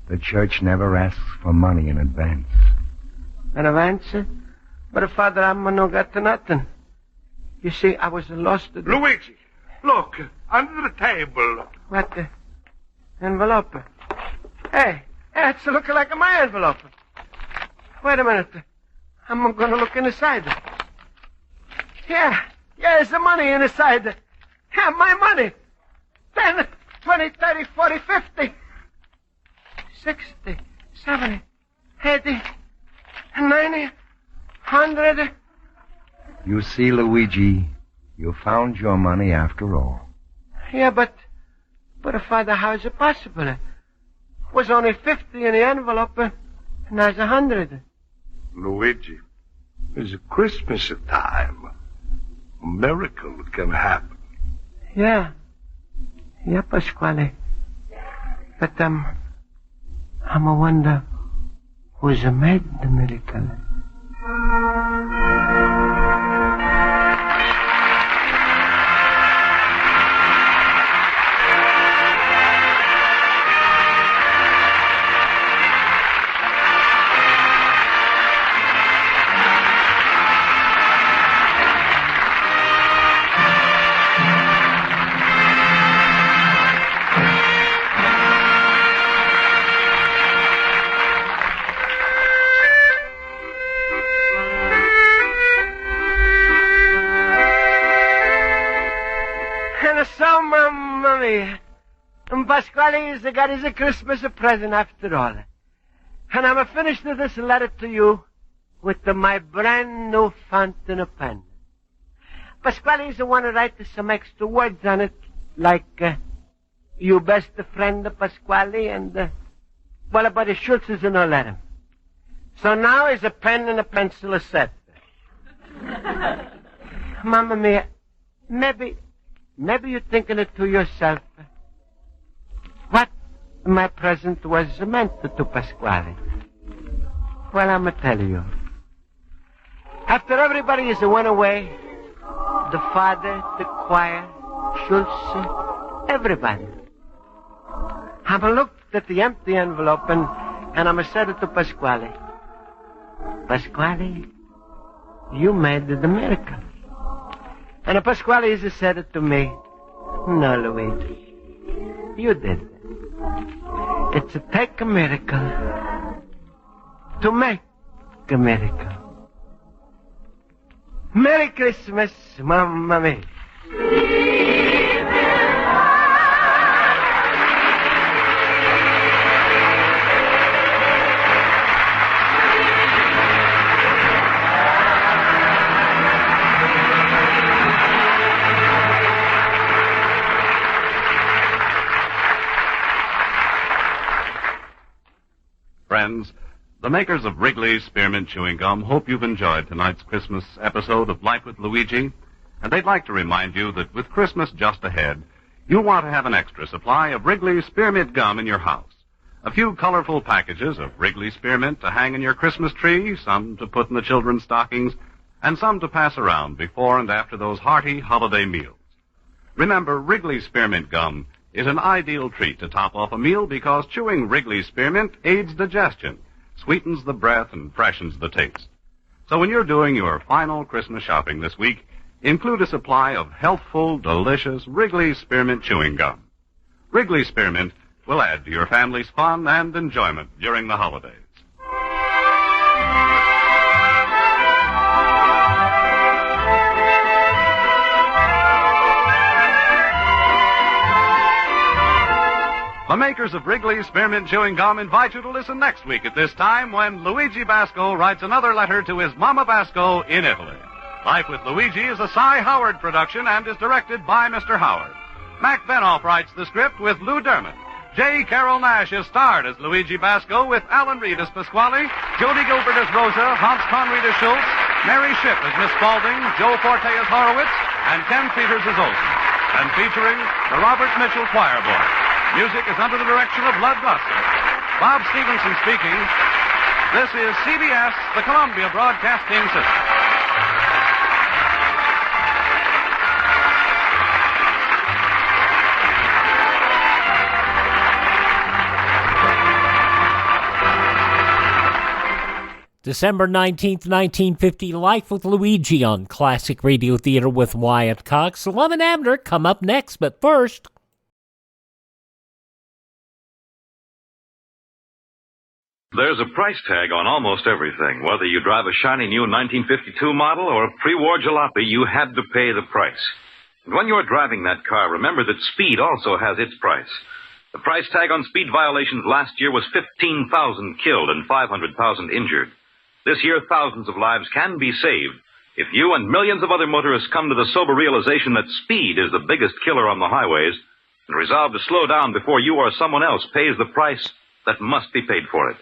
the church never asks for money in advance. In advance? But Father, I'm not got nothing. You see, I was lost. Luigi, look, under the table. What the? Envelope. Hey, it's looking like my envelope. Wait a minute. I'm going to look inside. Yeah, there's the money inside. Yeah, my money. 10, 20, 30, 40, 50, 60, 70, 80, 90, 100. You see, Luigi, you found your money after all. Yeah, but Father, how is it possible? It was only 50 in the envelope, and there's 100. Luigi, it's Christmas time. A miracle can happen. Yeah, Pasquale. But I'm a wonder who's made the miracle. And Pasquale has got his Christmas present after all. And I'm finished with this letter to you with my brand new fountain pen. Pasquale is the one who writes some extra words on it, like, you best friend of Pasquale, and, but the Schultz is in a letter. So now is a pen and a pencil a set. Mamma mia, maybe maybe you're thinking it to yourself. What my present was meant to Pasquale. Well, I'm going to tell you. After everybody is went away, the father, the choir, Schultz, everybody. I'm looked at the empty envelope and I'm said it to Pasquale. Pasquale, you made the miracle. And Pasquale has said it to me. No, Luigi, you did it. It's to take a miracle to make a miracle. Merry Christmas, Mamma Mia. Friends, the makers of Wrigley's Spearmint Chewing Gum hope you've enjoyed tonight's Christmas episode of Life with Luigi, and they'd like to remind you that with Christmas just ahead, you'll want to have an extra supply of Wrigley's Spearmint Gum in your house. A few colorful packages of Wrigley's Spearmint to hang in your Christmas tree, some to put in the children's stockings, and some to pass around before and after those hearty holiday meals. Remember, Wrigley's Spearmint Gum is an ideal treat to top off a meal because chewing Wrigley's Spearmint aids digestion, sweetens the breath, and freshens the taste. So when you're doing your final Christmas shopping this week, include a supply of healthful, delicious Wrigley's Spearmint Chewing Gum. Wrigley's Spearmint will add to your family's fun and enjoyment during the holidays. The makers of Wrigley's Spearmint Chewing Gum invite you to listen next week at this time when Luigi Basco writes another letter to his Mama Basco in Italy. Life with Luigi is a Cy Howard production and is directed by Mr. Howard. Mac Benoff writes the script with Lou Dermott. J. Carrol Naish is starred as Luigi Basco with Alan Reed as Pasquale, Jody Gilbert as Rosa, Hans Conried as Schultz, Mary Shipp as Miss Spaulding, Joe Forte as Horowitz, and Ken Peters as Olson. And featuring the Robert Mitchell Choir Boy. Music is under the direction of Lud Glusser. Bob Stevenson speaking. This is CBS, the Columbia Broadcasting System. December 19th, 1950, Life with Luigi on Classic Radio Theater with Wyatt Cox. Love and Abner come up next, but first... There's a price tag on almost everything. Whether you drive a shiny new 1952 model or a pre-war jalopy, you had to pay the price. And when you're driving that car, remember that speed also has its price. The price tag on speed violations last year was 15,000 killed and 500,000 injured. This year, thousands of lives can be saved if you and millions of other motorists come to the sober realization that speed is the biggest killer on the highways and resolve to slow down before you or someone else pays the price that must be paid for it.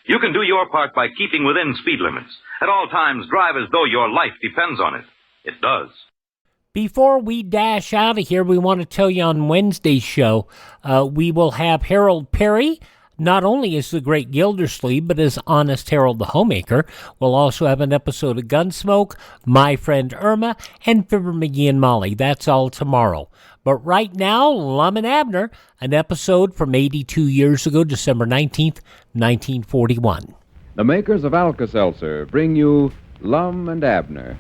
You can do your part by keeping within speed limits. At all times, drive as though your life depends on it. It does. Before we dash out of here, we want to tell you on Wednesday's show, we will have Harold Perry, not only as the Great Gildersleeve, but as Honest Harold the Homemaker. We'll also have an episode of Gunsmoke, My Friend Irma, and Fibber McGee and Molly. That's all tomorrow. But right now, Lum and Abner, an episode from 82 years ago, December 19th, 1941. The makers of Alka-Seltzer bring you Lum and Abner.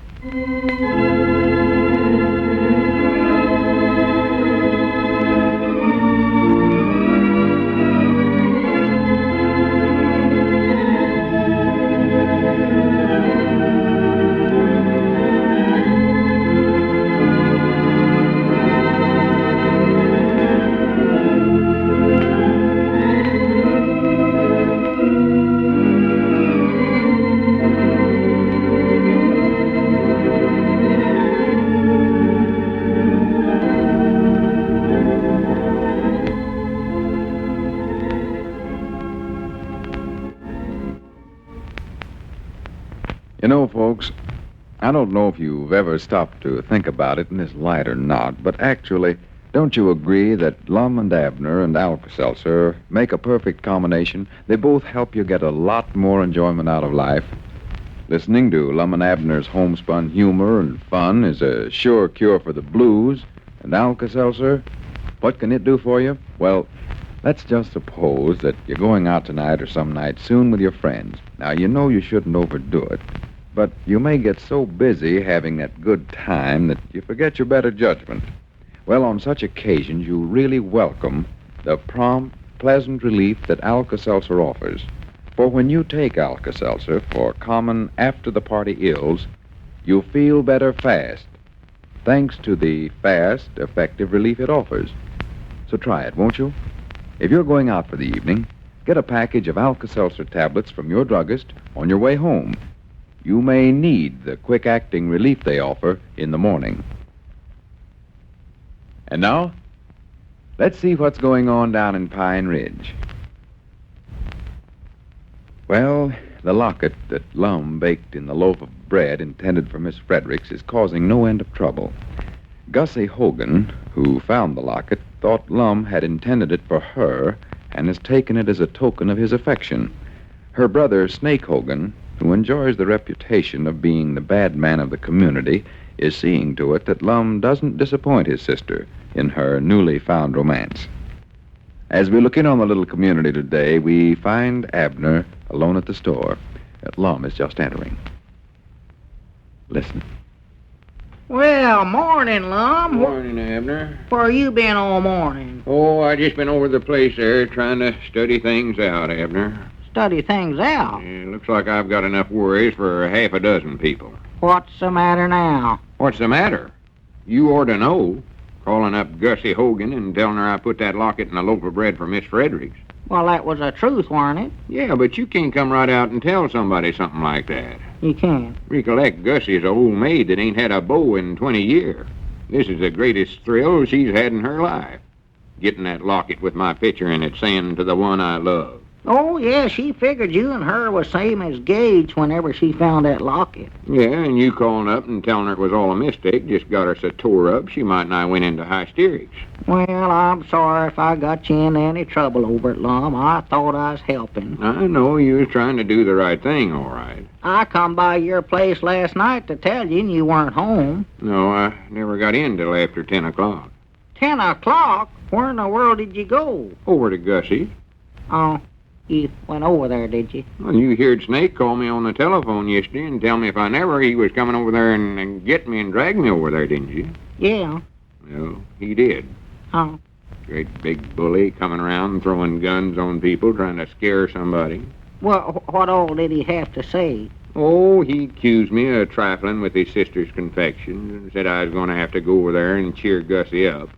You know, folks, I don't know if you've ever stopped to think about it in this light or not, but actually, don't you agree that Lum and Abner and Alka-Seltzer make a perfect combination? They both help you get a lot more enjoyment out of life. Listening to Lum and Abner's homespun humor and fun is a sure cure for the blues. And Alka-Seltzer, what can it do for you? Well, let's just suppose that you're going out tonight or some night soon with your friends. Now, you know you shouldn't overdo it, but you may get so busy having that good time that you forget your better judgment. Well, on such occasions, you really welcome the prompt, pleasant relief that Alka-Seltzer offers. For when you take Alka-Seltzer for common after-the-party ills, you feel better fast, thanks to the fast, effective relief it offers. So try it, won't you? If you're going out for the evening, get a package of Alka-Seltzer tablets from your druggist on your way home. You may need the quick-acting relief they offer in the morning. And now, let's see what's going on down in Pine Ridge. Well, the locket that Lum baked in the loaf of bread intended for Miss Fredericks is causing no end of trouble. Gussie Hogan, who found the locket, thought Lum had intended it for her and has taken it as a token of his affection. Her brother, Snake Hogan, who enjoys the reputation of being the bad man of the community, is seeing to it that Lum doesn't disappoint his sister in her newly found romance. As we look in on the little community today, we find Abner alone at the store. Lum is just entering. Listen. Well, morning, Lum. Morning, Abner. Where you been all morning? Oh, I just been over the place there trying to study things out, Abner. Study things out. Yeah, looks like I've got enough worries for half a dozen people. What's the matter now? What's the matter? You ought to know. Calling up Gussie Hogan and telling her I put that locket in a loaf of bread for Miss Fredericks. Well, that was the truth, wasn't it? Yeah, but you can't come right out and tell somebody something like that. You can't. Recollect, Gussie's an old maid that ain't had a beau in 20 years. This is the greatest thrill she's had in her life. Getting that locket with my picture in it saying to the one I love. Oh, yeah, she figured you and her was same as Gage whenever she found that locket. Yeah, and you calling up and telling her it was all a mistake just got her so tore up she might not went into hysterics. Well, I'm sorry if I got you in any trouble over it, Lum. I thought I was helping. I know you was trying to do the right thing, all right. I come by your place last night to tell you and you weren't home. No, I never got in till after 10 o'clock. 10 o'clock? Where in the world did you go? Over to Gussie. Oh, you went over there, did you? Well, you heard Snake call me on the telephone yesterday and tell me if I never, he was coming over there and get me and drag me over there, didn't you? Yeah. Well, he did. Oh. Great big bully coming around throwing guns on people, trying to scare somebody. Well, what all did he have to say? Oh, he accused me of trifling with his sister's confections and said I was going to have to go over there and cheer Gussie up.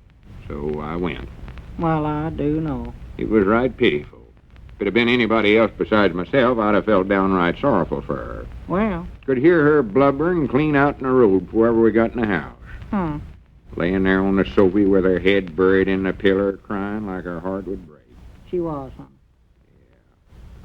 So I went. Well, I do know. It was right pitiful. If it had been anybody else besides myself, I'd have felt downright sorrowful for her. Well. Could hear her blubbering clean out in the road before we got in the house. Laying there on the sofa with her head buried in the pillow, crying like her heart would break. She was, huh?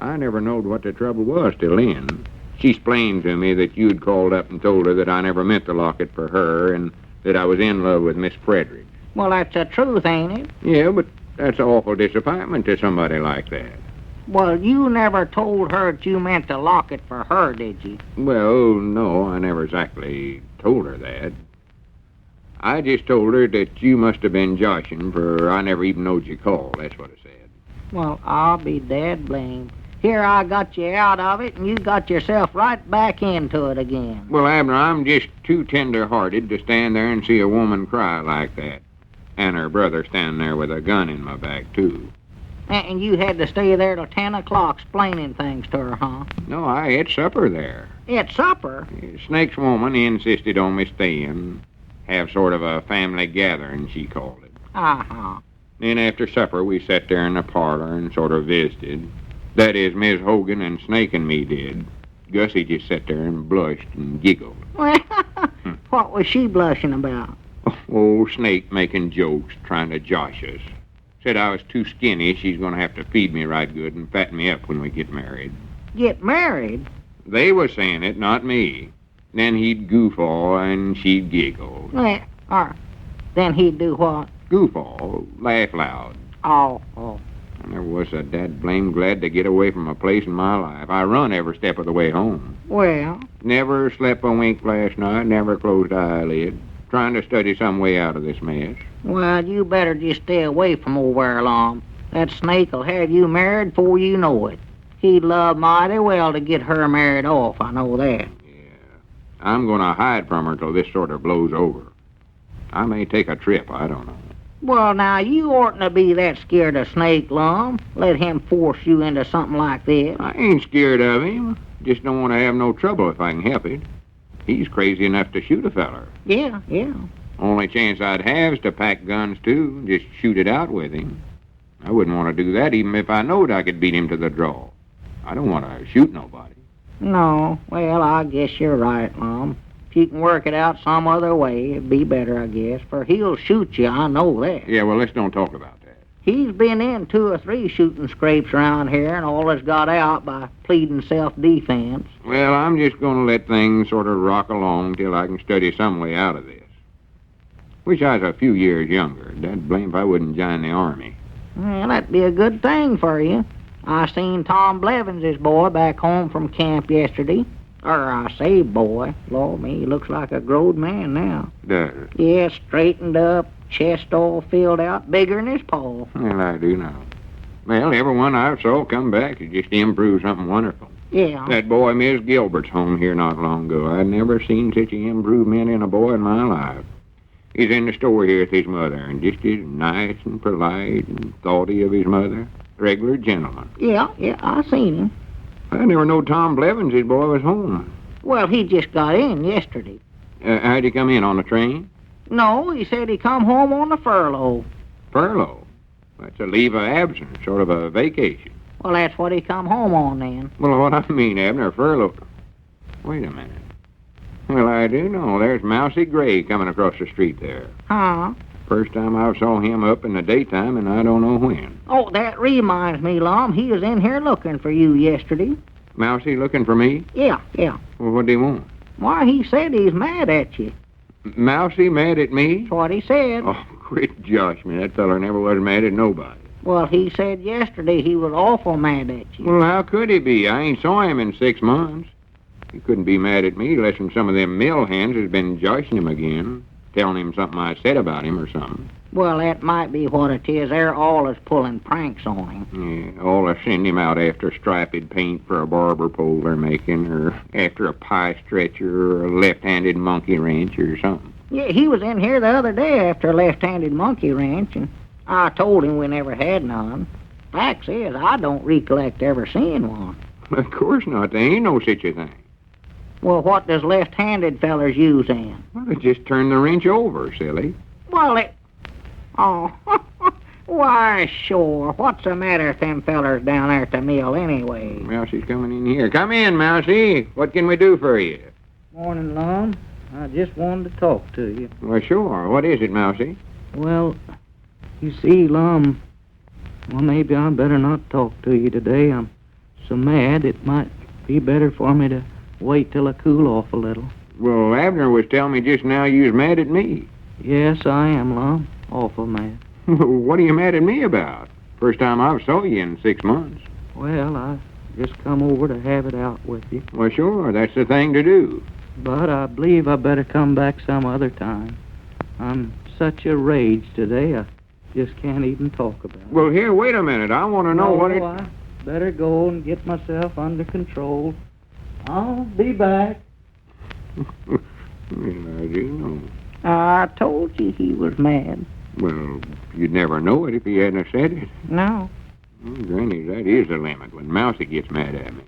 I never knowed what the trouble was till then. She explained to me that you'd called up and told her that I never meant the locket for her and that I was in love with Miss Fredericks. Well, that's the truth, ain't it? Yeah, but that's an awful disappointment to somebody like that. Well, you never told her that you meant the locket for her, did you? Well, no, I never exactly told her that. I just told her that you must have been joshing, for I never even knowed you called. That's what I said. Well, I'll be dead blamed. Here I got you out of it, and you got yourself right back into it again. Well, Abner, I'm just too tender-hearted to stand there and see a woman cry like that. And her brother standing there with a gun in my back, too. And you had to stay there till 10 o'clock explaining things to her, huh? No, I ate supper there. Ate supper? Snake's woman insisted on me staying. Have sort of a family gathering, she called it. Uh-huh. Then after supper, we sat there in the parlor and sort of visited. That is, Miss Hogan and Snake and me did. Gussie just sat there and blushed and giggled. What was she blushing about? Oh, Snake making jokes, trying to josh us. Said I was too skinny, she's going to have to feed me right good and fatten me up when we get married. Get married? They was saying it, not me. Then he'd goof all, and she'd giggle. Then he'd do what? Goof all, laugh loud. Oh. I never was so dad blame glad to get away from a place in my life. I run every step of the way home. Well? Never slept a wink last night, never closed an eyelid. Trying to study some way out of this mess. Well, you better just stay away from over there, Lum. That snake'll have you married before you know it. He'd love mighty well to get her married off, I know that. I'm going to hide from her till this sort of blows over. I may take a trip, I don't know. Well, now, you oughtn't to be that scared of Snake, Lum. Let him force you into something like this. I ain't scared of him. Just don't want to have no trouble if I can help it. He's crazy enough to shoot a feller. Yeah. Only chance I'd have is to pack guns, too, and just shoot it out with him. I wouldn't want to do that even if I knowed I could beat him to the draw. I don't want to shoot nobody. No, well, I guess you're right, Lum. If you can work it out some other way, it'd be better, I guess, for he'll shoot you, I know that. Yeah, well, let's don't talk about that. He's been in 2 or 3 shooting scrapes around here and all has got out by pleading self-defense. Well, I'm just going to let things sort of rock along till I can study some way out of this. Wish I was a few years younger. Dad blame if I wouldn't join the army. Well, that'd be a good thing for you. I seen Tom Blevins' boy back home from camp yesterday. I say boy. Lord me, he looks like a growed man now. Does? Yeah, straightened up, chest all filled out, bigger'n his paw. Well, I do know. Well, everyone I saw come back has just improved something wonderful. Yeah. That boy, Miss Gilbert's home here not long ago. I'd never seen such an improvement in a boy in my life. He's in the store here with his mother, and just as nice and polite and thoughty of his mother. Regular gentleman. Yeah, I seen him. I never knowed Tom Blevins, his boy, was home. Well, he just got in yesterday. How'd he come in, on the train? No, he said he come home on a furlough. Furlough? That's a leave of absence, sort of a vacation. Well, that's what he come home on then. Well, what I mean, Abner, furlough... Wait a minute. Well, I do know. There's Mousy Gray coming across the street there. Huh? First time I saw him up in the daytime, and I don't know when. Oh, that reminds me, Lum. He was in here looking for you yesterday. Mousy looking for me? Yeah. Well, what'd he want? Why, he said he's mad at you. Mousy mad at me? That's what he said. Oh, quit josh me. That feller never was mad at nobody. Well, he said yesterday he was awful mad at you. Well, how could he be? I ain't saw him in 6 months. He couldn't be mad at me unless some of them mill hands has been joshing him again, telling him something I said about him or something. Well, that might be what it is. They're all is pulling pranks on him. Yeah, all to send him out after striped paint for a barber pole they're making, or after a pie stretcher, or a left-handed monkey wrench or something. Yeah, he was in here the other day after a left-handed monkey wrench, and I told him we never had none. Fact is, I don't recollect ever seeing one. Of course not. There ain't no such a thing. Well, what does left-handed fellers use then? Well, they just turn the wrench over, silly. Well, Oh, why, sure. What's the matter with them fellers down there at the mill anyway? Mousy's coming in here. Come in, Mousy. What can we do for you? Morning, Lum. I just wanted to talk to you. Well, sure. What is it, Mousy? Well, you see, Lum, maybe I better not talk to you today. I'm so mad it might be better for me to wait till I cool off a little. Well, Abner was telling me just now you was mad at me. Yes, I am, Lum. Awful mad. What are you mad at me about? First time I've saw you in 6 months. Well, I just come over to have it out with you. Well, sure, that's the thing to do. But I believe I better come back some other time. I'm such a rage today, I just can't even talk about it. Well, here, wait a minute. I want to know what it... I better go and get myself under control. I'll be back. Well, I do know. I told you he was mad. Well, you'd never know it if he hadn't have said it. No. Well, Granny, that is the limit when Mousy gets mad at me.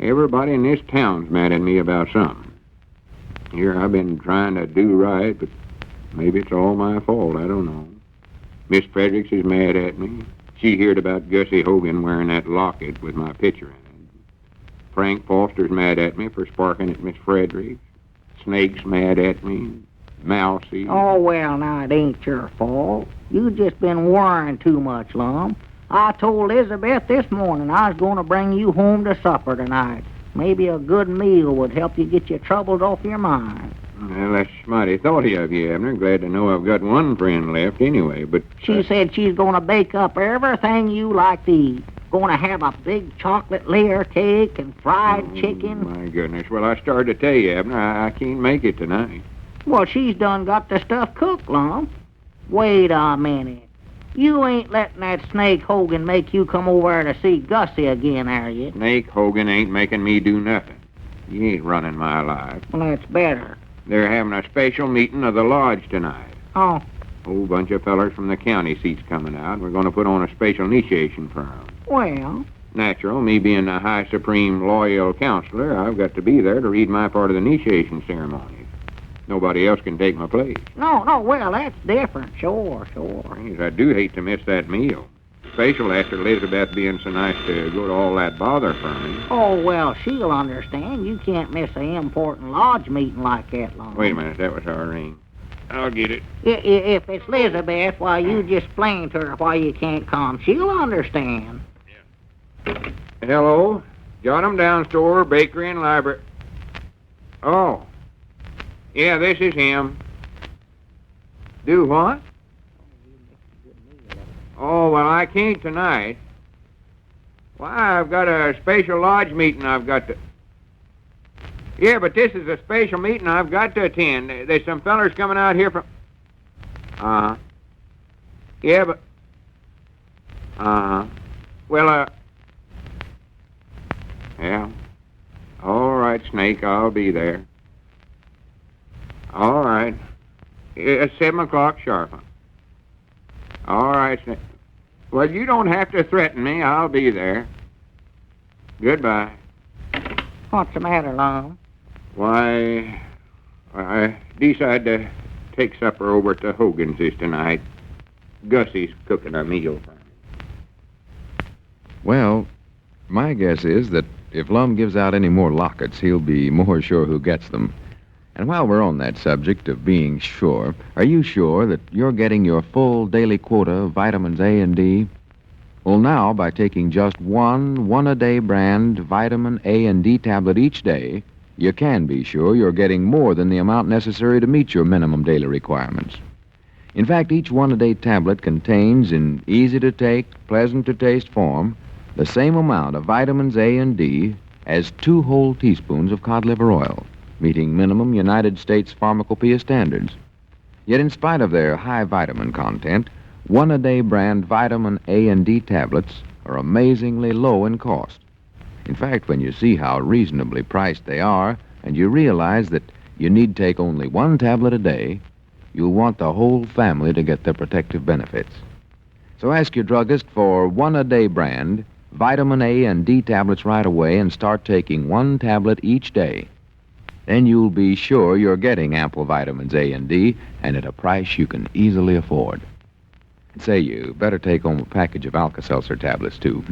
Everybody in this town's mad at me about something. Here I've been trying to do right, but maybe it's all my fault. I don't know. Miss Fredericks is mad at me. She heard about Gussie Hogan wearing that locket with my picture in it. Frank Foster's mad at me for sparking at Miss Fredericks. Snake's mad at me. Mousy. Oh, well, now, it ain't your fault. You just been worrying too much, Lum. I told Elizabeth this morning I was going to bring you home to supper tonight. Maybe a good meal would help you get your troubles off your mind. Well, that's mighty thoughty of you, Abner. Glad to know I've got one friend left anyway, but... She said she's going to bake up everything you like to eat. Going to have a big chocolate layer cake and fried chicken. My goodness. Well, I started to tell you, Abner, I can't make it tonight. Well, she's done got the stuff cooked, Lum. Wait a minute. You ain't letting that Snake Hogan make you come over to see Gussie again, are you? Snake Hogan ain't making me do nothing. He ain't running my life. Well, that's better. They're having a special meeting of the lodge tonight. Oh. Whole bunch of fellers from the county seats coming out. We're going to put on a special initiation for 'em. Well? Natural, me being the High Supreme Loyal Counselor, I've got to be there to read my part of the initiation ceremony. Nobody else can take my place. No, well, that's different. Sure. Yes, I do hate to miss that meal. Special after Elizabeth being so nice to go to all that bother for me. Oh, well, she'll understand. You can't miss an important lodge meeting like that long. Wait a minute, that was our ring. I'll get it. If it's Elizabeth, why, you just explain to her why you can't come. She'll understand. Hello? Got 'em down store, bakery, and library. Oh. Yeah, this is him. Do what? Oh, well, I can't tonight. Why, I've got a special lodge meeting I've got to... Yeah, but this is a special meeting I've got to attend. There's some fellers coming out here from... Uh-huh. Yeah, but... Uh-huh. Well, yeah. All right, Snake, I'll be there. All right. It's 7 o'clock sharp. All right, Snake. Well, you don't have to threaten me. I'll be there. Goodbye. What's the matter, Lum? Why, I decided to take supper over to Hogan's tonight. Gussie's cooking a meal for me. Well, my guess is that if Lum gives out any more lockets, he'll be more sure who gets them. And while we're on that subject of being sure, are you sure that you're getting your full daily quota of vitamins A and D? Well, now, by taking just one a-day brand vitamin A and D tablet each day, you can be sure you're getting more than the amount necessary to meet your minimum daily requirements. In fact, each one-a-day tablet contains, in easy-to-take, pleasant-to-taste form, the same amount of vitamins A and D as 2 whole teaspoons of cod liver oil, meeting minimum United States pharmacopoeia standards. Yet in spite of their high vitamin content, one-a-day brand vitamin A and D tablets are amazingly low in cost. In fact, when you see how reasonably priced they are, and you realize that you need take only 1 tablet a day, you'll want the whole family to get their protective benefits. So ask your druggist for one-a-day brand vitamin A and D tablets right away and start taking 1 tablet each day. Then you'll be sure you're getting ample vitamins A and D, and at a price you can easily afford. Say, you better take home a package of Alka-Seltzer tablets, too,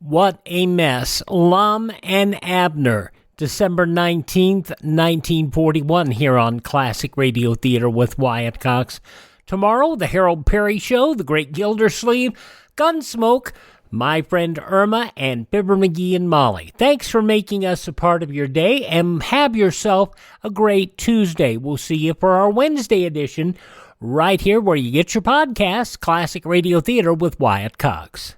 What a mess. Lum and Abner, December 19th, 1941, here on Classic Radio Theater with Wyatt Cox. Tomorrow, the Harold Perry Show, The Great Gildersleeve, Gunsmoke, My Friend Irma, and Fibber McGee and Molly. Thanks for making us a part of your day, and have yourself a great Tuesday. We'll see you for our Wednesday edition, right here where you get your podcasts, Classic Radio Theater with Wyatt Cox.